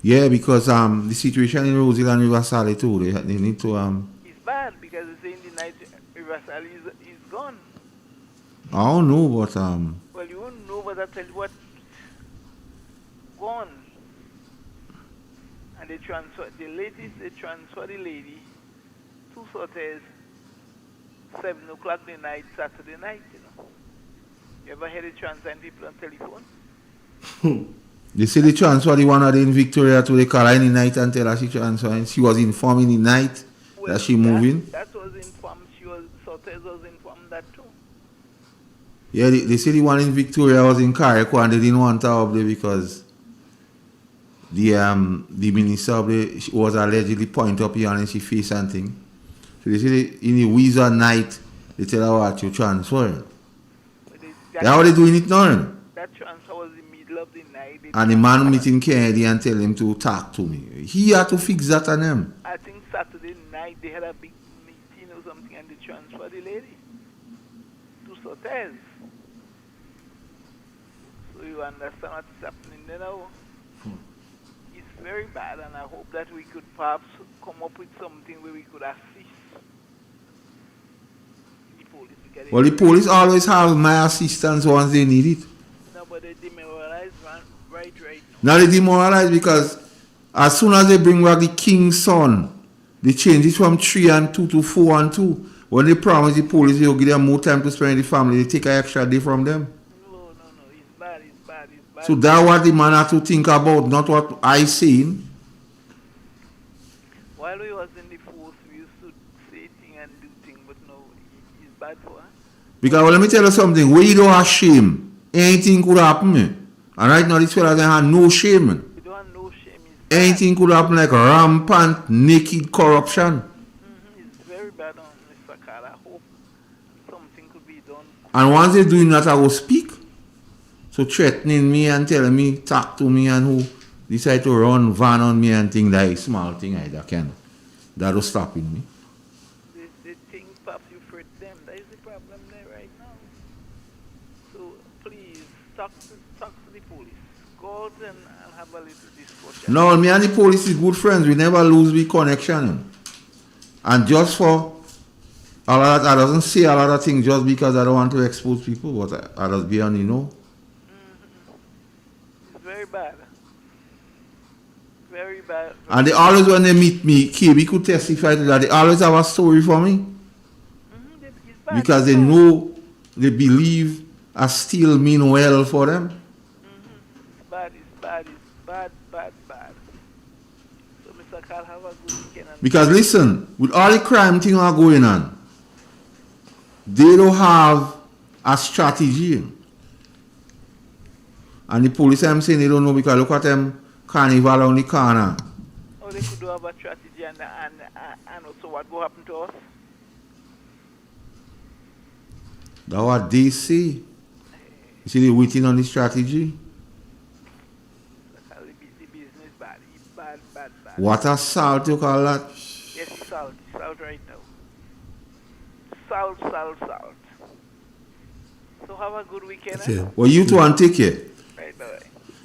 Yeah, because the situation in Roseville and Riverside too, they need to It's bad because they say in the night Riverside is gone. I don't know, but Well, you won't know, but I tell you what, gone. And they transfer the lady to Sortes 7 o'clock the night, Saturday night, you know. You ever heard it transfer people on telephone? they say they transfer the one that in Victoria to the car in the night and tell her she transfer and she was informed in the night that she moving. That was informed, Sortes was informed that too. Yeah, they say the one in Victoria was in Carriacou and they didn't want her up there because the minister up there was allegedly point up here and she faced something. So they say in the Weezer night, they tell her what you transfer. That's how they doing it now. That transfer was in the middle of the night. And the man meeting Kennedy and tell him to talk to me. He had to fix that on him. I think Saturday night they had a big meeting or something and they transfer the lady to Sotes. So you understand what's happening there now? It's very bad, and I hope that we could perhaps come up with something where we could assist the police. Well, the police always have my assistance once they need it. No, but they demoralize right Now they demoralize because as soon as they bring back the king's son, they change it from 3 and 2 to 4 and 2. When they promise the police they'll give them more time to spend with the family, they take an extra day from them. No, it's bad. So that's what the man has to think about, not what I seen. While we was in the force, we used to say things and do things, but no, it's bad for us. Because well, let me tell you something, when you don't have shame, anything could happen. Man. And right now, this fella have no shame. Man. You don't have no shame. Anything could happen like rampant, naked corruption. It's very bad on Mr. Carter. I hope something could be done. And once they're doing that, I will speak. So threatening me and telling me, talk to me, and who decide to run van on me and things like small thing like that can. That was stopping me. They think perhaps you threat them. That is the problem there right now. So please, talk to the police. Go out and have a little discussion. No, me and the police is good friends. We never lose the connection. And just for a lot, I doesn't say a lot of things just because I don't want to expose people, but I just be on, you know. It's very bad. Very bad. And they always, when they meet me, KB could testify to that, they always have a story for me. Because they know, they believe I still mean well for them. It's bad. So Mr. Carl, have a good weekend. Because listen, with all the crime thing are going on, they don't have a strategy. And the police, I'm saying they don't know because look at them carnival on the corner. Oh, they could do have a strategy and also what will happen to us? That's what they say. You see, they're waiting on the strategy. The business bad. It's bad. What a salt you call that? Yes, salt right now. Salt. So have a good weekend. Okay. Well, you two and take care. Right, bye.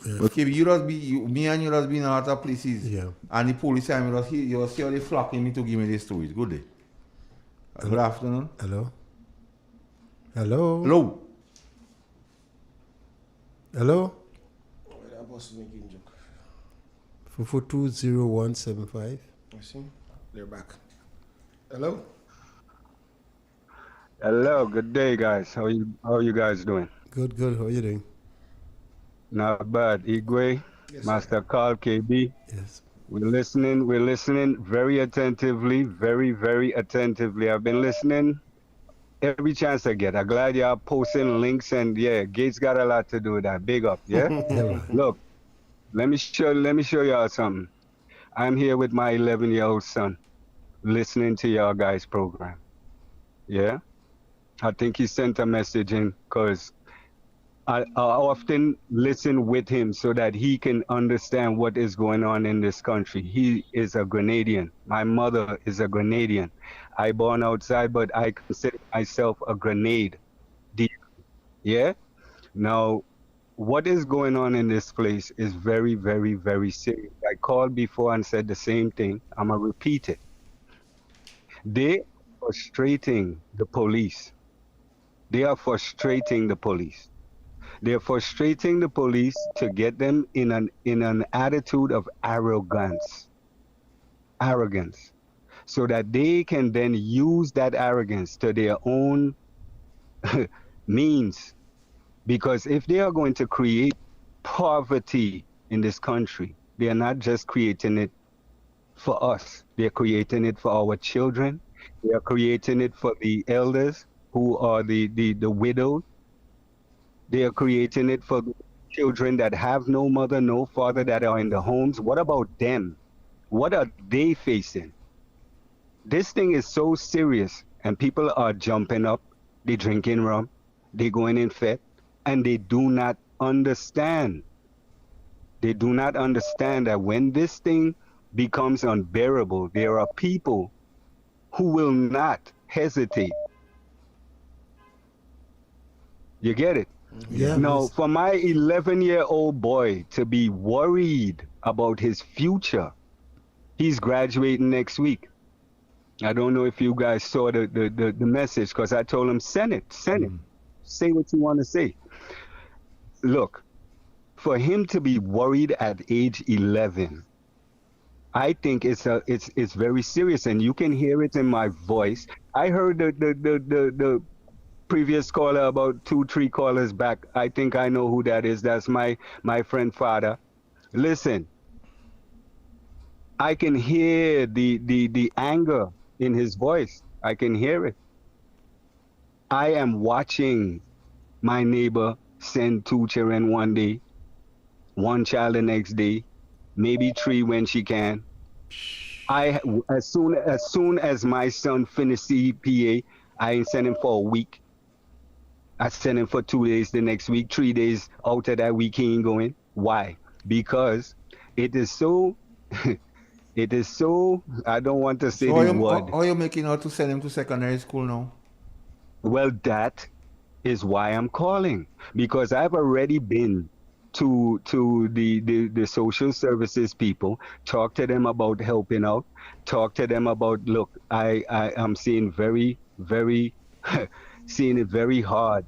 Yeah. Okay, me and you have been in a lot of places. Yeah. And the police time you see how they flocking me to give me the stories. Good day. Good afternoon. Hello. That boss is making joke. 4420175. I see. They're back. Hello. Hello, good day, guys. How are you guys doing? Good. How are you doing? Not bad. Igwe, Yes, Master Carl, KB. Yes. We're listening very attentively, very attentively. I've been listening every chance I get. I'm glad you're posting links, and yeah, Gates got a lot to do with that. Big up, yeah? Look, let me show y'all something. I'm here with my 11-year-old son, listening to y'all guys' program. Yeah? I think he sent a message in because I often listen with him so that he can understand what is going on in this country. He is a Grenadian. My mother is a Grenadian. I born outside, but I consider myself a grenade. Yeah? Now, what is going on in this place is very serious. I called before and said the same thing. I'm going to repeat it. They are frustrating the police. They are frustrating the police. They're frustrating the police to get them in an attitude of arrogance, so that they can then use that arrogance to their own means. Because if they are going to create poverty in this country, they are not just creating it for us. They're creating it for our children. They are creating it for the elders who are the widows. They are creating it for the children that have no mother, no father, that are in the homes. What about them? What are they facing? This thing is so serious, and people are jumping up. They drinking rum. They going in fed, and they do not understand. They do not understand that when this thing becomes unbearable, there are people who will not hesitate. You get it? Yeah. Now, for my 11-year-old boy to be worried about his future, he's graduating next week. I don't know if you guys saw the message, because I told him, send it. Say what you want to say. Look, for him to be worried at age 11, I think it's very serious, and you can hear it in my voice. I heard the previous caller about 2-3 callers back. I think I know who that is. That's my friend Father. Listen, I can hear the anger in his voice. I can hear it. I am watching my neighbor send 2 children one day, 1 child the next day, maybe 3 when she can. As soon as my son finished CPA, I ain't send him for a week. I send him for 2 days the next week, 3 days out of that week he ain't going. Why? Because it is so, I don't want to say So the word. how are you making out to send him to secondary school now? Well, that is why I'm calling, because I've already been to the social services people, talk to them about helping out, talk to them about, look, I am seeing seeing it very hard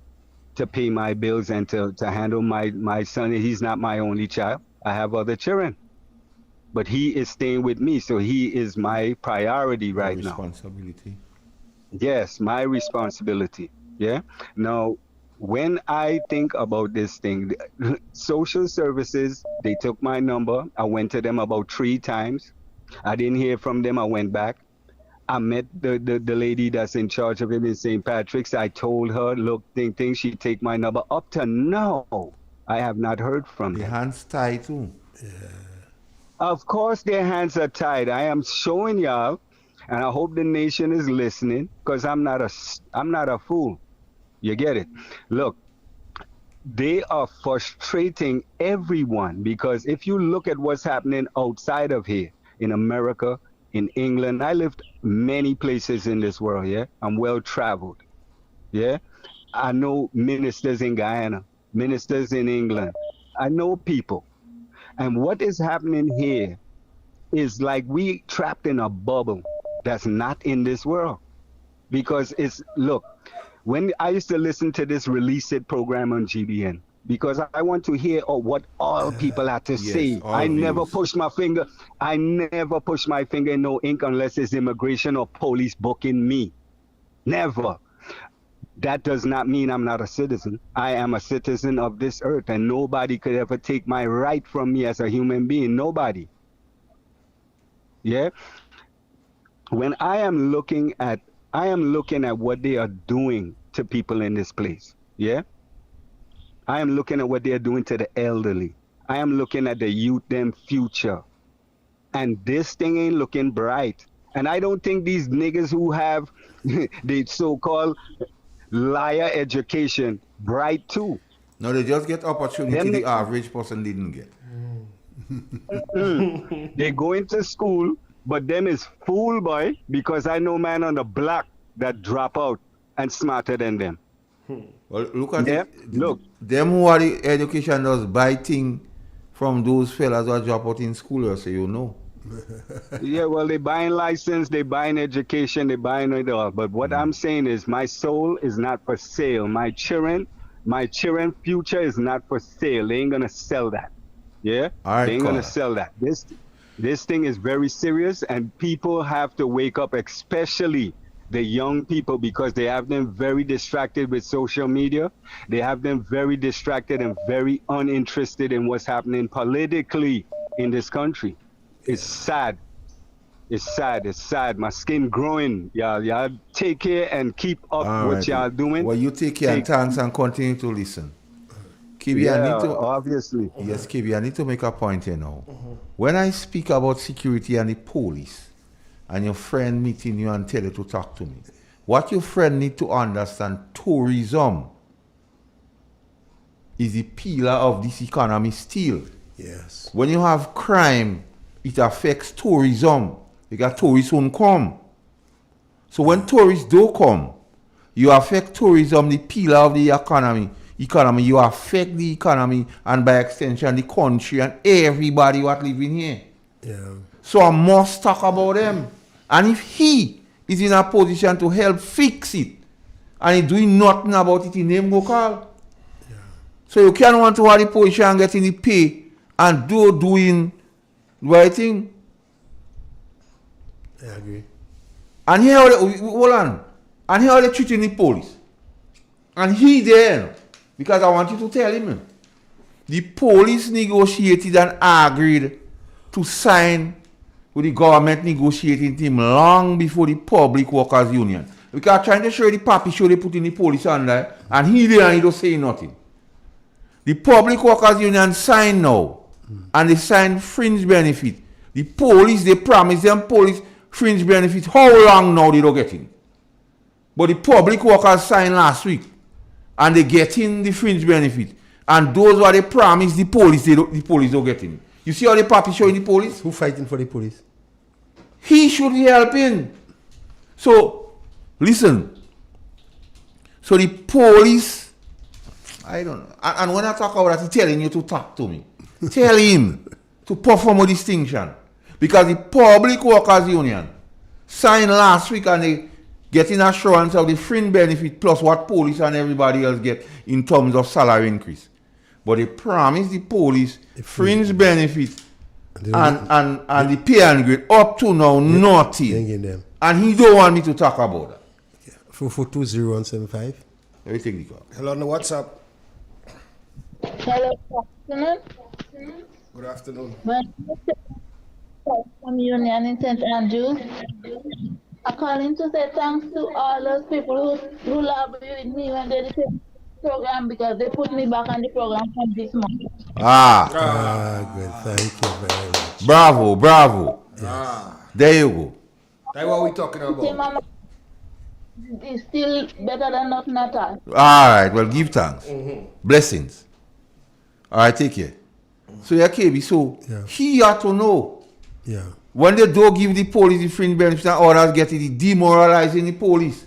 to pay my bills and to handle my son. He's not my only child. I have other children, but he is staying with me, so he is my priority right now. Responsibility. Yes, my responsibility. Yeah. Now, when I think about this thing, social services, they took my number. I went to them about 3 times. I didn't hear from them. I went back. I met the lady that's in charge of him in St. Patrick's. I told her, look, think she take my number. Up to now, I have not heard from them. The hands tied too. Yeah. Of course their hands are tied. I am showing y'all, and I hope the nation is listening, because I'm not a fool. You get it? Look, they are frustrating everyone, because if you look at what's happening outside of here, in America, in England, I lived many places in this world, yeah? I'm well traveled, yeah? I know ministers in Guyana, ministers in England. I know people. And what is happening here is like we trapped in a bubble that's not in this world. Because it's, look, when I used to listen to this Release It program on GBN, because I want to hear what all people have to say. I never push my finger. I never push my finger in no ink unless it's immigration or police booking me. Never. That does not mean I'm not a citizen. I am a citizen of this earth, and nobody could ever take my right from me as a human being. Nobody. Yeah? When I am looking at what they are doing to people in this place. Yeah? I am looking at what they are doing to the elderly. I am looking at the youth, them future. And this thing ain't looking bright. And I don't think these niggas who have the so-called liar education bright too. No, they just get opportunity the average person didn't get. They go into school, but them is fool boy, because I know man on the block that drop out and smarter than them. Well, look at it. Look, them who are the education does buy thing from those fellas who are drop out in school, so you know. Yeah, well, they buying license, they buying education, they buying it all. But what I'm saying is, my soul is not for sale. My children future is not for sale. They ain't gonna sell that. Yeah, they ain't gonna sell that. This thing is very serious, and people have to wake up, especially the young people, because they have them very distracted with social media. They have them very distracted and very uninterested in what's happening politically in this country. It's sad. It's sad. It's sad. My skin growing. Y'all take care and keep up what y'all doing. Well, you take care and thanks and continue to listen. Kibi, yeah, I need to, obviously. Yes, Kibi, I need to make a point here now. When I speak about security and the police, and your friend meeting you and tell you to talk to me, what your friend need to understand, tourism is the pillar of this economy still. Yes. When you have crime, it affects tourism. Because tourists won't come. So when tourists do come, you affect tourism, the pillar of the economy. You affect the economy and by extension the country and everybody what living here. Yeah. So I must talk about them. And if he is in a position to help fix it and he doing nothing about it, his name go call. Yeah. So you can't want to have the position and getting the pay and doing the right thing. I agree. And here hold on. And here they treating the police. And he there, because I want you to tell him, the police negotiated and agreed to sign with the government negotiating team long before the Public Workers Union. Because trying to show the papi show they put in the police under, and he there and he don't say nothing. The Public Workers Union signed now, and they signed fringe benefit. The police, they promise them police fringe benefit. How long now they don't get in? But the public workers signed last week, and they get in the fringe benefit. And those what they promised the police, the police don't get in. You see how the papi showing the police? Who fighting for the police? He should be helping. So, listen. So the police, I don't know. And when I talk about that, he's telling you to talk to me. Tell him to perform a distinction. Because the Public Workers Union signed last week and they getting assurance of the fringe benefit plus what police and everybody else get in terms of salary increase. But they promise the police fringe benefit and the pay and grade up to now nothing. And he don't want me to talk about that. 4420175. Let me take the call. Hello on the WhatsApp. Hello, good afternoon. Good afternoon. From Union in St. Andrews. I'm calling to say thanks to all those people who lobby with me when they did the program because they put me back on the program from this month. Good. Thank you very much. Bravo. Yes. There you go. That's what we're talking about. It's still better than nothing at all. All right. Well, give thanks. Blessings. All right. Take care. So, yeah, KB, so he had to know. Yeah. When they don't give the police the fringe benefits and others get it, demoralizing the police.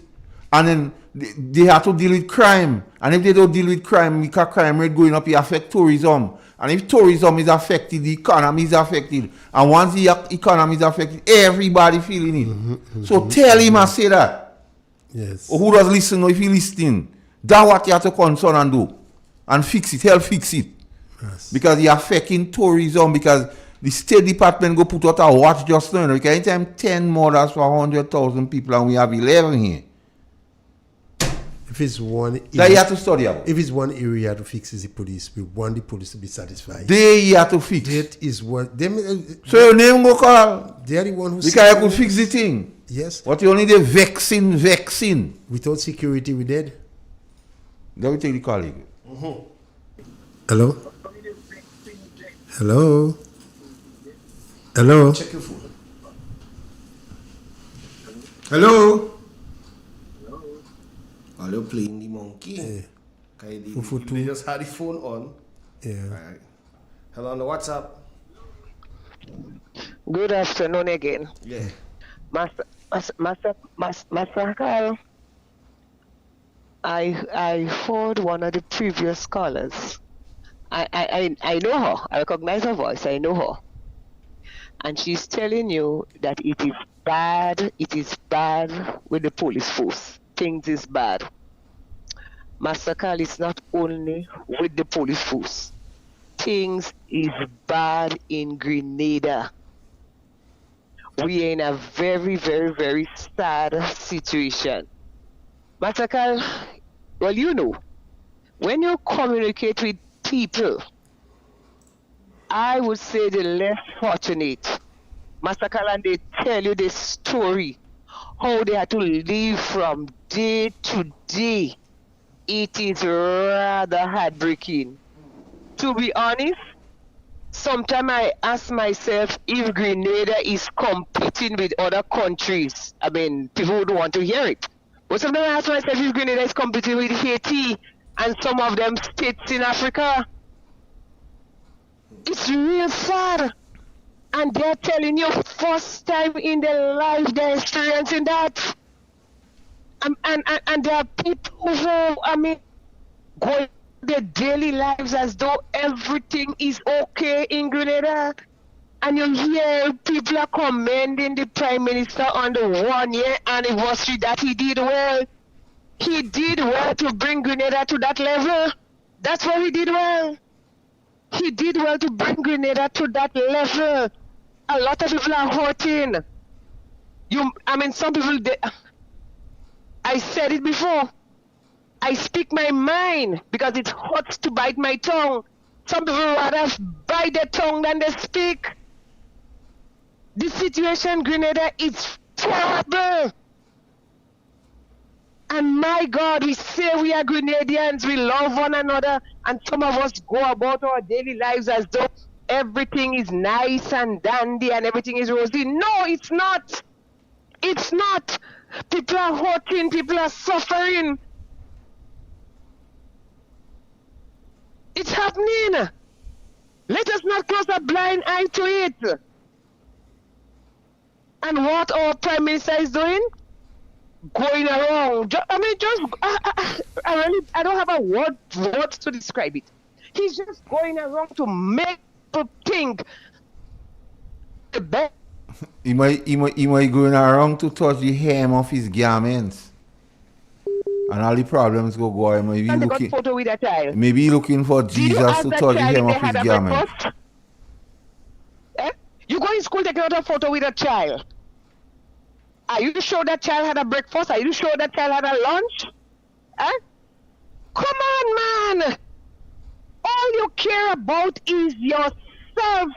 And then they have to deal with crime. And if they don't deal with crime, because crime rate going up, it affects tourism. And if tourism is affected, the economy is affected. And once the economy is affected, everybody feeling it. So tell him I say that. Yes. Or who does listen or if he listening. That's what you have to concern and do. And fix it, help fix it. Yes. Because it affecting tourism, because the State Department go put out a watch just now. Because anytime 10 murders for 100,000 people and we have 11 here. If it's one that you have to study about. If it's one area to fix is the police, we want the police to be satisfied. They have to fix. That is what them. So your name go call. They are the one who. Because you could fix the thing. Yes. But you only the vaccine. Without security, we dead. Let me take the colleague. Hello. Hello. Hello. Check your phone. Hello. Oh, you're playing the monkey. Yeah. They just had the phone on. Yeah. All right. Hello on the WhatsApp. Good afternoon again. Yeah. Master Carl, I heard one of the previous callers. I know her. I recognize her voice. I know her. And she's telling you that it is bad with the police force. Things is bad. Master Carl, it's not only with the police force. Things is bad in Grenada. We are in a very, very, very sad situation. Master Carl, well, you know, when you communicate with people, I would say the less fortunate, Master Carl, and they tell you this story, how they had to live from day to day. It is rather heartbreaking. To be honest, sometimes I ask myself if Grenada is competing with other countries. I mean, people would want to hear it. But sometimes I ask myself if Grenada is competing with Haiti and some of them states in Africa. It's real sad. And they're telling you first time in their life they're experiencing that. And there are people who, go their daily lives as though everything is okay in Grenada. And you hear people are commending the Prime Minister on the 1 year anniversary that he did well. He did well to bring Grenada to that level. That's what he did well. He did well to bring Grenada to that level. A lot of people are hurting. Some people, I said it before. I speak my mind because it hurts to bite my tongue. Some people rather bite their tongue than they speak. The situation in Grenada is terrible. And my God, we say we are Grenadians, we love one another, and some of us go about our daily lives as though everything is nice and dandy and everything is rosy. No, it's not. It's not. People are hurting, people are suffering. It's happening. Let us not close a blind eye to it. And what our Prime Minister is doing? Going around. I don't have a word to describe it. He's just going around to make people think the best. He might going around to touch the hem of his garments. And all the problems go away. Maybe looking for Jesus to touch the hem of his garment. You go in school taking out a photo with a child. Are you sure that child had a breakfast? Are you sure that child had a lunch? Come on, man. All you care about is yourself.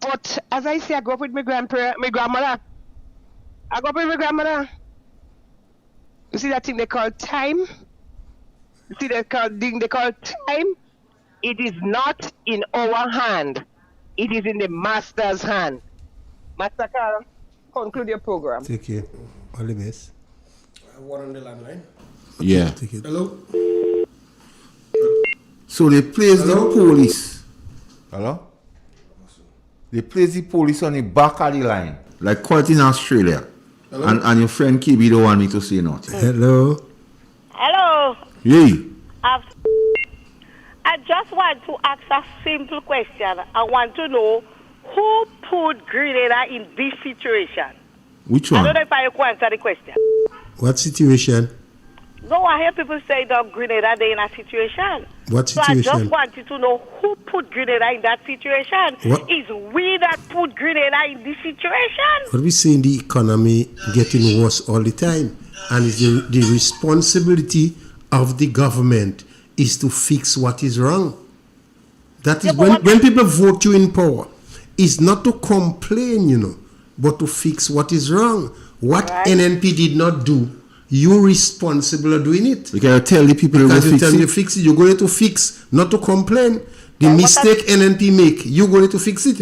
But as I say, I grew up with my grandmother. I grew up with my grandmother. You see that thing they call time? You see that thing they call time? It is not in our hand. It is in the master's hand. Master Carl, conclude your program. Take care. All the best. One on the landline. Yeah. Take it. Hello? So they place the police. Hello? They place the police on the back of the line. Like quite in Australia. Hello? And your friend KB don't want me to say nothing. Hello? Hello. Yay. I just want to ask a simple question. I want to know who put Grenada in this situation. Which I one? don't know if I can answer the question. What situation? No, I hear people say that Grenada they're in a situation. What So I just situation? wanted to know who put Grenada in that situation. What? Is we that put Grenada in this situation? What we see in the economy getting worse all the time. And it's the responsibility of the government is to fix what is wrong. That is when people vote you in power, it's not to complain, but to fix what is wrong. What NNP did not do, you're responsible for doing it. Because you tell the people because you tell fix them it. to fix it, you're going to fix, not to complain. The mistake NNP make, you're going to fix it.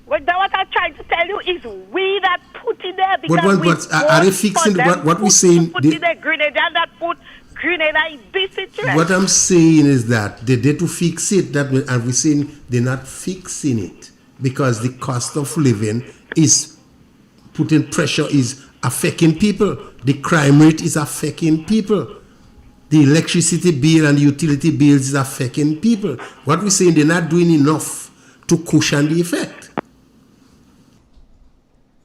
Well, that's what I'm trying to tell you is we that put it there because are they fixing what we're saying? Put it there, Grenada that put Grenada in this situation. What I'm saying is that they did to fix it, and we're saying they're not fixing it because the cost of living is putting pressure, is affecting people. The crime rate is affecting people. The electricity bill and the utility bills is affecting people. What we're saying, they're not doing enough to cushion the effect.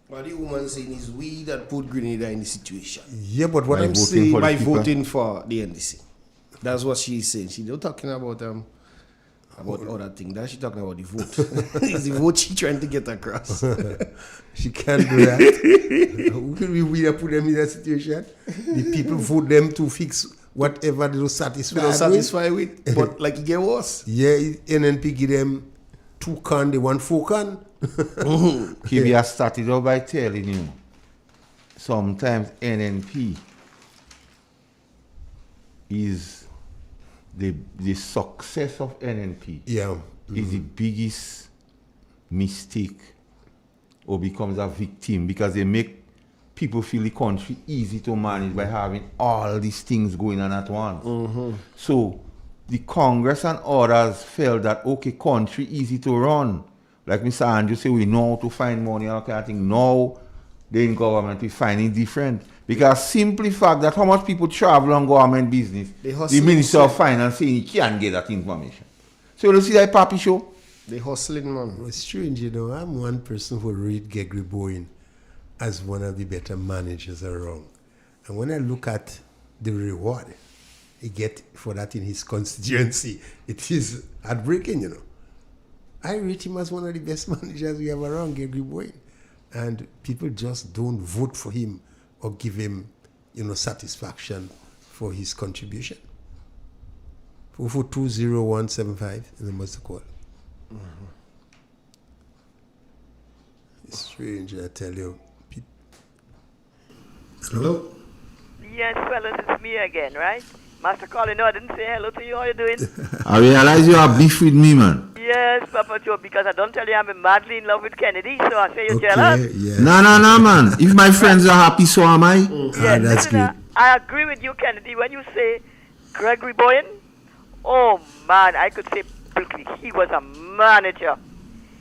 What the woman saying is we that put Grenada in the situation. Yeah, but what by I'm saying by voting for the NDC. That's what she's saying. She's not talking about other things. That she's talking about the vote. It's the vote she's trying to get across. She can't do that. we that put them in that situation. The people vote them to fix whatever they don't satisfy with. But like it get worse. Yeah, NNP give them 2 can, they want 4 can. KB has started out by telling you sometimes NNP is the success of NNP is the biggest mistake or becomes a victim because they make people feel the country easy to manage by having all these things going on at once. So the Congress and others felt that okay, country easy to run. Like Mr. Andrew said, we know how to find money and all kind of thing. Now the in government, we find it different. Because simply fact that how much people travel on government business, the Minister of Finance saying he can't get that information. So you see that Papi show? They hustling, man. It's strange, you know. I'm one person who read Gregory Bowen as one of the better managers around. And when I look at the reward he get for that in his constituency, it is heartbreaking, you know. I rate him as one of the best managers we have around, Gregory Bowen. And people just don't vote for him or give him, you know, satisfaction for his contribution. 4420175 is the most call. It's strange, I tell you. Hello? Yes, fellas, it's me again, right? Master Colin, no, I didn't say hello to you. How you doing? I realize you have beef with me, man. Yes, Papa Joe, because I don't tell you I'm madly in love with Kennedy, so I say you're jealous. Yeah. No, man. If my friends are happy, so am I. Yes, that's good. I agree with you, Kennedy, when you say Gregory Bowen. Oh, man, I could say publicly, he was a manager.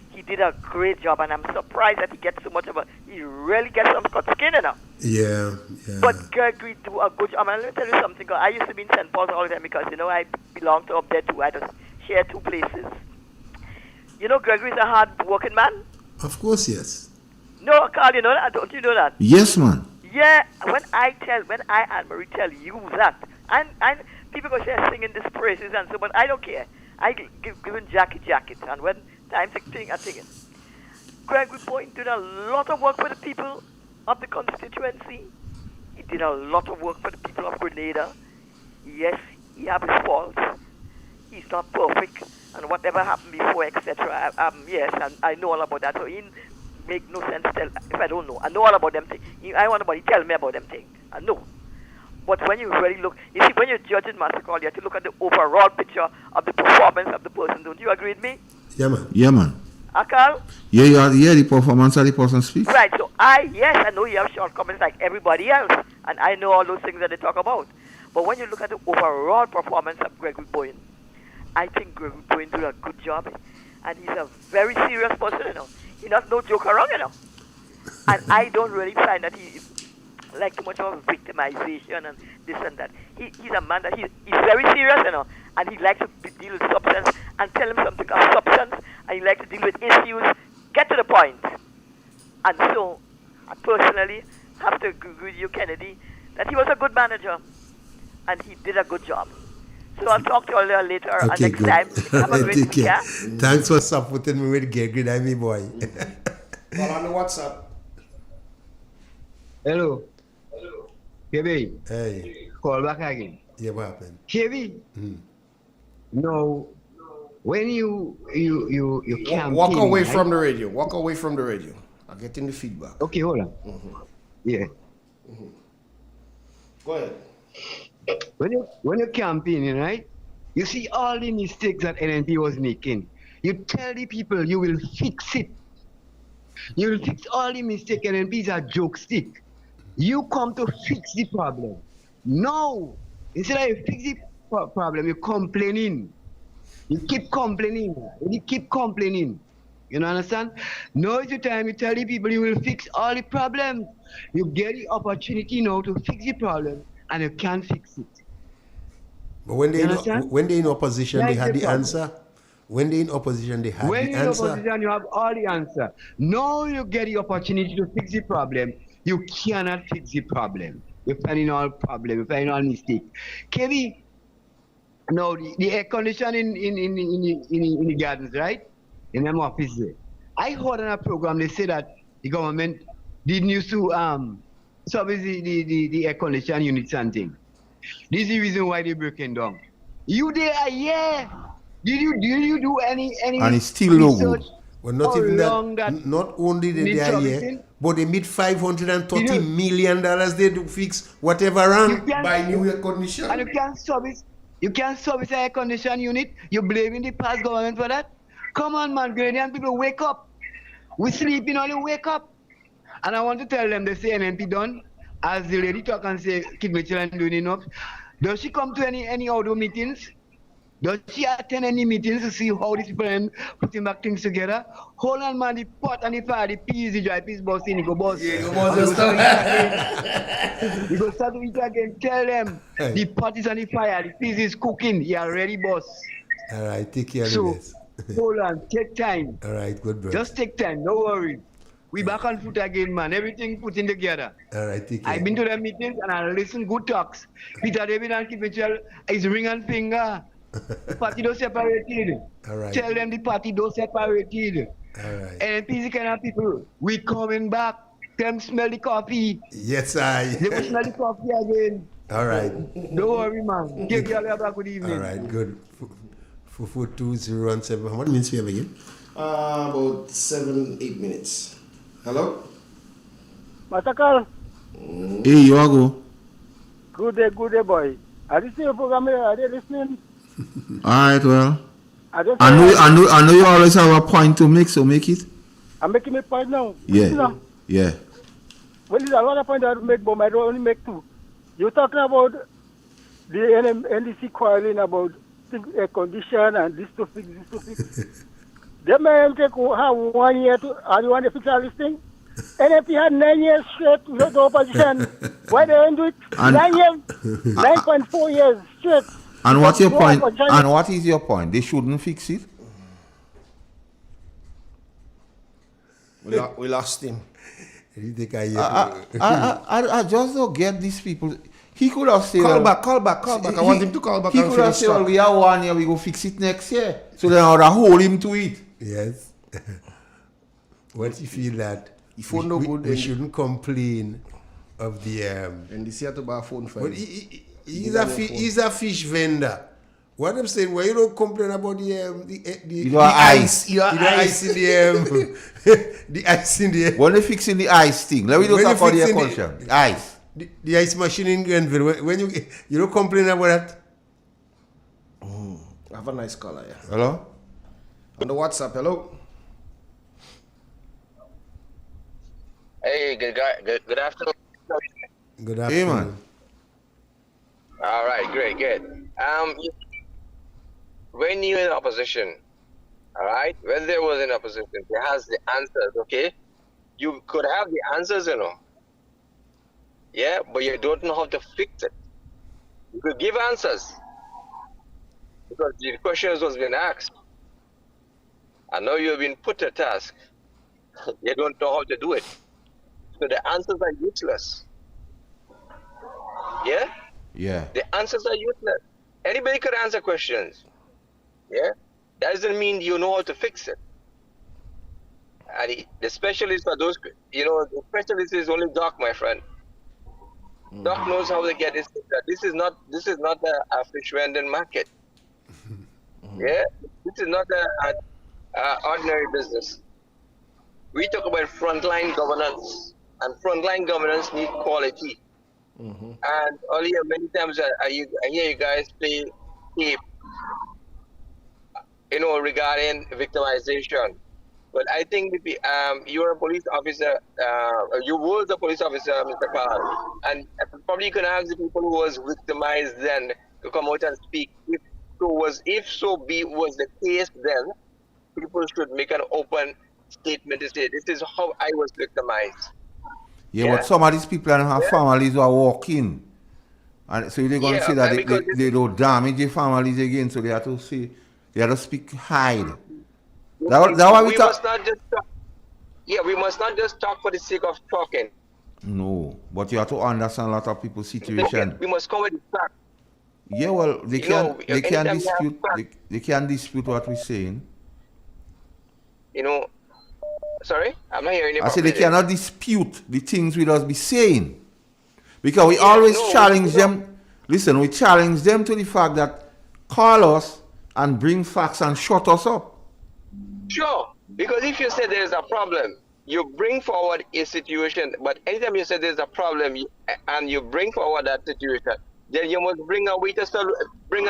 He did a great job, and I'm surprised that he gets so much of a... He really gets some cut skin, you know. Yeah. But Gregory do a good job. And let me tell you something. I used to be in St. Paul's all the time because, you know, I belong to up there too. I just share two places. You know, Gregory's a hard-working man. Of course, yes. No, Carl, you know that? Don't you know that? Yes, man. Yeah, when I and Marie tell you that, and people go say singing these praises and so, but I don't care. I give him jackets, and when time to sing, I sing it. Gregory Bowen did a lot of work for the people of the constituency. He did a lot of work for the people of Grenada. Yes, he has his faults. He's not perfect, and whatever happened before, etc. Yes, and I know all about that. So it make no sense tell if I don't know. I know all about them things. I want somebody tell me about them things. I know. But when you really look, you see, when you're judging Master Call, you have to look at the overall picture of the performance of the person. Don't you agree with me? Yeah, man. Carl? Yeah, the performance of the person speaks. Right, so I know you have shortcomings like everybody else, and I know all those things that they talk about. But when you look at the overall performance of Gregory Bowen, I think Gregory Bowen did a good job, and he's a very serious person, you know. He's not no joke around, you know. And I don't really find that he like too much of victimization and this and that. He's a man that he's very serious, you know, and he likes to deal with substance and tell him something of substance, and he likes to deal with issues, get to the point. And so, I personally have to agree with you, Kennedy, that he was a good manager, and he did a good job. So I'll talk to you all later and next time. Have a great week, yeah? Thanks for supporting me with Gregory, I'm me boy. Call on the WhatsApp. Hello. KB. Hey. Call back again. Yeah, what happened? KB. No. When you campaign, walk away right? from the radio. Walk away from the radio. I'm getting the feedback. Okay, hold on. Yeah. Go ahead. When you're campaigning, right? You see all the mistakes that NNP was making. You tell the people you will fix it. You will fix all the mistakes. NNP is a joke stick. You come to fix the problem. No. Instead of fix the problem, you're complaining. You keep complaining. You keep complaining. You know, understand? Now is the time you tell the people you will fix all the problems. You get the opportunity now to fix the problem, and you can't fix it. But when they in opposition, they had the answer. When they in opposition, they had the answer. When you're in opposition, you have all the answer. Now you get the opportunity to fix the problem. You cannot fix the problem. You're finding all problem. You're finding all mistake. KB, now the air conditioning in the gardens, right? In them office there. I heard on a program they say that the government didn't used to service the air conditioning units and things. This is the reason why they're breaking down. You there, yeah. Did you do any and it's still no good. Well, not even that. Not only did they are here, but they made $530 million. They do fix whatever wrong by new air condition. And you can't service an air conditioning unit. You're blaming the past government for that. Come on, man, Grenadian people, wake up. We sleeping only wake up. And I want to tell them, they say NNP done. As the lady talk and say, Kid Mitchell ain't doing enough. Does she come to any outdoor meetings? Does she attend any meetings to see how these people are putting back things together? Hold on, man, the pot and the fire, the peas, the dry peas boss in, go boss. Yeah, go And boss we your go start stuff. it again. We go start it again. Tell them the pot is on the fire, the peas is cooking. You are ready, boss. All right, take care of So, this. hold on, take time. All right, good bro. Just take time, no worry. We back on foot again, man. Everything putting together. All right, take care. I've been to the meetings and I listen good talks. Peter David and Kipechel is ring and finger. The party don't separated. All right. Tell them the party don't separated. All right. And these kind of people, we coming back. Them smell the coffee. Yes, I. They will smell the coffee again. All right. Don't worry, man. Give you all a good evening. All right, good. 442-017. How many minutes we have again? About 7-8 minutes. Hello? Master Carl, Hey, you are go. good day, boy. Are you still program here? Are they listening? Alright, well. I just I know you always have a point to make, so make it. I'm making my point now. Yeah. Listen now. Yeah. Well, there's a lot of points I make, but I don't only make two. You're talking about the NDC quarreling about air condition and this to fix, this to fix. They may take have 1 year to, and you want to fix all this thing? NFP had 9 years straight with the opposition. Why they don't do it? And- 9 years, 9.4 years straight. And what's your No point? opposition. And what is your point? They shouldn't fix it? We lost him. You think I just don't get these people. He could have said, Call back. I want him to call back He and could have finish said, well, talk. we have 1 year, we go fix it next year. So then I would have hold him to it. Yes. What you feel that phone no good, we then- shouldn't complain of the And this year to buy a phone for but him. he's a fish vendor. What I'm saying, why you don't complain about the know ice. You know ice in the the ice in the When they fixing the ice thing, let me just talk about the air condition. The ice. The ice machine in Grenville. When you don't complain about that. Have a nice caller, yeah. Hello? On the WhatsApp, hello? Hey, good afternoon. Good Hey, man. All right, great, good. When you're in opposition, all right, when there was an opposition, there has the answers, okay? You could have the answers, you know. Yeah, but you don't know how to fix it. You could give answers because the questions was being asked. I know you've been put to task. You don't know how to do it. So the answers are useless. Yeah? Yeah. The answers are useless. Anybody could answer questions. Yeah? That doesn't mean you know how to fix it. And the specialist for those, the specialist is only Doc, my friend. Doc knows how to get this. This is not a fish vending market. Yeah? This is not a ordinary business. We talk about frontline governance. And frontline governance needs quality. And earlier, many times I hear you guys play tape, regarding victimization. But I think you're a police officer, you were the police officer, Mr. Carl, and probably you can ask the people who was victimized then to come out and speak. If so be was the case then, people should make an open statement to say, this is how I was victimized. Yeah, but some of these people don't have families who are walking. And so they're going to say that they don't damage their families again, so they have to say, they have to speak hide. That's why we talk. Must not just talk. Yeah, we must not just talk for the sake of talking. No, but you have to understand a lot of people's situation. We must come with the fact. Yeah, well, they can't dispute. They can't dispute what we're saying. Sorry, I'm not hearing you. I said they cannot dispute the things we just be saying, because we always challenge them. Listen, we challenge them to the fact that call us and bring facts and shut us up. Sure, because if you say there's a problem, you bring forward a situation. But anytime you say there's a problem and you bring forward that situation, then you must bring a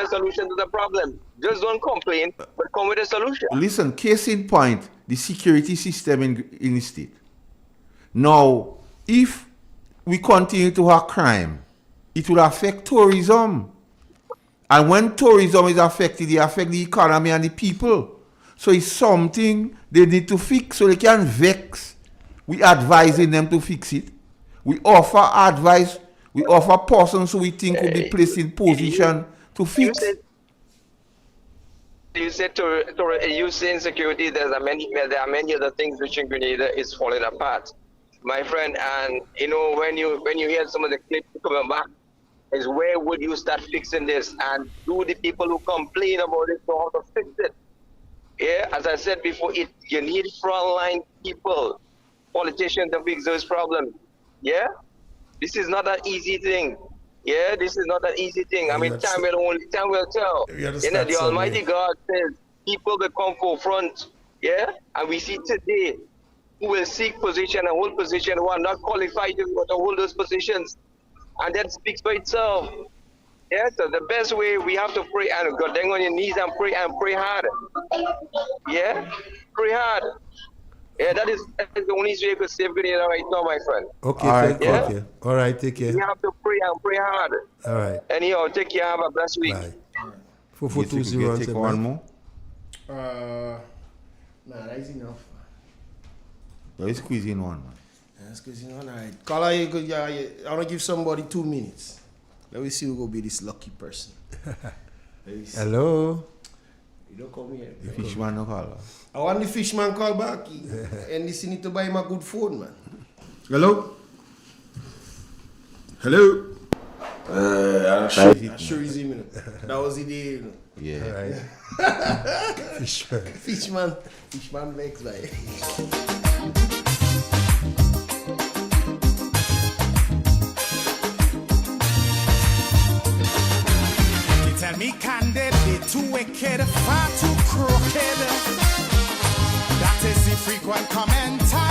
solution to the problem. Just don't complain, but come with a solution. Listen, case in point, the security system in the state. Now, if we continue to have crime, it will affect tourism. And when tourism is affected, it affects the economy and the people. So it's something they need to fix so they can vex. We advising them to fix it. We offer advice. We offer persons who we think will be placed in position to fix. You said you say insecurity. There are many other things which in Grenada is falling apart, my friend. And you know when you hear some of the clips coming back, is where would you start fixing this? And do the people who complain about it know how to fix it? Yeah, as I said before, you need frontline people, politicians to fix those problems. Yeah, this is not an easy thing. Yeah, this is not an easy thing. I mean, time will tell. You know, the Almighty God says people will come forefront. Yeah, and we see today who will seek position and hold position who are not qualified to hold those positions, and that speaks for itself. Yeah, so the best way we have to pray and go down on your knees and pray hard. Yeah, pray hard. Yeah, that is the only way you can save Grenada right now, my friend. Okay, thank you. Okay. All right, take care. You have to pray and pray hard. All right. Anyhow, take care. Have a blessed week. Bye. 4420. Take one more. Nah, that's enough. Let's squeeze in one, man. Let's squeeze in one. All right. Caller, I want to give somebody 2 minutes. Let me see who will be this lucky person. Hello. You don't come here. The fishman no call. I want the fishman call back. And this need to buy him a good phone, man. Hello? Hello? I'm sure he's in. That was the day. You know. Yeah. Right. Fishman makes by. Tell me candidly, too wicked, far too crooked. That is the frequent commentator.